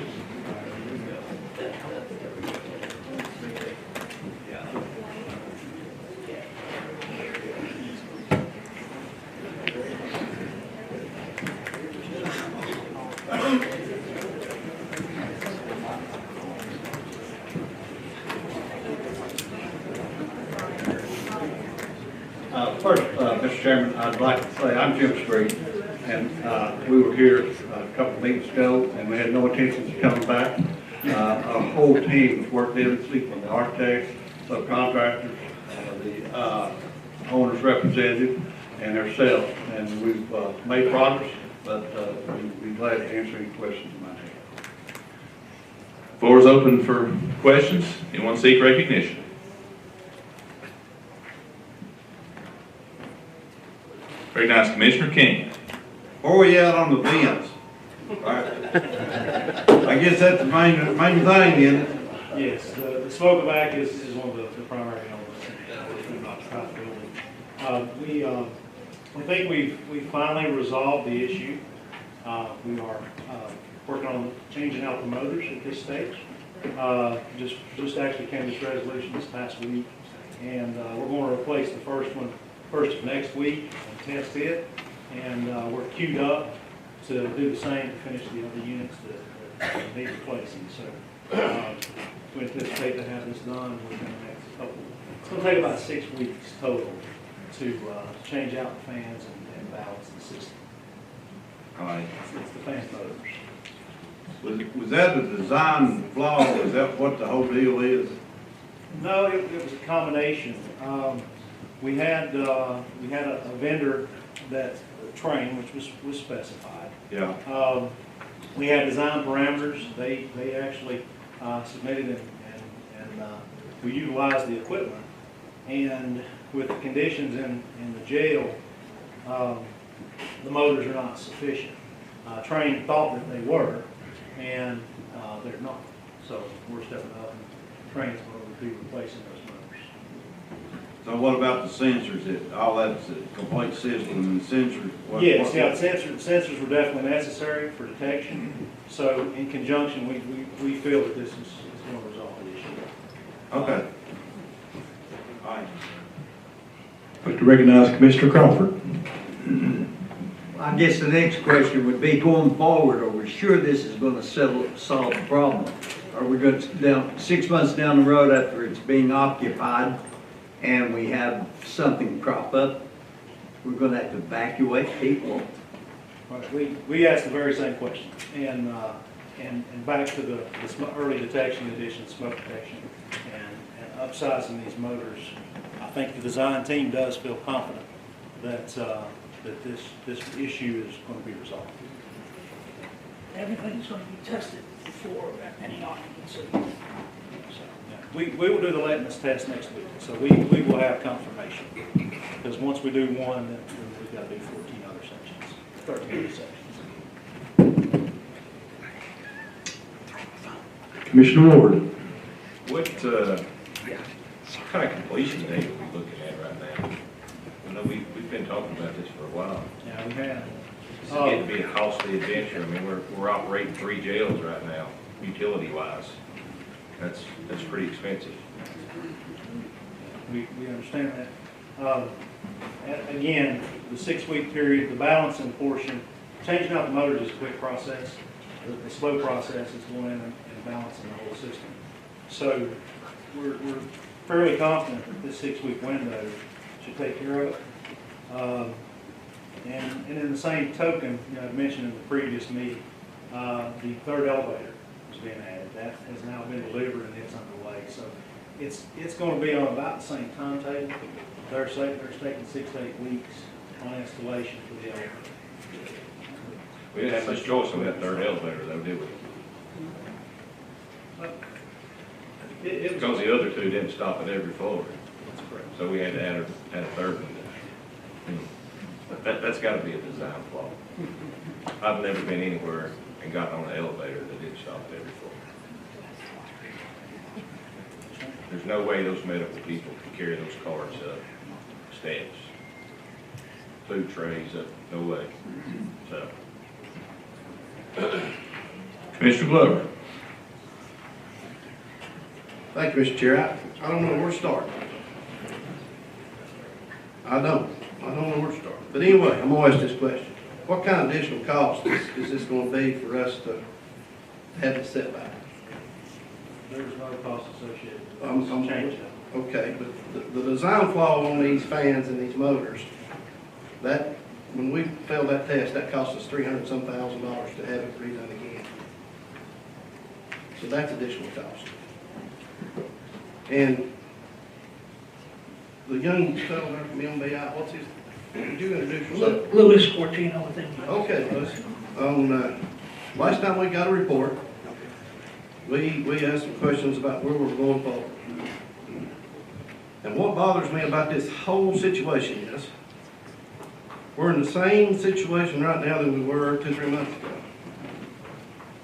Chairman, I'd like to say I'm Jim Street, and we were here a couple of meetings ago, and we had no intentions of coming back. Our whole team has worked diligently, from the architects, subcontractors, the owner's representative, and ourselves, and we've made progress, but we'd be glad to answer any questions you might have. Floor is open for questions. Anyone seek recognition? Recognize Commissioner King. Where are we at on the bins? I guess that's the main thing, isn't it? Yes, the smoke evac is one of the primary elements. We think we've finally resolved the issue. We are working on changing out the motors at this stage. Just actually came to this resolution this past week, and we're going to replace the first one first of next week and test it, and we're queued up to do the same to finish the other units that need replacing. So we anticipate to have this done within the next couple. It's going to take about 6 weeks total to change out the fans and balance the system. All right. It's the fan motors. Was that a design flaw? Is that what the whole deal is? No, it was a combination. We had a vendor that trained, which was specified. Yeah. We had design parameters. They actually submitted and we utilized the equipment. And with the conditions in the jail, the motors are not sufficient. Train thought that they were, and they're not. So we're stepping up, and Train's going to be replacing those motors. So what about the sensors? All that's a complete system, and sensors? Yes, sensors were definitely necessary for detection. So in conjunction, we feel that this is going to resolve the issue. Okay. All right. I'd like to recognize Commissioner Crawford. I guess the next question would be, going forward, are we sure this is going to solve the problem? Are we going to, 6 months down the road after it's being occupied and we have something crop up, we're going to have to evacuate people? Right. We asked the very same question, and back to the early detection, addition, smoke detection, and upsizing these motors. I think the design team does feel confident that this issue is going to be resolved. Everything's going to be tested before any occupancy. So, yeah. We will do the litmus test next week, so we will have confirmation. Because once we do one, then we've got to do 14 other sections, 13 other sections. Commissioner Ward. What kind of completion date are we looking at right now? I know we've been talking about this for a while. Yeah, we have. It's getting to be a costly adventure. I mean, we're operating 3 jails right now, utility-wise. That's pretty expensive. We understand that. Again, the 6-week period, the balancing portion, changing out the motors is a quick process. The slow process is going in and balancing the whole system. So we're fairly confident that this 6-week window should take care of it. And in the same token, I mentioned in the previous meeting, the 3rd elevator is being added. That has now been delivered and it's underway. So it's going to be on about the same timetable. They're taking 6 to 8 weeks on installation for the elevator. We didn't have much choice on that 3rd elevator, though, did we? Because the other 2 didn't stop at every floor. That's correct. So we had to add a 3rd one. That's got to be a design flaw. I've never been anywhere and gotten on an elevator that didn't stop at every floor. There's no way those medical people can carry those carts up steps, food trays up, no way. So. Commissioner Glover. Thank you, Mr. Chair. I don't know where to start. I don't know where to start. But anyway, I'm going to ask this question. What kind of additional cost is this going to be for us to have the setback? There's no cost associated with this change. Okay, but the design flaw on these fans and these motors That, when we failed that test, that cost us $300-some thousand to have it redone again. So that's additional cost. And the young fellow there from MBI, what's his, would you introduce yourself? Louis Cortino, I think. Okay, Louis. Last time we got a report, we asked some questions about where we're going forward. And what bothers me about this whole situation is, we're in the same situation right now that we were 2-3 months ago.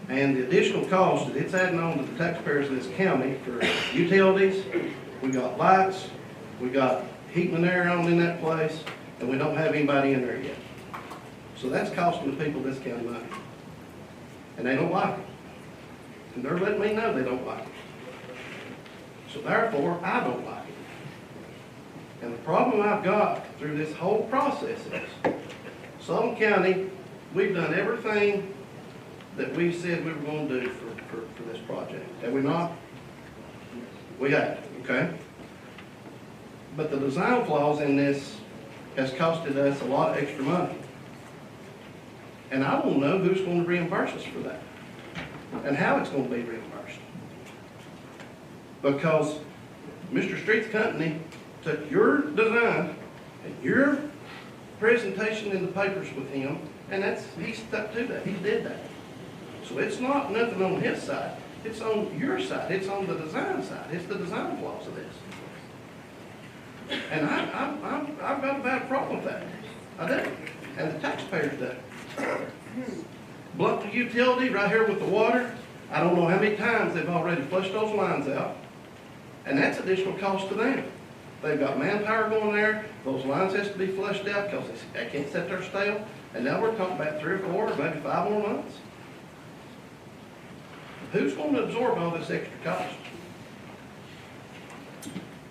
And the additional cost that it's adding on to the taxpayers of this county for utilities, we got lights, we got heating and air on in that place, and we don't have anybody in there yet. So that's costing the people of this county money. And they don't like it. And they're letting me know they don't like it. So therefore, I don't like it. And the problem I've got through this whole process is, Sullivan County, we've done everything that we said we were going to do for this project. Have we not? We have, okay? But the design flaws in this has costed us a lot of extra money. And I don't know who's going to reimburse us for that and how it's going to be reimbursed. Because Mr. Street's company took your design and your presentation in the papers with him, and he stuck to that. He did that. So it's not nothing on his side. It's on your side. It's on the design side. It's the design flaws of this. And I've got a bad problem with that. I do. And the taxpayers do. Blunt the utility right here with the water. I don't know how many times they've already flushed those lines out. And that's additional cost to them. They've got manpower going there. Those lines has to be flushed out because they can't sit there stale. And now we're talking about 3 or 4, maybe 5 more months. Who's going to absorb all this extra cost?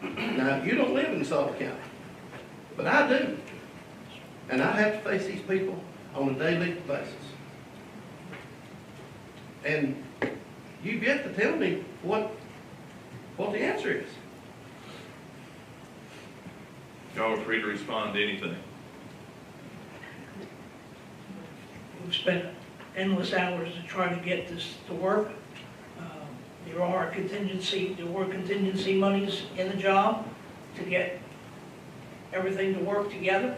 Now, you don't live in Sullivan County, but I do. And I have to face these people on a daily basis. And you've yet to tell me what the answer is. Y'all are free to respond to anything. We've spent endless hours to try to get this to work. There were contingency monies in the job to get everything to work together.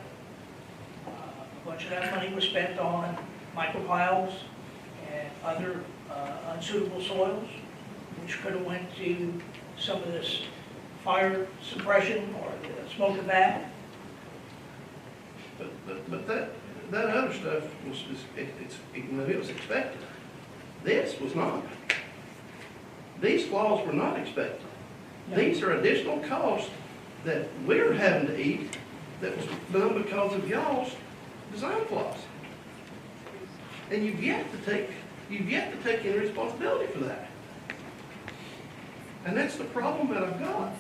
A bunch of that money was spent on micropiles and other unsuitable soils, which could have went to some of this fire suppression or the smoke of that. But that other stuff it was expected. This was not. These flaws were not expected. No. These are additional costs that we're having to eat that was done because of y'all's design flaws. And you've yet to take any responsibility for that. And that's the problem that I've got.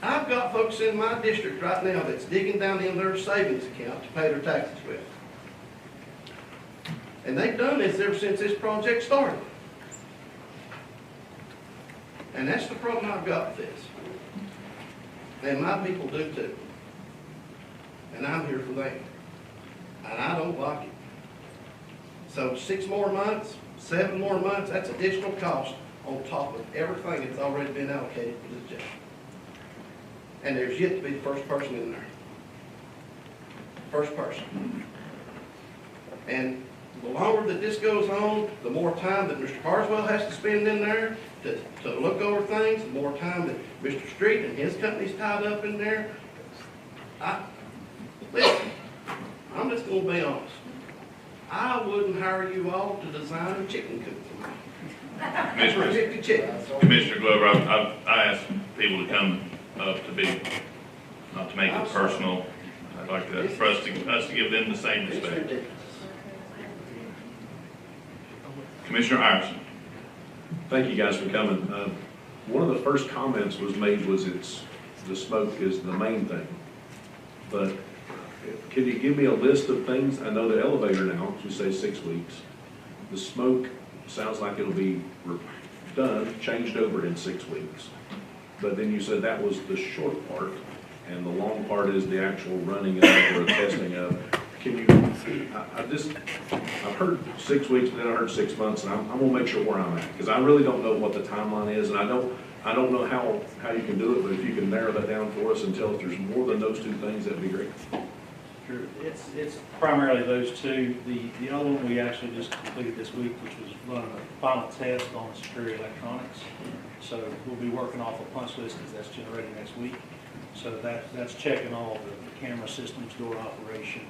I've got folks in my district right now that's digging down in their savings account to pay their taxes with. And they've done this ever since this project started. And that's the problem I've got with this. And my people do too. And I'm here for them. And I don't like it. So 6 more months, 7 more months, that's additional cost on top of everything that's already been allocated for this job. And there's yet to be the first person in there. First person. And the longer that this goes on, the more time that Mr. Carswell has to spend in there to look over things, the more time that Mr. Street and his company's tied up in there. Listen, I'm just going to be honest. I wouldn't hire you all to design a chicken coop for me. Commissioner Glover, I asked people to come up to be, not to make it personal. I'd like for us to give them the same respect. Commissioner Iverson. Thank you guys for coming. One of the first comments was made was the smoke is the main thing. But can you give me a list of things? I know the elevator now, you say 6 weeks. The smoke sounds like it'll be done, changed over in 6 weeks. But then you said that was the short part. and the long part is the actual running of or testing of. Can you, I've heard 6 weeks, but then I heard 6 months, and I'm gonna make sure where I'm at, because I really don't know what the timeline is, and I don't know how you can do it, but if you can narrow that down for us and tell if there's more than those two things, that'd be great. Sure, it's primarily those two. The other one we actually just completed this week, which was running a final test on security electronics. So we'll be working off a punch list that's generated next week. So that's checking all the camera systems, door operation,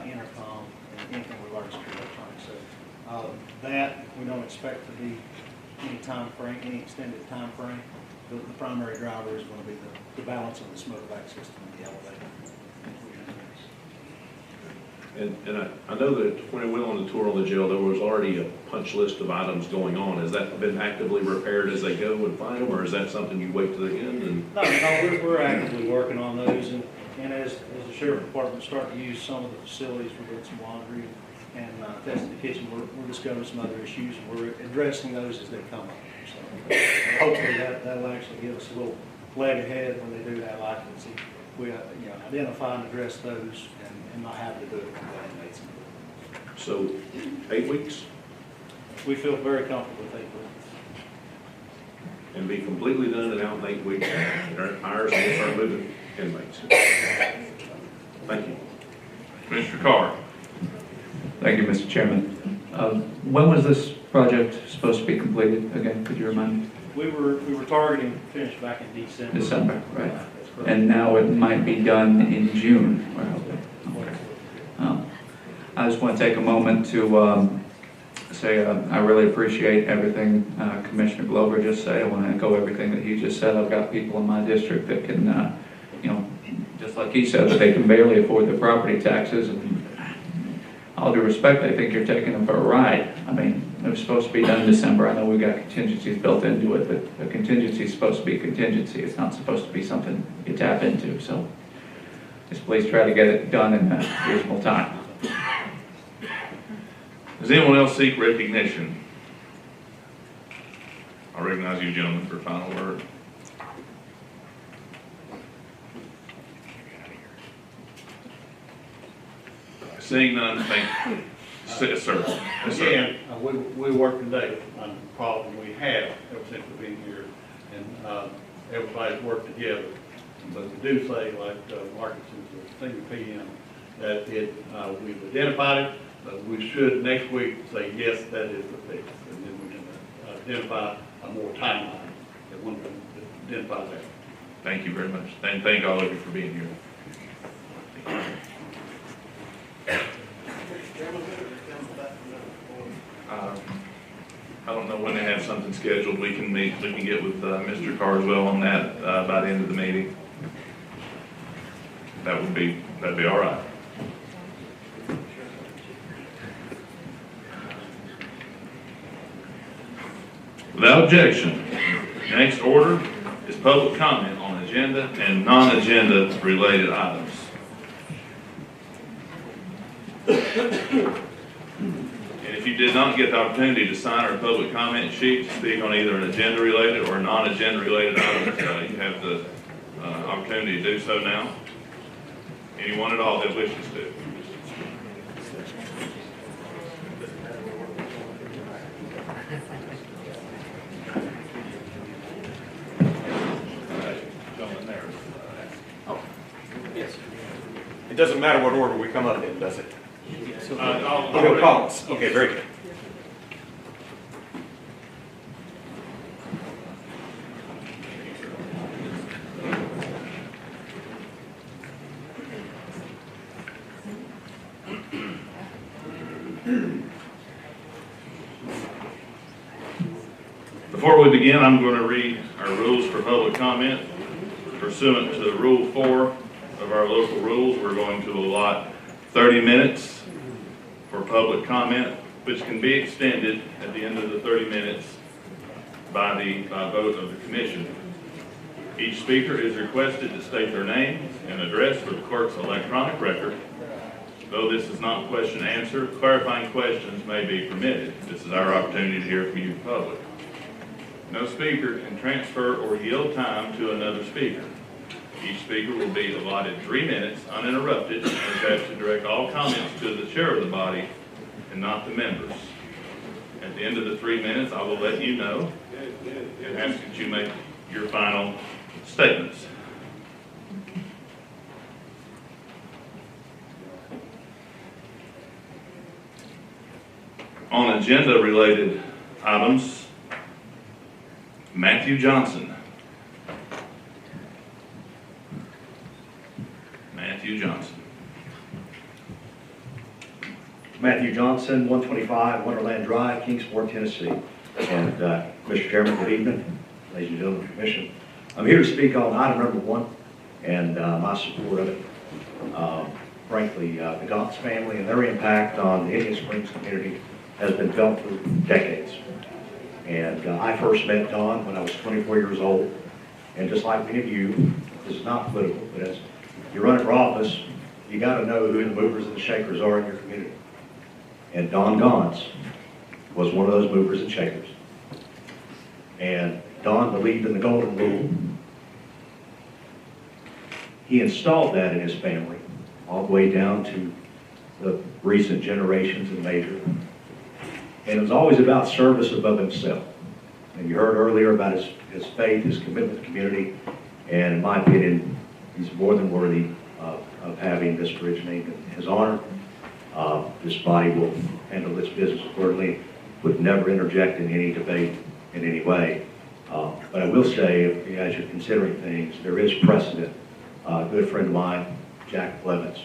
intercom, and anything regarding security electronics. So that we don't expect to be any time frame, any extended time frame. The primary driver is going to be the balance of the smoke vac system and the elevator. And I know that when we went on the tour on the jail, there was already a punch list of items going on. Has that been actively repaired as they go and find them, or is that something you wait to the end? And No, we're actively working on those, and as the sheriff department start to use some of the facilities, we're doing some laundry and testing the kitchen, we're discovering some other issues, and we're addressing those as they come up. So hopefully that'll actually give us a little leg ahead when they do have occupancy. We identify and address those and not have to do it when the inmates. So 8 weeks? We feel very comfortable with 8 weeks. And be completely done and out in 8 weeks, hires and we'll start moving inmates. Thank you. Mr. Carr. Thank you, Mr. Chairman. When was this project supposed to be completed again? Could you remind me? We were targeting to finish back in December. December, right. And now it might be done in June, we're hoping. I just want to take a moment to say I really appreciate everything Commissioner Glover just said. I want to echo everything that he just said. I've got people in my district that can, just like he said, that they can barely afford their property taxes. And all due respect, I think you're taking them for a ride. I mean, it was supposed to be done in December. I know we've got contingencies built into it, but a contingency is supposed to be a contingency. It's not supposed to be something you tap into. So just please try to get it done in a reasonable time. Does anyone else seek recognition? I recognize you, gentlemen, for final word. Seeing none, thank you. Sir. Yes, sir. Again, we work today on the problem we have ever since we've been here, and everybody's worked together. But we do say, like Markinson's senior PM, that we've identified it, but we should next week say, yes, that is the fix. And then we can identify a more timeline that one can identify that. Thank you very much. And thank all of you for being here. I don't know when they have something scheduled. We can meet, we can get with Mr. Carswell on that by the end of the meeting. That'd be all right. Without objection, next order is public comment on agenda and non-agenda related items. And if you did not get the opportunity to sign our public comment sheet to speak on either an agenda related or non-agenda related items, you have the opportunity to do so now. Anyone at all that wishes to. It doesn't matter what order we come up in, does it? I'll call us. Okay, very good. Before we begin, I'm going to read our rules for public comment. Pursuant to Rule 4 of our local rules, we're going to allot 30 minutes for public comment, which can be extended at the end of the 30 minutes by vote of the commission. Each speaker is requested to state their name and address for the clerk's electronic record. Though this is not question and answer, clarifying questions may be permitted. This is our opportunity to hear from you, the public. No speaker can transfer or yield time to another speaker. Each speaker will be allotted 3 minutes uninterrupted and is asked to direct all comments to the chair of the body and not the members. At the end of the 3 minutes, I will let you know and ask that you make your final statements. On agenda-related items, Matthew Johnson. Matthew Johnson. Matthew Johnson, 125 Wonderland Drive, Kingsport, Tennessee. And Mr. Chairman, good evening, ladies and gentlemen of the Commission. I'm here to speak on item number 1 and my support of it. Frankly, the Gauntz family and their impact on the Indian Springs community has been felt for decades. And I first met Don when I was 24 years old. And just like many of you, this is not political, but as you run for office, you got to know who the movers and the shakers are in your community. And Don Gauntz was one of those movers and shakers. And Don believed in the golden rule. He installed that in his family, all the way down to the recent generations of Major. And it was always about service above himself. And you heard earlier about his faith, his commitment to the community, and in my opinion, he's more than worthy of having this bridge named in his honor. This body will handle its business accordingly, would never interject in any debate in any way. But I will say, as you're considering things, there is precedent. A good friend of mine, Jack Blevins,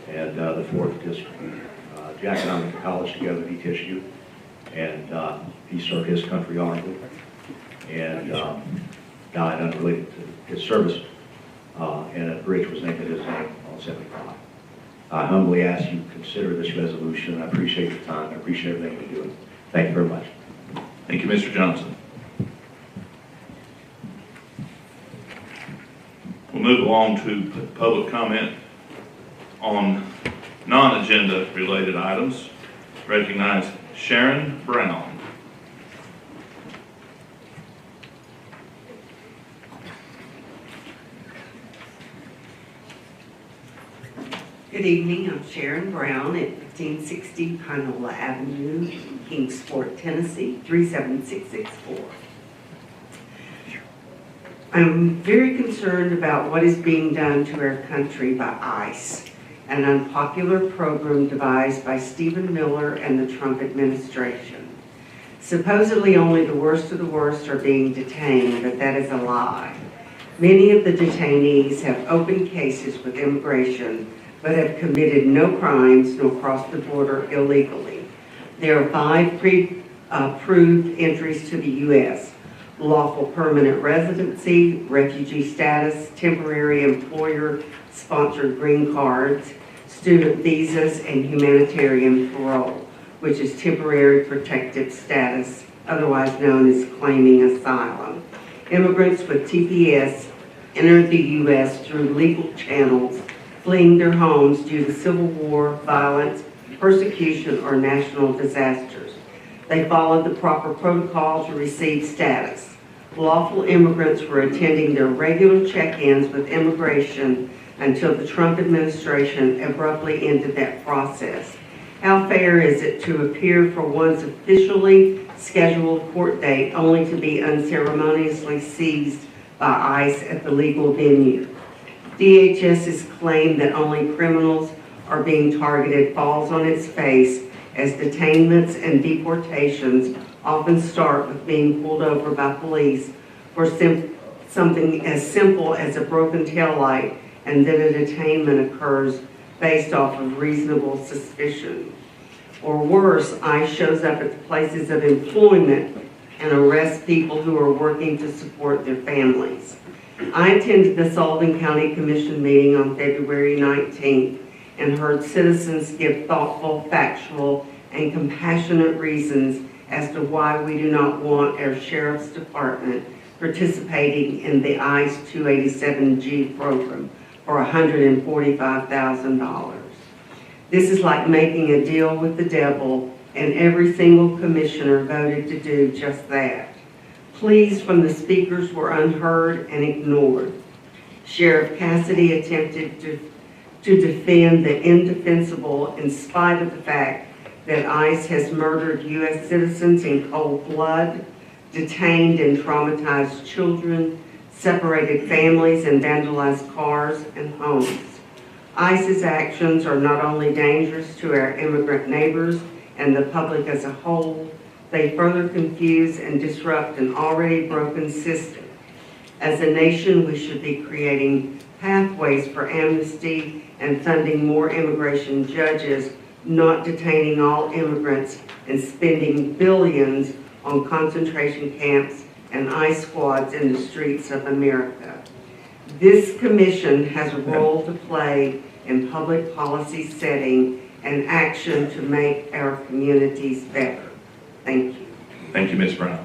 and the 4th District. Jack and I went to college together at ETSU, and he served his country honorably, and died unrelated to his service, and a bridge was named in his name on 75. I humbly ask you to consider this resolution. I appreciate your time. I appreciate everything you're doing. Thank you very much. Thank you, Mr. Johnson. We'll move along to public comment on non-agenda related items. Recognize Sharon Brown. Good evening, I'm Sharon Brown at 1560 Pinola Avenue, Kingsport, Tennessee, 37664. I'm very concerned about what is being done to our country by ICE, an unpopular program devised by Stephen Miller and the Trump administration. Supposedly only the worst of the worst are being detained, but that is a lie. Many of the detainees have open cases with immigration, but have committed no crimes nor crossed the border illegally. There are 5 pre-approved entries to the U.S. lawful permanent residency, refugee status, temporary employer-sponsored green cards, student visas, and humanitarian parole, which is temporary protective status, otherwise known as claiming asylum. Immigrants with TPS enter the U.S. through legal channels, fleeing their homes due to civil war, violence, persecution, or national disasters. They followed the proper protocol to receive status. Lawful immigrants were attending their regular check-ins with immigration until the Trump administration abruptly ended that process. How fair is it to appear for one's officially scheduled court date only to be unceremoniously seized by ICE at the legal venue? DHS's claim that only criminals are being targeted falls on its face, as detainments and deportations often start with being pulled over by police for something as simple as a broken taillight, and then a detainment occurs based off of reasonable suspicion. Or worse, ICE shows up at the places of employment and arrests people who are working to support their families. I attended the Sullivan County Commission meeting on February 19th and heard citizens give thoughtful, factual, and compassionate reasons as to why we do not want our Sheriff's Department participating in the ICE 287G program for $145,000. This is like making a deal with the devil, and every single commissioner voted to do just that. Pleas from the speakers were unheard and ignored. Sheriff Cassidy attempted to defend the indefensible in spite of the fact that ICE has murdered U.S. citizens in cold blood, detained and traumatized children, separated families, and vandalized cars and homes. ICE's actions are not only dangerous to our immigrant neighbors and the public as a whole, they further confuse and disrupt an already broken system. As a nation, we should be creating pathways for amnesty and funding more immigration judges, not detaining all immigrants and spending billions on concentration camps and ICE squads in the streets of America. This commission has a role to play in public policy setting and action to make our communities better. Thank you. Thank you, Ms. Brown.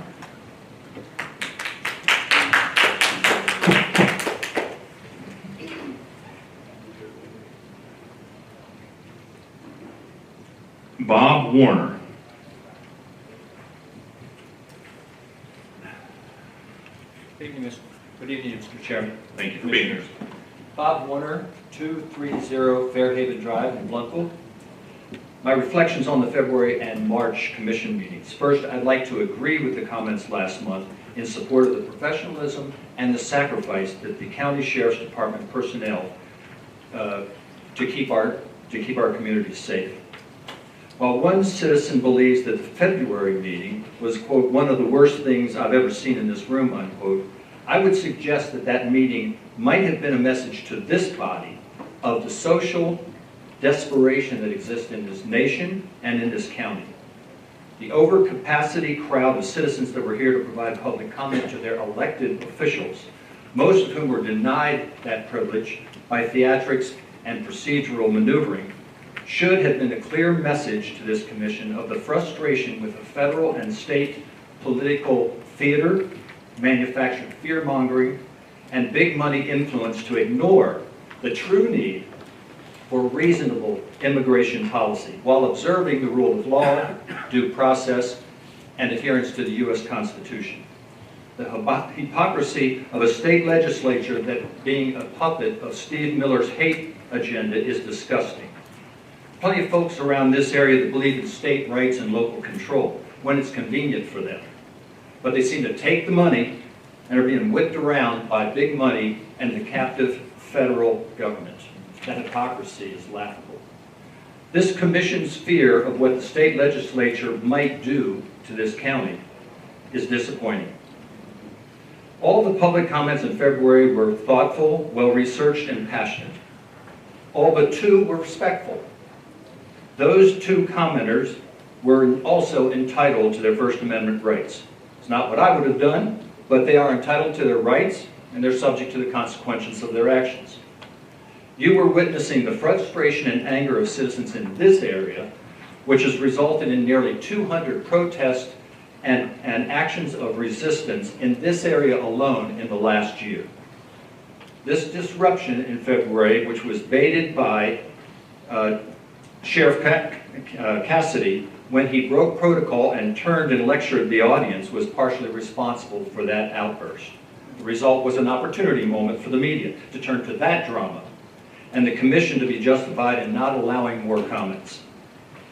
Bob Warner. Good evening, Mr. Chairman. Thank you for being here. Bob Warner, 230 Fairhaven Drive in Blountville. My reflections on the February and March commission meetings. First, I'd like to agree with the comments last month in support of the professionalism and the sacrifice that the County Sheriff's Department personnel to keep our communities safe. While one citizen believes that the February meeting was, quote, one of the worst things I've ever seen in this room, unquote, I would suggest that that meeting might have been a message to this body of the social desperation that exists in this nation and in this county. The overcapacity crowd of citizens that were here to provide public comment to their elected officials, most of whom were denied that privilege by theatrics and procedural maneuvering, should have been a clear message to this commission of the frustration with the federal and state political theater, manufactured fear-mongering, and big money influence to ignore the true need for reasonable immigration policy while observing the rule of law, due process, and adherence to the U.S. Constitution. The hypocrisy of a state legislature that being a puppet of Steve Miller's hate agenda is disgusting. Plenty of folks around this area that believe in state rights and local control when it's convenient for them. But they seem to take the money and are being whipped around by big money and the captive federal government. That hypocrisy is laughable. This commission's fear of what the state legislature might do to this county is disappointing. All the public comments in February were thoughtful, well-researched, and passionate. All but two were respectful. Those two commenters were also entitled to their First Amendment rights. It's not what I would have done, but they are entitled to their rights, and they're subject to the consequences of their actions. You were witnessing the frustration and anger of citizens in this area, which has resulted in nearly 200 protests and actions of resistance in this area alone in the last year. This disruption in February, which was baited by Sheriff Cassidy when he broke protocol and turned and lectured the audience, was partially responsible for that outburst. The result was an opportunity moment for the media to turn to that drama and the commission to be justified in not allowing more comments.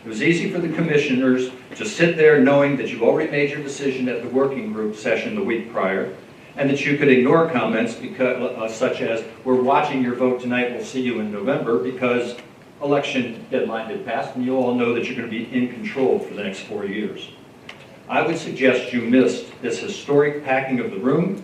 It was easy for the commissioners to sit there knowing that you already made your decision at the working group session the week prior, and that you could ignore comments because, such as, we're watching your vote tonight, we'll see you in November, because election deadline had passed, and you all know that you're going to be in control for the next 4 years. I would suggest you missed this historic packing of the room,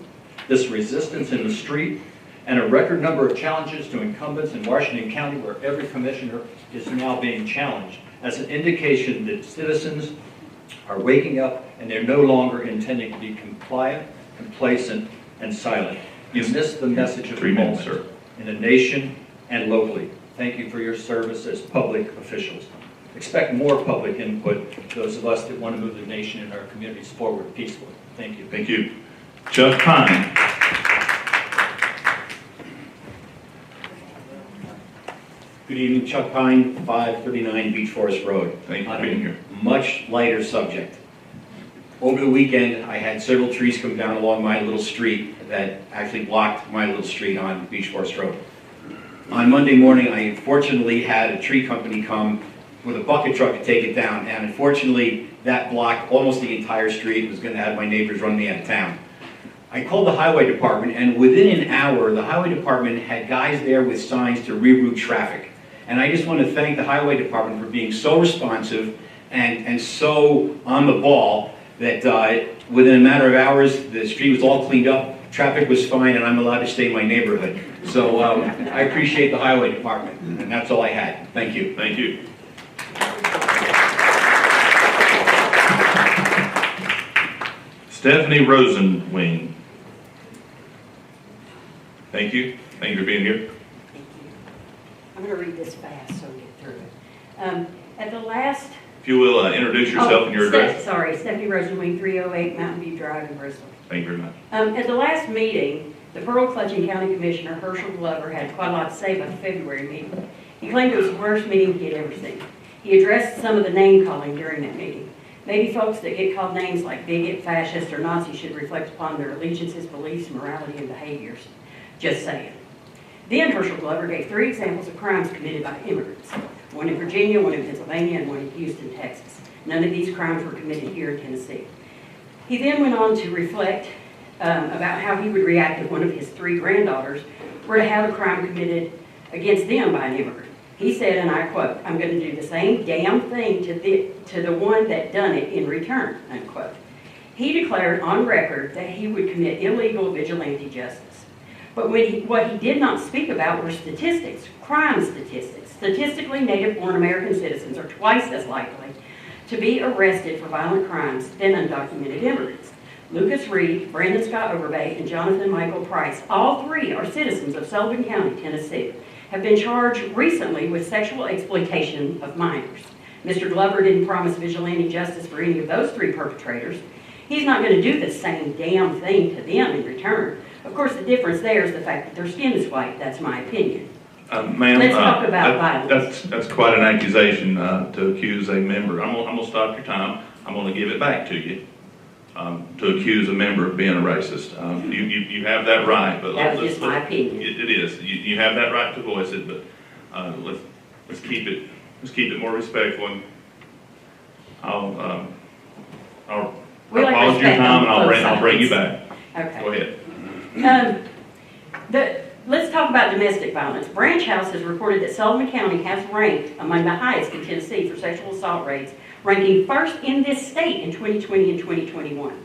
this resistance in the street, and a record number of challenges to incumbents in Washington County where every commissioner is now being challenged as an indication that citizens are waking up and they're no longer intending to be compliant, complacent, and silent. You missed the message of the moment in the nation and locally. Thank you for your service as public officials. Expect more public input, those of us that want to move the nation and our communities forward peacefully. Thank you. Thank you. Chuck Pine. Good evening, Chuck Pine, 539 Beach Forest Road. Thank you for being here. Much lighter subject. Over the weekend, I had several trees come down along my little street that actually blocked my little street on Beach Forest Road. On Monday morning, I fortunately had a tree company come with a bucket truck to take it down, and unfortunately, that blocked almost the entire street. It was going to have my neighbors run me out of town. I called the highway department, and within an hour, the highway department had guys there with signs to reroute traffic. And I just want to thank the highway department for being so responsive and so on the ball that within a matter of hours, the street was all cleaned up, traffic was fine, and I'm allowed to stay in my neighborhood. So I appreciate the highway department, and that's all I had. Thank you. Thank you. Stephanie Rosenwing. Thank you. Thank you for being here. Thank you. I'm going to read this fast so we get through it. At the last... If you will introduce yourself and your address. Sorry, Stephanie Rosenwing, 308 Mountain View Drive in Bristol. Thank you very much. At the last meeting, the Pearl Clutching County Commissioner Herschel Glover had quite a lot to say about the February meeting. He claimed it was the worst meeting he had ever seen. He addressed some of the name calling during that meeting. Maybe folks that get called names like bigot, fascist, or Nazi should reflect upon their allegiances, beliefs, morality, and behaviors. Just saying. Then Herschel Glover gave 3 examples of crimes committed by immigrants. One in Virginia, one in Pennsylvania, and one in Houston, Texas. None of these crimes were committed here in Tennessee. He then went on to reflect about how he would react if one of his 3 granddaughters were to have a crime committed against them by an immigrant. He said, and I quote, "I'm going to do the same damn thing to the one that done it in return," unquote. He declared on record that he would commit illegal vigilante justice. But what he did not speak about were statistics, crime statistics. Statistically, native-born American citizens are twice as likely to be arrested for violent crimes than undocumented immigrants. Lucas Reed, Brandon Scott Overbay, and Jonathan Michael Price, all 3 are citizens of Sullivan County, Tennessee, have been charged recently with sexual exploitation of minors. Mr. Glover didn't promise vigilante justice for any of those 3 perpetrators. He's not going to do the same damn thing to them in return. Of course, the difference there is the fact that their skin is white. That's my opinion. Ma'am, Let's talk about violence. That's quite an accusation to accuse a member. I'm going to stop your time. I'm going to give it back to you. To accuse a member of being a racist. You have that right, but that was just my opinion. It is. You have that right to voice it, but let's keep it more respectful. And I'll pause your time and I'll bring you back. Okay. Go ahead. Let's talk about domestic violence. Branch House has reported that Sullivan County has ranked among the highest in Tennessee for sexual assault rates, ranking first in this state in 2020 and 2021.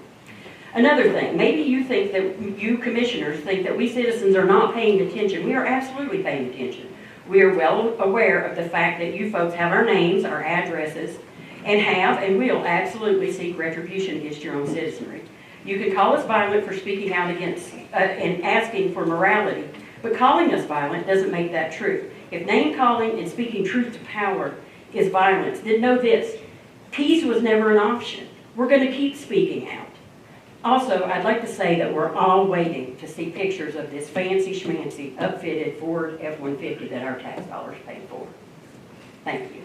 Another thing, maybe you think that you commissioners think that we citizens are not paying attention. We are absolutely paying attention. We are well aware of the fact that you folks have our names, our addresses, and will absolutely seek retribution against your own citizenry. You can call us violent for speaking out against and asking for morality, but calling us violent doesn't make that true. If name calling and speaking truth to power is violence, then know this: peace was never an option. We're going to keep speaking out. Also, I'd like to say that we're all waiting to see pictures of this fancy schmancy upfitted Ford F-150 that our tax dollars paid for. Thank you.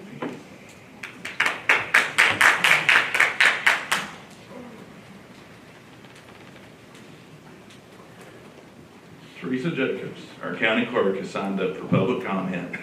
Teresa Jacobs, our county clerk, has signed up for public comment.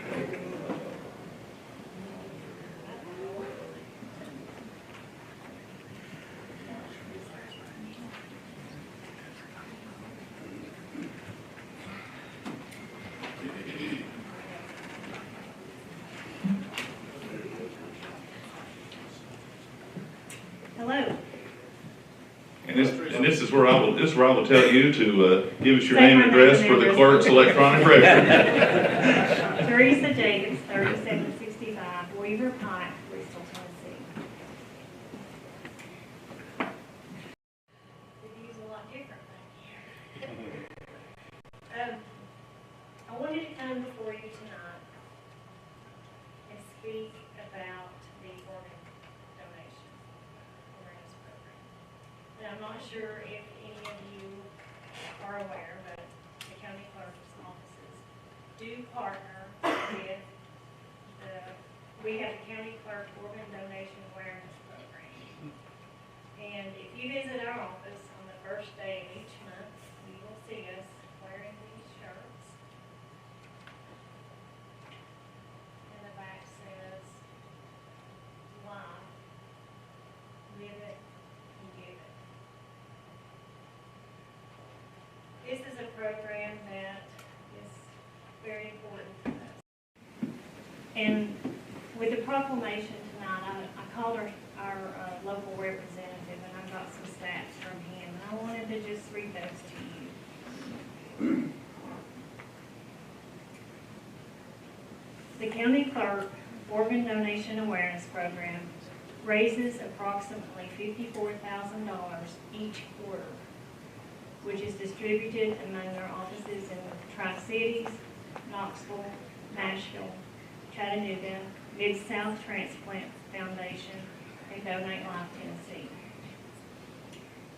Hello. And this is where I will tell you to give us your name and address for the clerk's electronic record. Teresa Jacobs, 3765 Weaver Pike, Bristol, Tennessee. The view's a lot different than here. I wanted to come before you tonight and speak about the organ donation awareness program. And I'm not sure if any of you are aware, but the county clerk's offices do partner with we have the county clerk organ donation awareness program. And if you visit our office on the first day of each month, you will see us wearing these shirts. And the back says, live, live it, and give it. This is a program that is very important to us. And with the proclamation tonight, I called our local representative and I got some stats from him. And I wanted to just read those to you. The county clerk organ donation awareness program raises approximately $54,000 each quarter, which is distributed among their offices in the Tri-Cities, Knoxville, Nashville, Chattanooga, Mid-South Transplant Foundation, and Donate Life Tennessee.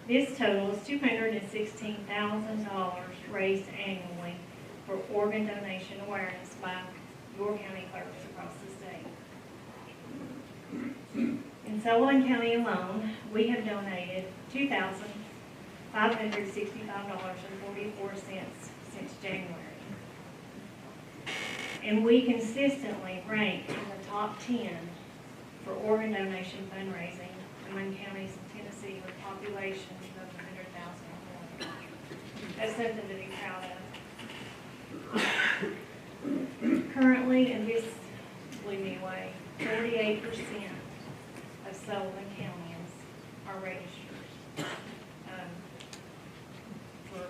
This total is $216,000 raised annually for organ donation awareness by your county clerks across the state. In Sullivan County alone, we have donated $2,565.44 since January. And we consistently rank in the top 10 for organ donation fundraising among counties in Tennessee with populations of 100,000 or more. That's something to be proud of. Currently, and this blew me away, 48% of Sullivan Countyans are registered for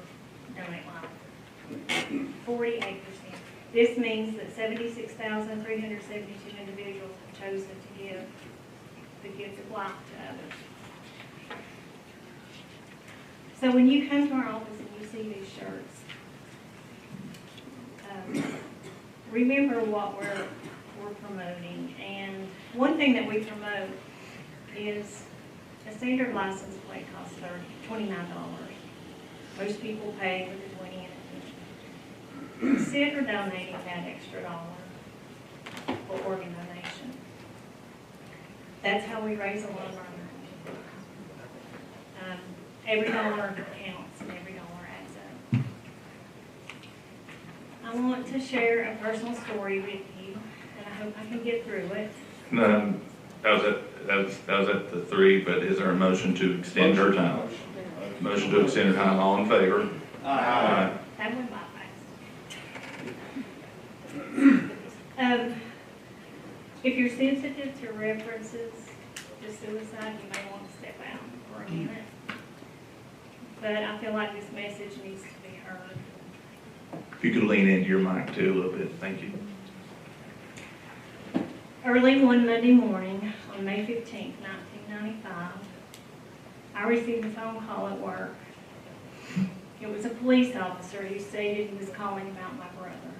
Donate Life. 48%. This means that 76,372 individuals have chosen to give the gift of life to others. So when you come to our office and you see these shirts, remember what we're promoting. And one thing that we promote is a standard license plate costs $29. Most people pay with the 20 in it. Consider donating that extra dollar for organ donation. That's how we raise a lot of our money. Every dollar counts and every dollar adds up. I want to share a personal story with you, and I hope I can get through it. That was at the 3, but is there a motion to extend her time? Motion to extend her time, all in favor? Aye. That went by fast. If you're sensitive to references to suicide, you may want to step out for a minute. But I feel like this message needs to be heard. If you could lean into your mic too a little bit, thank you. Early one Monday morning on May 15th, 1995, I received a phone call at work. It was a police officer who stated he was calling about my brother.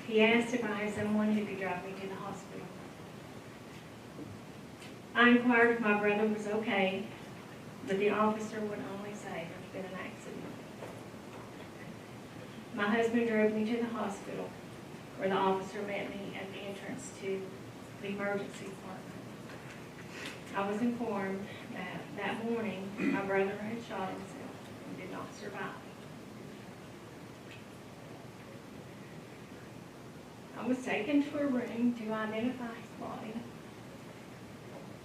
He asked if I had someone who could drive me to the hospital. I inquired if my brother was okay, but the officer would only say there's been an accident. My husband drove me to the hospital, where the officer met me at the entrance to the emergency department. I was informed that that morning my brother had shot himself and did not survive. I was taken to a room to identify his body,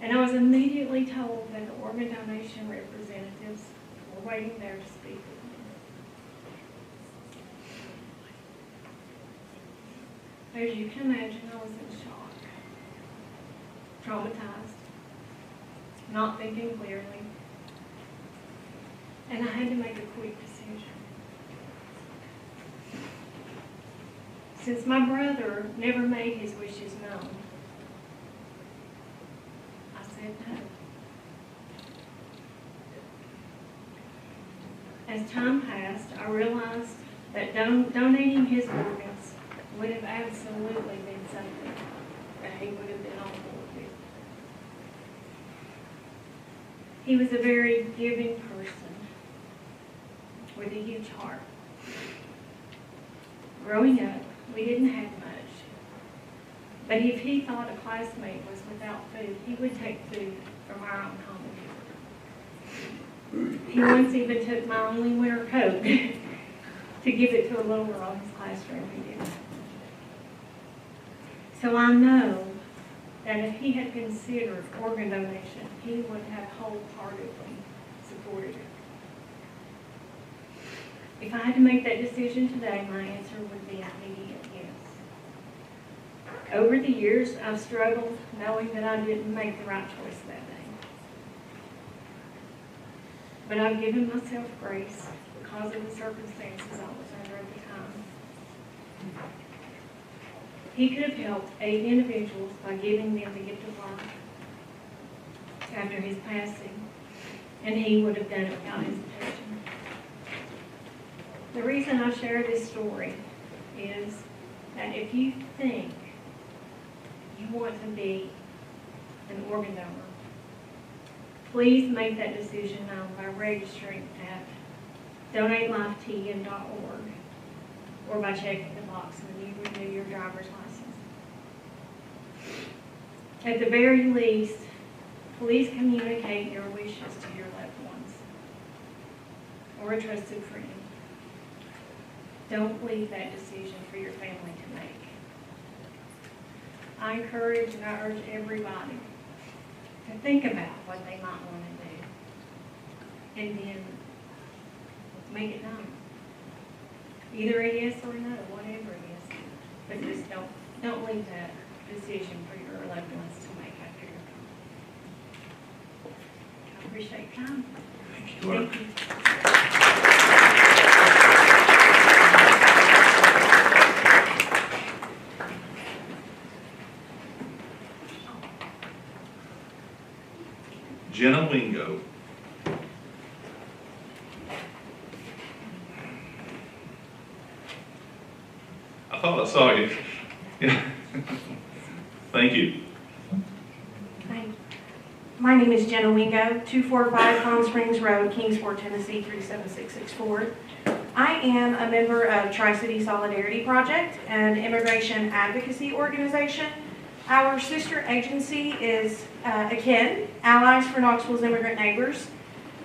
and I was immediately told that the organ donation representatives were waiting there to speak with me. As you can imagine, I was in shock, traumatized, not thinking clearly, and I had to make a quick decision. Since my brother never made his wishes known, I said no. As time passed, I realized that donating his organs would have absolutely been something that he would have been on board with. He was a very giving person with a huge heart. Growing up, we didn't have much, But if he thought a classmate was without food, he would take food from our own home. He once even took my only winter coat to give it to a little girl in his classroom. He did. So I know that if he had considered organ donation, he would have wholeheartedly supported it. If I had to make that decision today, my answer would be an immediate yes. Over the years, I've struggled knowing that I didn't make the right choice that day. But I've given myself grace because of the circumstances I was under at the time. He could have helped 8 individuals by giving them the gift of life after his passing, and he would have done it without hesitation. The reason I share this story is that if you think you want to be an organ donor, please make that decision known by registering at donatelifetn.org or by checking the box when you renew your driver's license. At the very least, please communicate your wishes to your loved ones or a trusted friend. Don't leave that decision for your family to make. I encourage and I urge everybody to think about what they might want to do and then make it known. Either a yes or a no, whatever it is. But just don't leave that decision for your loved ones to make after your time. I appreciate your time. Thank you. Jenna Wingo. I thought I saw you. Yeah. Thank you. Hi. My name is Jenna Wingo, 245 Palm Springs Road, Kingsport, Tennessee, 37664. I am a member of Tri-City Solidarity Project, an immigration advocacy organization. Our sister agency is AKIN, Allies for Knoxville's Immigrant Neighbors.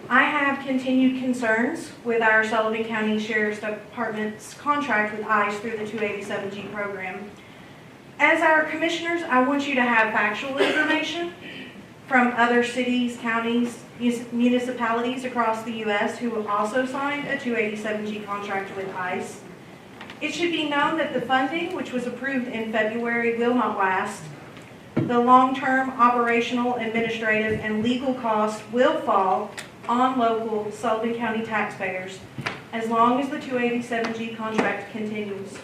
I have continued concerns with our Sullivan County Sheriff's Department's contract with ICE through the 287G program. As our commissioners, I want you to have factual information from other cities, counties, municipalities across the U.S. who have also signed a 287G contract with ICE. It should be known that the funding, which was approved in February, will not last. The long-term operational, administrative, and legal costs will fall on local Sullivan County taxpayers as long as the 287G contract continues.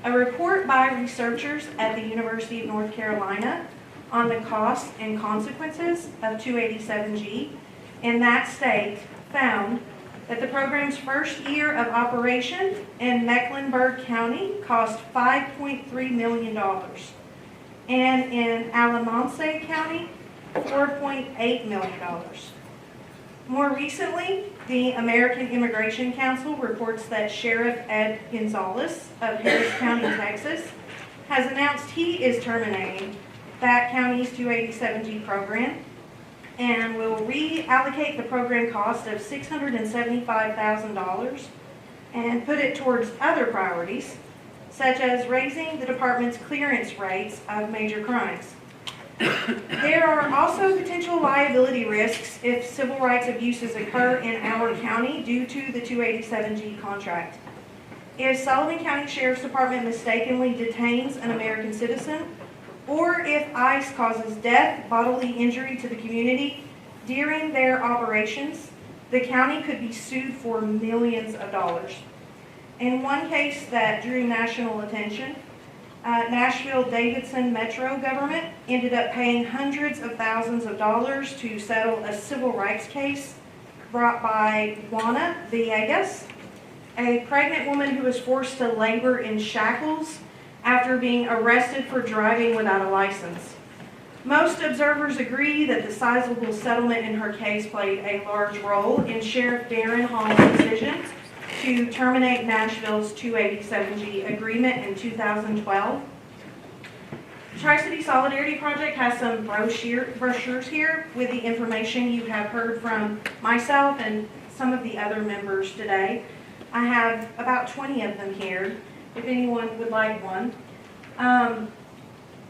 A report by researchers at the University of North Carolina on the costs and consequences of 287G in that state found that the program's first year of operation in Mecklenburg County cost $5.3 million, and in Alamance County, $4.8 million. More recently, the American Immigration Council reports that Sheriff Ed Gonzalez of Harris County, Texas, has announced he is terminating that county's 287G program and will reallocate the program cost of $675,000 and put it towards other priorities, such as raising the department's clearance rates of major crimes. There are also potential liability risks if civil rights abuses occur in our county due to the 287G contract. If Sullivan County Sheriff's Department mistakenly detains an American citizen, or if ICE causes death, bodily injury to the community during their operations, the county could be sued for millions of dollars. In one case that drew national attention, Nashville-Davidson Metro government ended up paying hundreds of thousands of dollars to settle a civil rights case brought by Juana Villegas, a pregnant woman who was forced to labor in shackles after being arrested for driving without a license. Most observers agree that the sizable settlement in her case played a large role in Sheriff Darren Hall's decision to terminate Nashville's 287G agreement in 2012. Tri-City Solidarity Project has some brochures here with the information you have heard from myself and some of the other members today. I have about 20 of them here, if anyone would like one.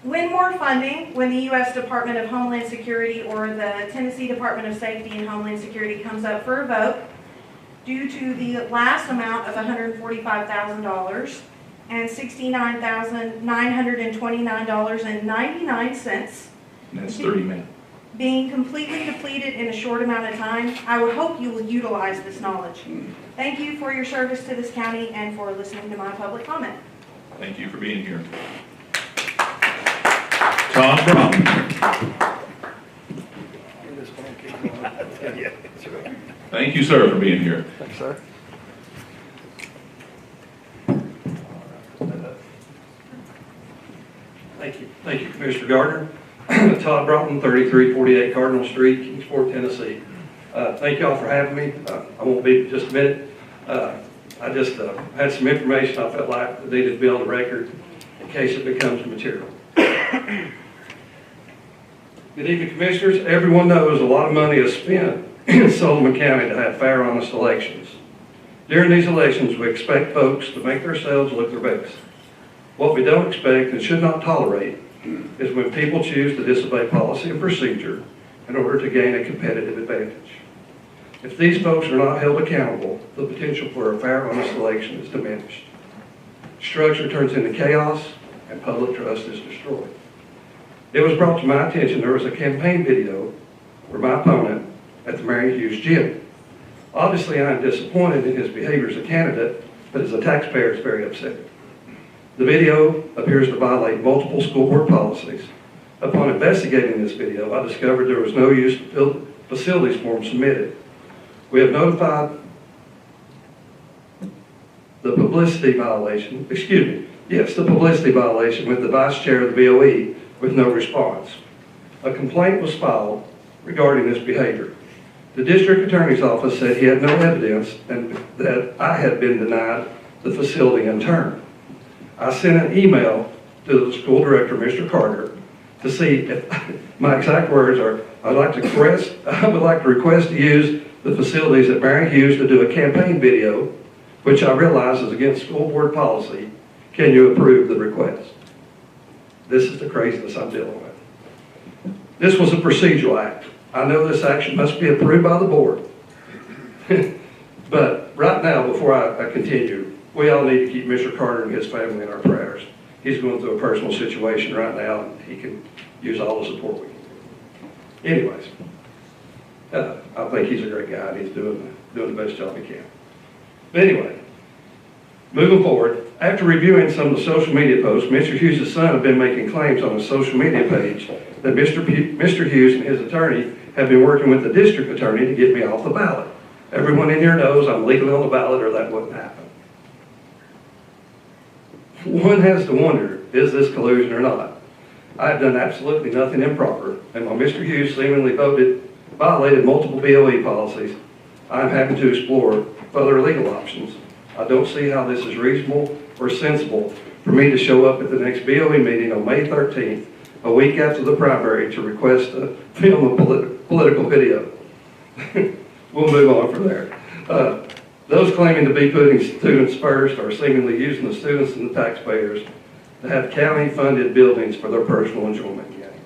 When more funding, when the U.S. Department of Homeland Security or the Tennessee Department of Safety and Homeland Security comes up for a vote, due to the last amount of $145,000 and $69,929.99 That's 30 minutes. being completely depleted in a short amount of time, I would hope you will utilize this knowledge. Thank you for your service to this county and for listening to my public comment. Thank you for being here. Todd Brown. Thank you, sir, for being here. Thanks, sir. Thank you, Commissioner Gardner. Todd Broughton, 3348 Cardinal Street, Kingsport, Tennessee. Thank y'all for having me. I won't be just a minute. I just had some information I felt like I needed to be on the record in case it becomes material. Good evening, Commissioners. Everyone knows a lot of money is spent in Sullivan County to have fair, honest elections. During these elections, we expect folks to make themselves look their best. What we don't expect and should not tolerate is when people choose to disobey policy and procedure in order to gain a competitive advantage. If these folks are not held accountable, the potential for a fair, honest election is diminished. Structure turns into chaos and public trust is destroyed. It was brought to my attention there was a campaign video where my opponent at the Mary Hughes gym. Obviously, I am disappointed in his behavior as a candidate, but as a taxpayer, it's very upsetting. The video appears to violate multiple school board policies. Upon investigating this video, I discovered there was no use of facilities form submitted. We have notified the publicity violation with the vice chair of the BOE with no response. A complaint was filed regarding this behavior. The district attorney's office said he had no evidence and that I had been denied the facility in turn. I sent an email to the school director, Mr. Carter, to see if my exact words are, I would like to request to use the facilities at Mary Hughes to do a campaign video, which I realize is against school board policy. Can you approve the request? This is the craziness I'm dealing with. This was a procedural act. I know this action must be approved by the board. But right now, before I continue, we all need to keep Mr. Carter and his family in our prayers. He's going through a personal situation right now, and he can use all the support we can give. Anyways, I think he's a great guy, and he's doing the best job he can. But anyway, moving forward, after reviewing some of the social media posts, Mr. Hughes' son have been making claims on his social media page that Mr. Hughes and his attorney have been working with the district attorney to get me off the ballot. Everyone in here knows I'm legally on the ballot or that wouldn't happen. One has to wonder, is this collusion or not? I have done absolutely nothing improper, and while Mr. Hughes seemingly violated multiple BOE policies, I'm happy to explore further legal options. I don't see how this is reasonable or sensible for me to show up at the next BOE meeting on May 13th, a week after the primary, to request to film a political video. We'll move on from there. Those claiming to be putting students first are seemingly using the students and the taxpayers to have county-funded buildings for their personal enjoyment gain.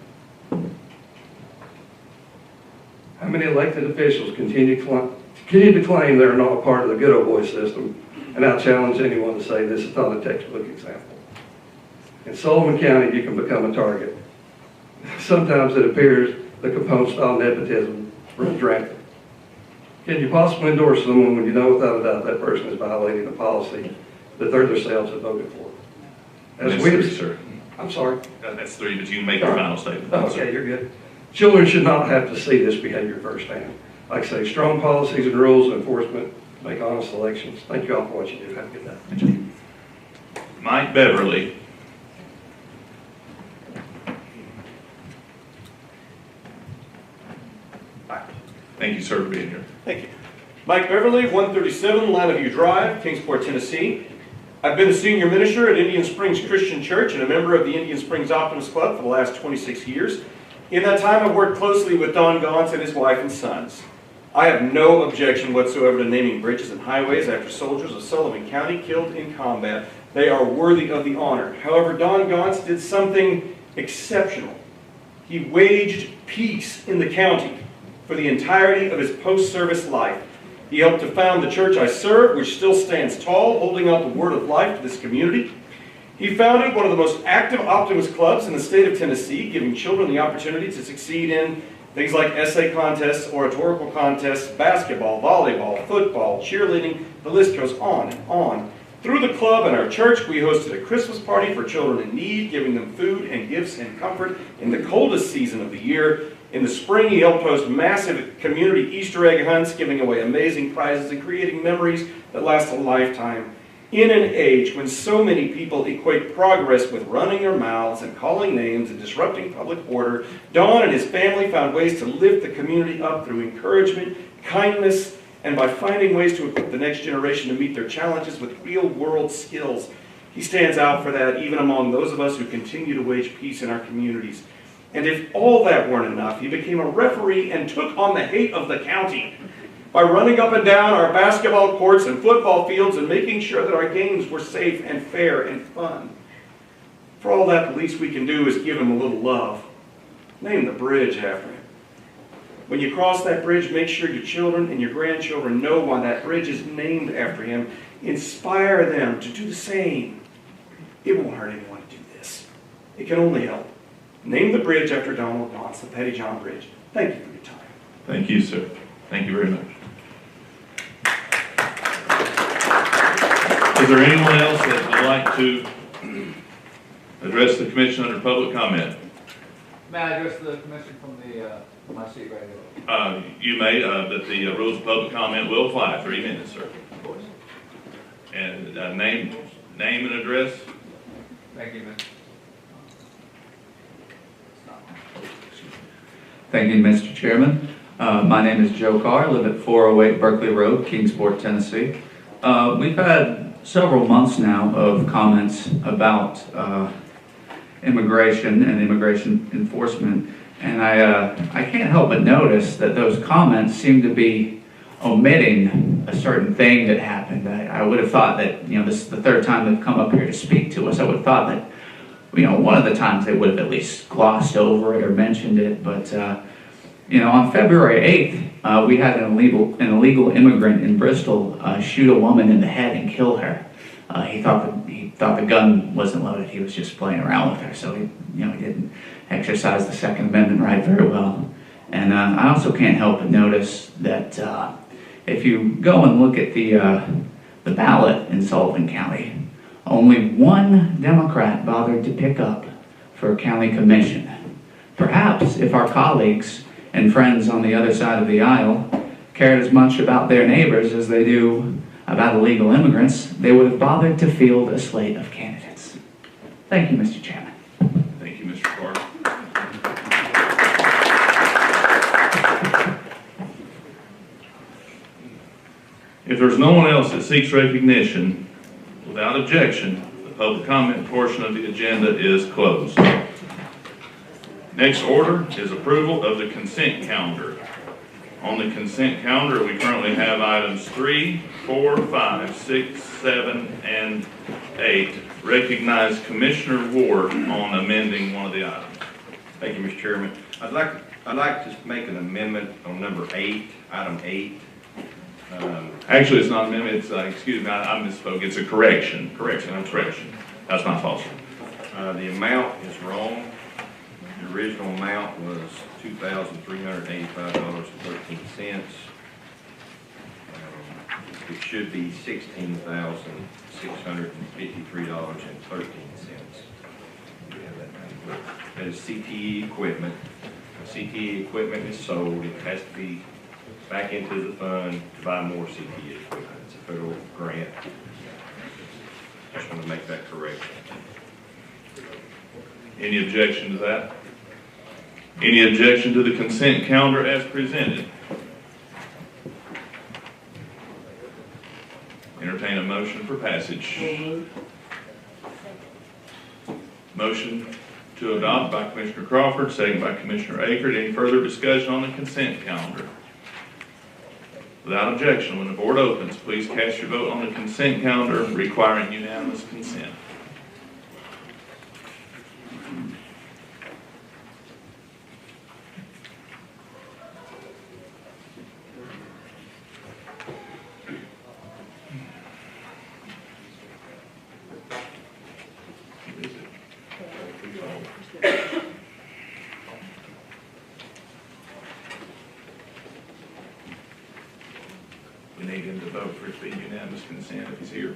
How many elected officials continue to claim they're not a part of the good old boy system? And I challenge anyone to say this is not a textbook example. In Sullivan County, you can become a target. Sometimes it appears the Capone-style nepotism runs rampant. Can you possibly endorse someone when you know without a doubt that person is violating a policy that they themselves have voted for? That's three, sir. I'm sorry? That's three, but you can make your final statement. Okay, you're good. Children should not have to see this behavior firsthand. Like I say, strong policies and rules and enforcement make honest elections. Thank you all for what you do. Have a good day. Mike Beverly. Thank you, sir, for being here. Thank you. Mike Beverly, 137 Lamaview Drive, Kingsport, Tennessee. I've been a senior minister at Indian Springs Christian Church and a member of the Indian Springs Optimist Club for the last 26 years. In that time, I've worked closely with Don Gauntz and his wife and sons. I have no objection whatsoever to naming bridges and highways after soldiers of Sullivan County killed in combat. They are worthy of the honor. However, Don Gauntz did something exceptional. He waged peace in the county for the entirety of his post-service life. He helped to found the church I serve, which still stands tall, holding out the word of life to this community. He founded one of the most active optimist clubs in the state of Tennessee, giving children the opportunity to succeed in things like essay contests, oratorical contests, basketball, volleyball, football, cheerleading, the list goes on and on. Through the club and our church, we hosted a Christmas party for children in need, giving them food and gifts and comfort in the coldest season of the year. In the spring, he helped host massive community Easter egg hunts, giving away amazing prizes and creating memories that last a lifetime. In an age when so many people equate progress with running their mouths and calling names and disrupting public order, Don and his family found ways to lift the community up through encouragement, kindness, and by finding ways to equip the next generation to meet their challenges with real-world skills. He stands out for that even among those of us who continue to wage peace in our communities. And if all that weren't enough, he became a referee and took on the hate of the county by running up and down our basketball courts and football fields and making sure that our games were safe and fair and fun. For all that, the least we can do is give him a little love. Name the bridge after him. When you cross that bridge, make sure your children and your grandchildren know why that bridge is named after him. Inspire them to do the same. It won't hurt anyone to do this. It can only help. Name the bridge after Donald Gauntz, the Petty John Bridge. Thank you for your time. Thank you, sir. Thank you very much. Is there anyone else that would like to address the commission under public comment? May I address the commission from my seat right here? You may, but the rules of public comment will apply. 3 minutes, sir. Of course. And name and address. Thank you, Thank you, Mr. Chairman. My name is Joe Carr. I live at 408 Berkeley Road, Kingsport, Tennessee. We've had several months now of comments about immigration and immigration enforcement, and I can't help but notice that those comments seem to be omitting a certain thing that happened. I would have thought that, this is the third time they've come up here to speak to us. I would have thought that, one of the times they would have at least glossed over it or mentioned it, but on February 8th, we had an illegal immigrant in Bristol shoot a woman in the head and kill her. He thought the gun wasn't loaded. He was just playing around with her, so he didn't exercise the Second Amendment right very well. And I also can't help but notice that if you go and look at the ballot in Sullivan County, only one Democrat bothered to pick up for a county commission. Perhaps if our colleagues and friends on the other side of the aisle cared as much about their neighbors as they do about illegal immigrants, they would have bothered to field a slate of candidates. Thank you, Mr. Chairman. Thank you, Mr. Carr. If there's no one else that seeks recognition, without objection, the public comment portion of the agenda is closed. Next order is approval of the consent calendar. On the consent calendar, we currently have items 3, 4, 5, 6, 7, and 8. Recognize Commissioner Ward on amending one of the items. Thank you, Mr. Chairman. I'd like to make an amendment on number 8, item 8. Actually, it's not an amendment. It's excuse me, I misspoke. It's a correction. Correction. That's my fault. The amount is wrong. The original amount was $2,385.13. It should be $16,653.13. That is CTE equipment. When CTE equipment is sold, it has to be back into the fund to buy more CTE equipment. It's a federal grant. Just want to make that correction. Any objection to that? Any objection to the consent calendar as presented? Entertain a motion motion for passage? Motion to adopt by Commissioner Crawford, second by Commissioner Akert. Any further discussion on the consent calendar? Without objection, when the board opens, please cast your vote on the consent calendar requiring unanimous consent. We need him to vote for it to be unanimous consent if he's here.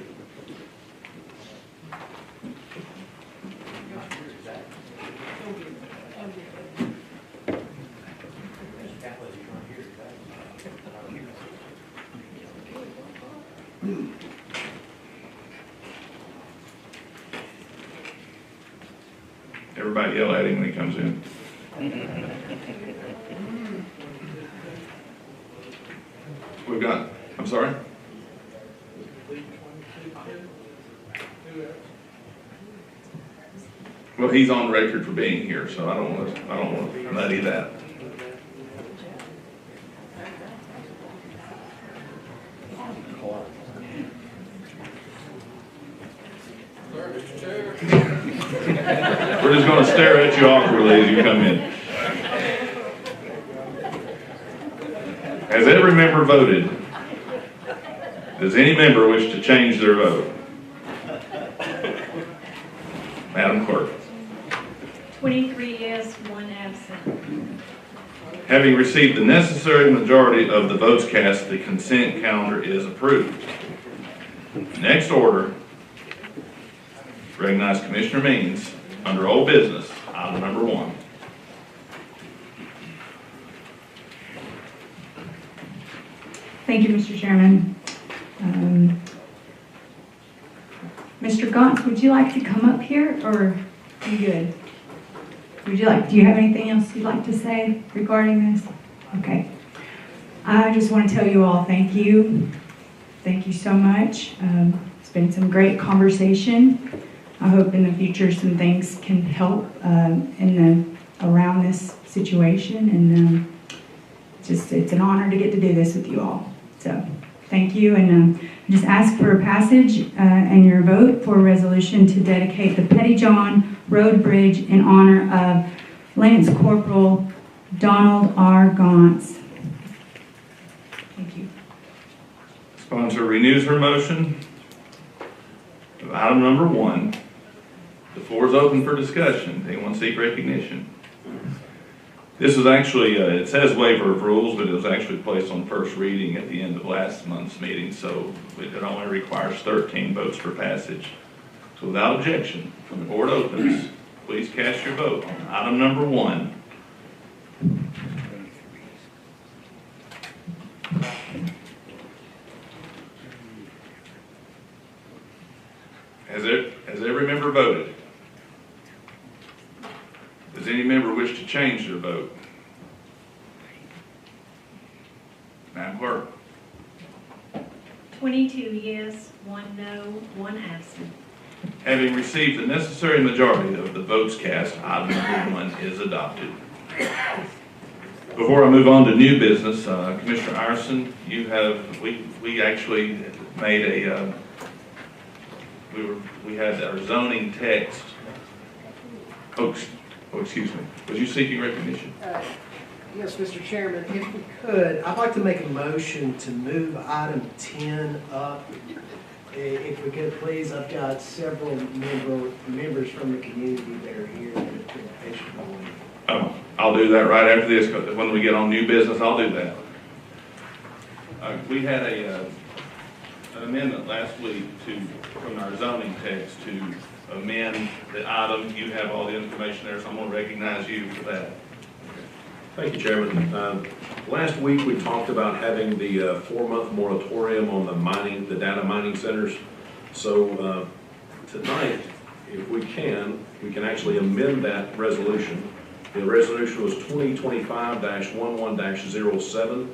Everybody yell at him when he comes in. We've got, I'm sorry? Well, he's on record for being here, so I don't want to muddy that. We're just going to stare at you awkwardly as you come in. Has every member voted? Does any member wish to change their vote? Madam Clerk. 23 yes, 1 absent. Having received the necessary majority of the votes cast, the consent calendar is approved. Next order, recognize Commissioner Means under old business, item number 1. Thank you, Mr. Chairman. Mr. Gauntz, would you like to come up here, or are you good? Do you have anything else you'd like to say regarding this? Okay. I just want to tell you all thank you. Thank you so much. It's been some great conversation. I hope in the future some things can help around this situation, and it's an honor to get to do this with you all. So thank you, and just ask for a passage and your vote for a resolution to dedicate the Pettyjohn Road Bridge in honor of Lance Corporal Donald R. Gauntz. Thank you. Sponsor renews her motion of item number 1. The floor is open for discussion. Anyone seek recognition? This was actually, it says waiver of rules, but it was actually placed on first reading at the end of last month's meeting, so it only requires 13 votes for passage. So without objection, when the board opens, please cast your vote on item number 1. Has every member voted? Does any member wish to change their vote? Madam Clerk. 22 yes, 1 no, 1 absent. Having received the necessary majority of the votes cast, item number 1 is adopted. Before I move on to new business, Commissioner Ireson, we actually made we had our zoning text. Oh, excuse me. Was you seeking recognition? Yes, Mr. Chairman, if we could, I'd like to make a motion to move item 10 up. If we could, please. I've got several members from the community that are here that have been patiently waiting. Oh, I'll do that right after this, because when we get on new business, I'll do that. We had an amendment last week from our zoning text to amend the item. You have all the information there, so I'm going to recognize you for that. Thank you, Chairman. Last week, we talked about having the 4-month moratorium on the data mining centers. So tonight, if we can actually amend that resolution. The resolution was 2025-11-07.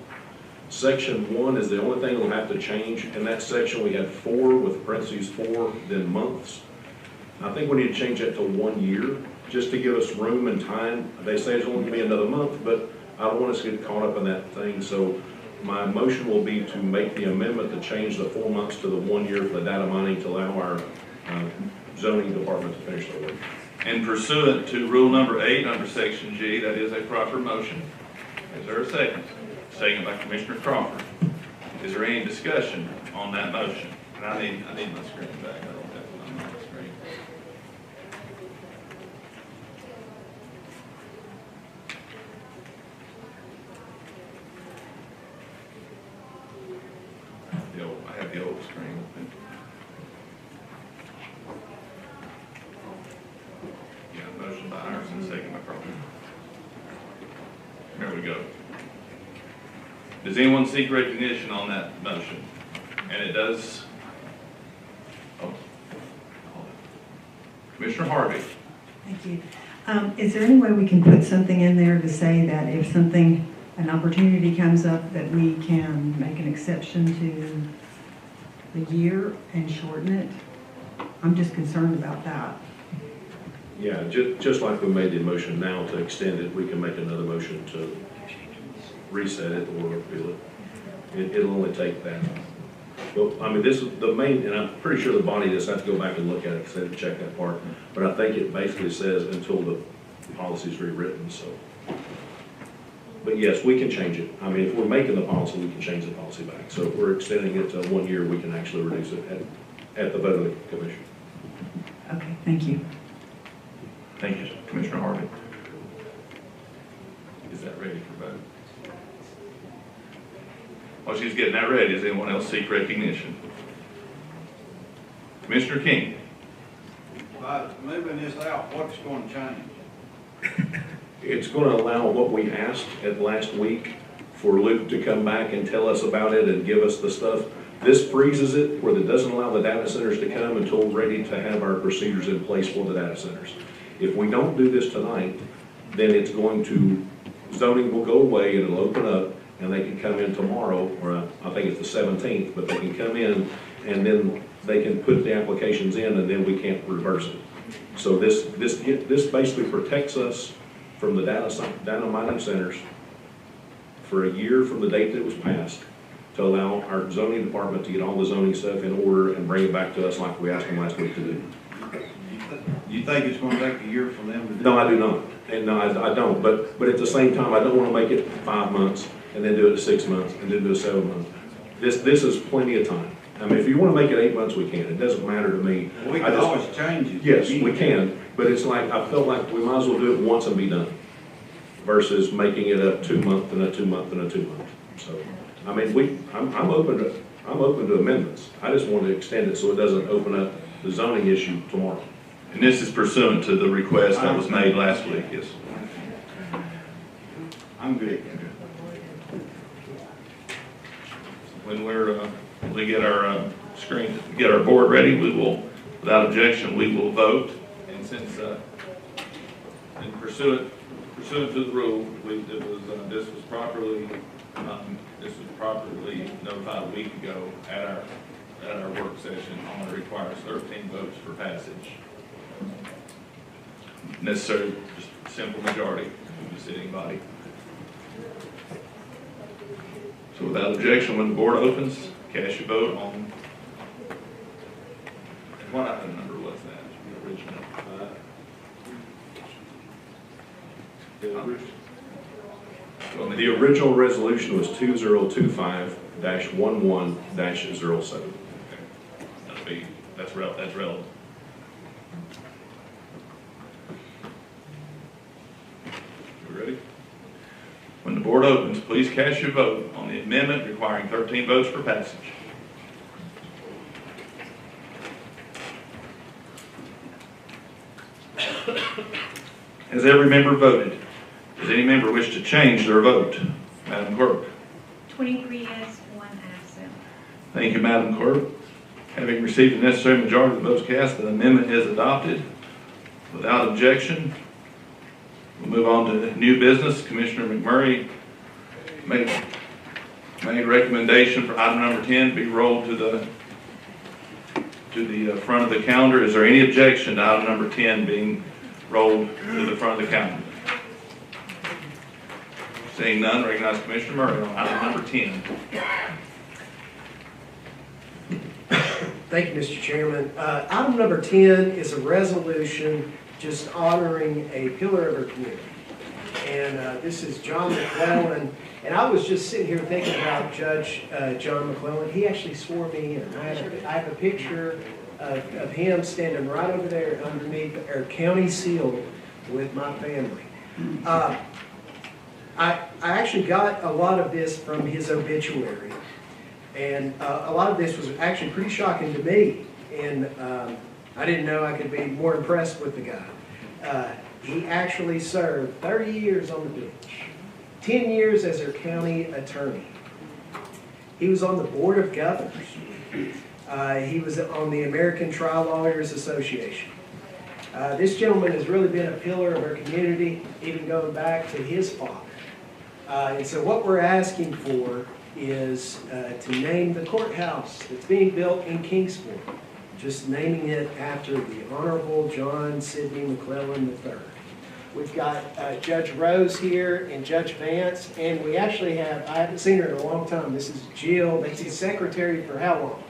Section 1 is the only thing that'll have to change. In that section, we had 4 with parentheses 4, then months. I think we need to change that to 1 year, just to give us room and time. They say it's only gonna be another month, but I don't want us to get caught up in that thing. So my motion will be to make the amendment to change the 4 months to the 1 year for the data mining to allow our zoning department to finish their work. And pursuant to rule number 8 under section G, that is a proper motion. Is there a second? Second by Commissioner Crawford. Is there any discussion on that motion? And I need my screen back. I don't have it on my screen. I have the old screen open. Yeah, motion by Iverson, second by Crawford. There we go. Does anyone seek recognition on that motion? And it does. Oh. Commissioner Harvey. Thank you. Is there any way we can put something in there to say that if something, an opportunity comes up, that we can make an exception to the year and shorten it? I'm just concerned about that. Yeah, just like we made the motion now to extend it, we can make another motion to reset it or repeal it. It'll only take that. Well, I mean, this is the main, and I'm pretty sure the body just has to go back and look at it because they didn't check that part. But I think it basically says until the policy's rewritten, so. But yes, we can change it. I mean, if we're making the policy, we can change the policy back. So if we're extending it to 1 year, we can actually reduce it at the vote of the commission. Okay, thank you. Thank you, Commissioner Harvey. Is that ready for vote? While she's getting that ready, does anyone else seek recognition? Commissioner King. By moving this out, what's going to change? It's going to allow what we asked at last week for Luke to come back and tell us about it and give us the stuff. This freezes it where it doesn't allow the data centers to come until we're ready to have our procedures in place for the data centers. If we don't do this tonight, then it's going to, zoning will go away and it'll open up and they can come in tomorrow, or I think it's the 17th, but they can come in and then they can put the applications in and then we can't reverse it. So this basically protects us from the data mining centers for a year from the date that it was passed to allow our zoning department to get all the zoning stuff in order and bring it back to us like we asked them last week to do. You think it's going to take a year for them to do? No, I do not. And no, I don't. But at the same time, I don't want to make it 5 months and then do it 6 months and then do it 7 months. This is plenty of time. I mean, if you want to make it 8 months, we can. It doesn't matter to me. Well, we can always change it. Yes, we can. But it's like, I felt like we might as well do it once and be done versus making it a 2 month and a 2 month and a 2 month. So, I mean, I'm open to amendments. I just want to extend it so it doesn't open up the zoning issue tomorrow. And this is pursuant to the request that was made last week, yes. I'm good. When we get our get our board ready, we will, without objection, we will vote. And since, in pursuant to the rule, this was properly notified a week ago at our work session. Only requires 13 votes for passage. Necessary, just simple majority of the sitting body. So without objection, when the board opens, cast your vote on, what item number was that, the original? The original resolution was 2025-11-07. That's relevant. You ready? When the board opens, please cast your vote on the amendment requiring 13 votes for passage. Has every member voted? Does any member wish to change their vote? Madam Clerk. 23 yes, 1 absent. Thank you, Madam Clerk. Having received the necessary majority of the votes cast, the amendment is adopted. Without objection, we'll move on to new business. Commissioner McMurray made made recommendation for item number 10 be rolled to the front of the calendar. Is there any objection to item number 10 being rolled to the front of the calendar? Seeing none, recognize Commissioner Murray on item number 10. Thank you, Mr. Chairman. Item number 10 is a resolution just honoring a pillar of our community. And this is John McClellan. And I was just sitting here thinking about Judge John McClellan. He actually swore me in. I have a picture of him standing right over there underneath our county seal with my family. I actually got a lot of this from his obituary. And a lot of this was actually pretty shocking to me. And I didn't know I could be more impressed with the guy. He actually served 30 years on the bench, 10 years as our county attorney. He was on the Board of Governors. He was on the American Trial Lawyers Association. This gentleman has really been a pillar of our community, even going back to his father. And so what we're asking for is to name the courthouse that's being built in Kingsport, just naming it after the Honorable John Sidney McClellan III. We've got Judge Rose here and Judge Vance, and we actually have, I haven't seen her in a long time, this is Jill, that's his secretary for how long?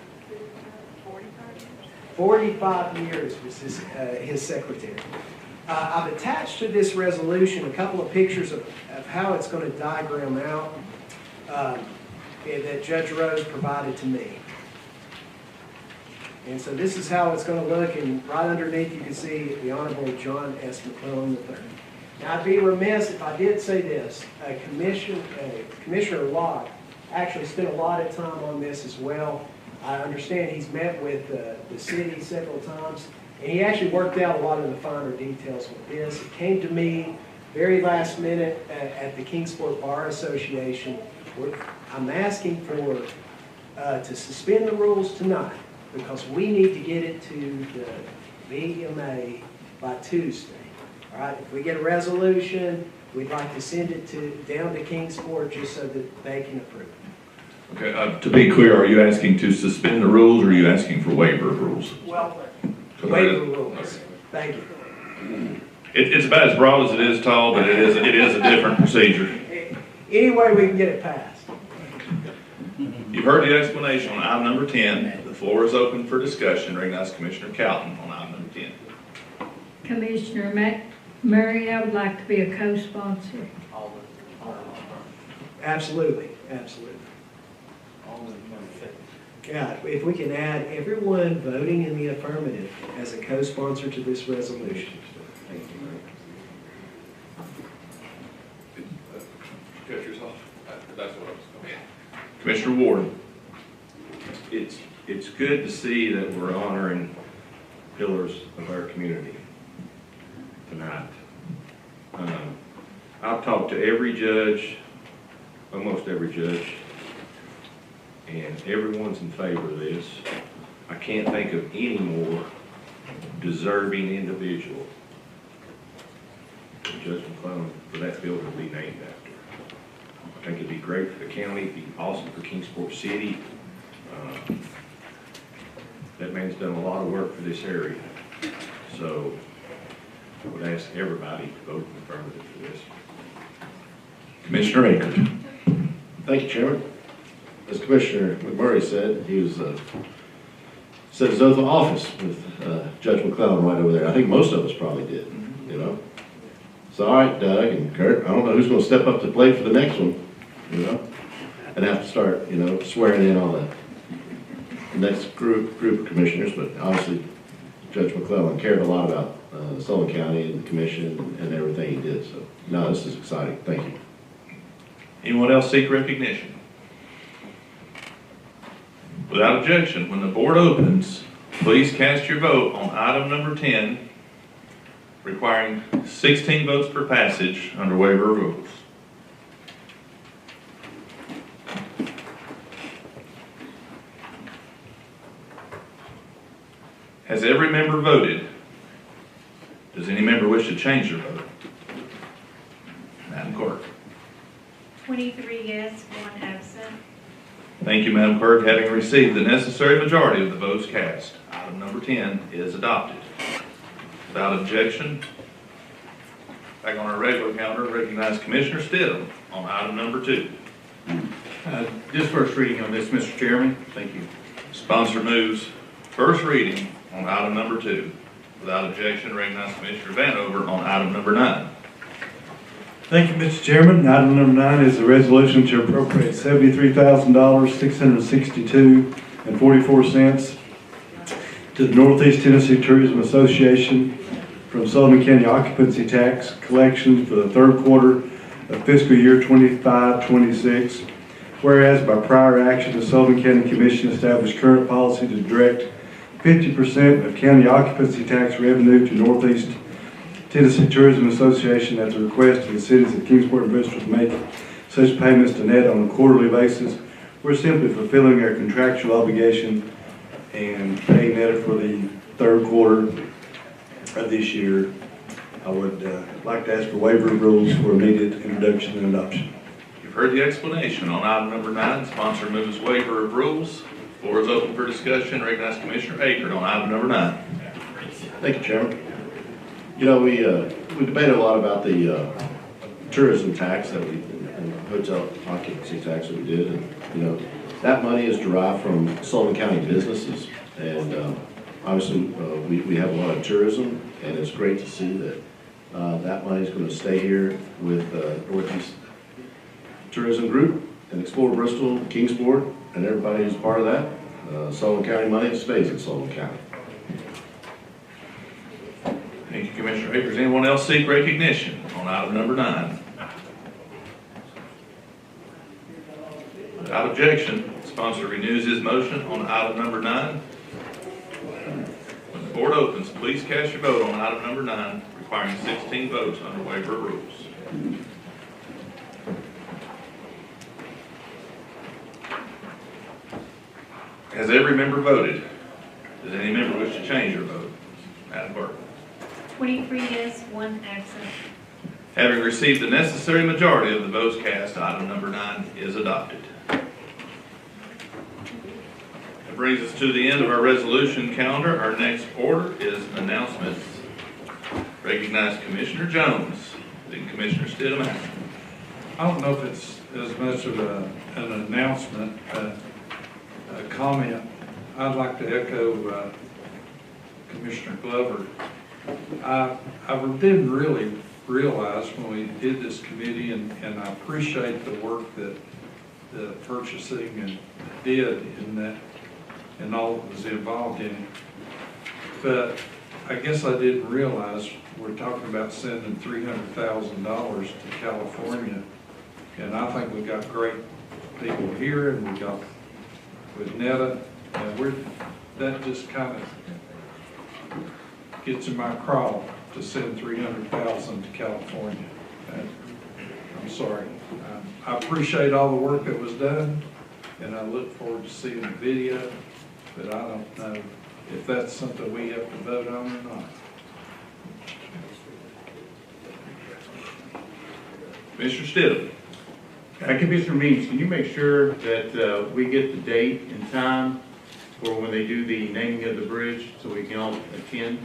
45 years was his secretary. I've attached to this resolution a couple of pictures of how it's going to diagram out that Judge Rose provided to me. And so this is how it's going to look, and right underneath you can see the Honorable John S. McClellan III. Now I'd be remiss if I did say this. Commissioner Locke actually spent a lot of time on this as well. I understand he's met with the city several times, and he actually worked out a lot of the finer details with this. It came to me very last minute at the Kingsport Bar Association. I'm asking for to suspend the rules tonight because we need to get it to the VMA by Tuesday. All right, if we get a resolution, we'd like to send it down to Kingsport just so that they can approve it. Okay, to be clear, are you asking to suspend the rules or are you asking for waiver of rules? Well, waiver of rules. Thank you. It's about as broad as it is tall, but it is a different procedure. Any way we can get it passed. You've heard the explanation on item number 10. The floor is open for discussion. Recognize Commissioner Calton on item number 10. Commissioner Murray, I would like to be a co-sponsor. Absolutely, absolutely. Yeah, if we can add everyone voting in the affirmative as a co-sponsor to this resolution. Thank you. Cut yours off. That's what I was going to. Commissioner Ward. It's good to see that we're honoring pillars of our community tonight. I've talked to every judge, almost every judge, and everyone's in favor of this. I can't think of any more deserving individual than Judge McClellan for that building to be named after. I think it'd be great for the county, it'd be awesome for Kingsport City. That man's done a lot of work for this area. So I would ask everybody to vote in affirmative for this. Commissioner Akers. Thank you, Chairman. As Commissioner McMurray said, he was said his oath of office with Judge McClellan right over there. I think most of us probably did, you know. So, all right, Doug and Kurt, I don't know who's going to step up to the plate for the next one, you know, and have to start, you know, swearing in all the next group of commissioners. But obviously, Judge McClellan cared a lot about Sullivan County and the commission and everything he did. So, no, this is exciting. Thank you. Anyone else seek recognition? Without objection, when the board opens, please cast your vote on item number 10, requiring 16 votes per passage under waiver of rules. Has every member voted? Does any member wish to change their vote? Madam Clerk. 20 23 yes, 1 absent. Thank you, Madam Clerk. Having received the necessary majority of the votes cast, item number 10 is adopted. Without objection, back on our regular calendar, recognize Commissioner Stidham on item number 2. Just first reading on this, Mr. Chairman. Thank you. Sponsor moves first reading on item number 2. Without objection, recognize Commissioner Vanover on item number 9. Thank you, Mr. Chairman. Item number 9 is a resolution to appropriate $73,662.44 to the Northeast Tennessee Tourism Association from Sullivan County occupancy tax collection for the third quarter of fiscal year 25-26. Whereas by prior action, the Sullivan County Commission established current policy to direct 50% of county occupancy tax revenue to Northeast Tennessee Tourism Association at the request of the cities of Kingsport and Bristol to make such payments to NET on a quarterly basis. We're simply fulfilling our contractual obligation and paying NET for the third quarter of this year. I would like to ask for waiver of rules for immediate introduction and adoption. You've heard the explanation on item number 9. Sponsor moves waiver of rules. Floor is open for discussion. Recognize Commissioner Akert on item number 9. Thank you, Chairman. You know, we debated a lot about the tourism tax that and hotel occupancy tax that we did, and you know, that money is derived from Sullivan County businesses, and obviously we have a lot of tourism, and it's great to see that that money is going to stay here with Northeast Tourism Group and Explore Bristol, Kingsport, and everybody who's part of that. Sullivan County money stays in Sullivan County. Thank you, Commissioner Akers. Anyone else seek recognition on item number 9? Without objection, sponsor renews his motion on item number 9. When the board opens, please cast your vote on item number 9, requiring 16 votes under waiver of rules. Has every member voted? Does any member wish to change their vote? Madam Clerk. 23 yes, 1 absent. Having received the necessary majority of the votes cast, item number 9 is adopted. That brings us to the end of our resolution calendar. Our next order is announcements. Recognize Commissioner Jones, then Commissioner Stidham. I don't know if it's as much of an announcement, a comment. I'd like to echo Commissioner Glover. I didn't really realize when we did this committee, and I appreciate the work that the purchasing and did in that, and all that was involved in it. But I guess I didn't realize we're talking about sending $300,000 to California, and I think we got great people here, and we got with Netta, and that just kind of gets in my craw to send $300,000 to California. I'm sorry. I appreciate all the work that was done, and I look forward to seeing the video, but I don't know if that's something we have to vote on or not. Commissioner Stidham. Commissioner Means, can you make sure that we get the date and time for when they do the naming of the bridge so we can all attend?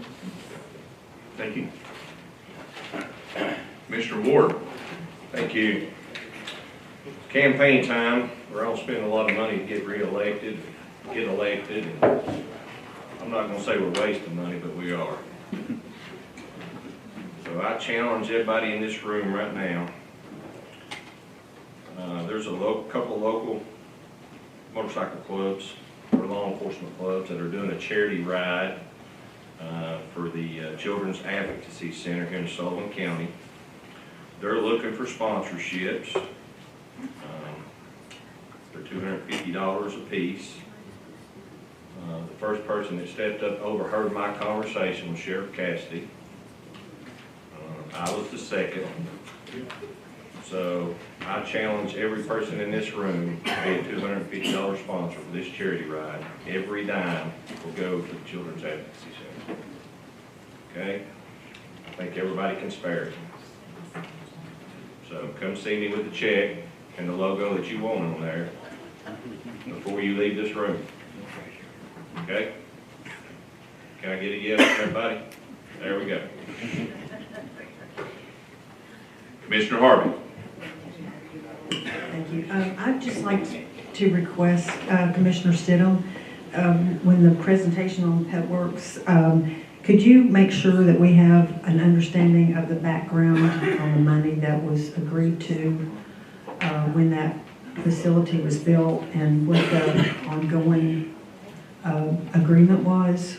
Thank you. Commissioner Ward. Thank you. Campaign time, we're all spending a lot of money to get reelected, get elected. I'm not going to say we're wasting money, but we are. So I challenge everybody in this room right now. There's a couple of local motorcycle clubs or law enforcement clubs that are doing a charity ride for the Children's Advocacy Center here in Sullivan County. They're looking for sponsorships. They're $250 a piece. The first person that stepped up overheard my conversation was Sheriff Cassidy. I was the second. So I challenge every person in this room to be a $250 sponsor for this charity ride. Every dime will go to the Children's Advocacy Center. Okay? I think everybody can spare it. So come see me with a check. and the logo that you want on there before you leave this room. Okay? Can I get a yes from everybody? There we go. Commissioner Harvey. Thank you. I'd just like to request, Commissioner Stidham, when the presentation on Pet Works, could you make sure that we have an understanding of the background on the money that was agreed to when that facility was built and what the ongoing agreement was?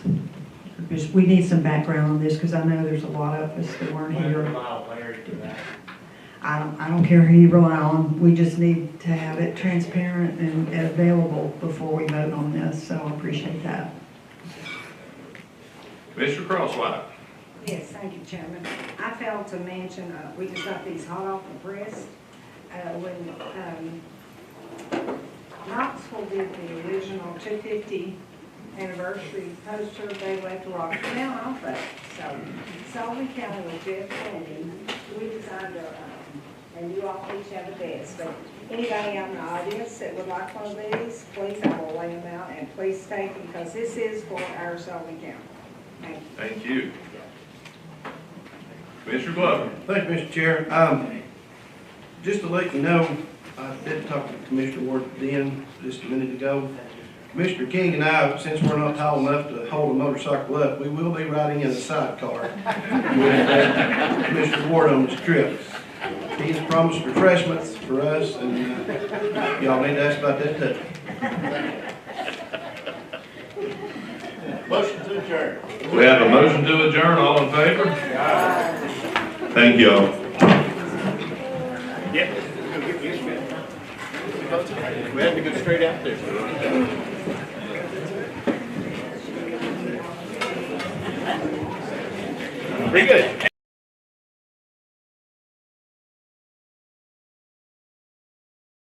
Because we need some background on this because I know there's a lot of us that weren't here. I don't care who you rely on, we just need to have it transparent and available before we vote on this, so I appreciate that. Mr. Crosswhite. Yes, thank you, Chairman. I failed to mention, we just got these hot off the press. When Knoxville did the original 250 anniversary poster, they left Rockville off that. So Sullivan County with Jeff Brandon, we designed our and you all each have the best. But anybody out in the audience that would like one of these, please, I will lay them out, and please take them, because this is for our Sullivan County. Thank you. Thank you. Commissioner Glover. Thank you, Mr. Chair. Just to let you know, I did talk to Commissioner Ward then just a minute ago. Commissioner King and I, since we're not tall enough to hold a motorcycle up, we will be riding in a sidecar with Commissioner Ward on this trip. He's promised refreshments for us, and y'all need to ask about that too. Motion to adjourn. We have a motion to adjourn. All in favor? Thank you all. Yep. We had to go straight out there. Pretty good.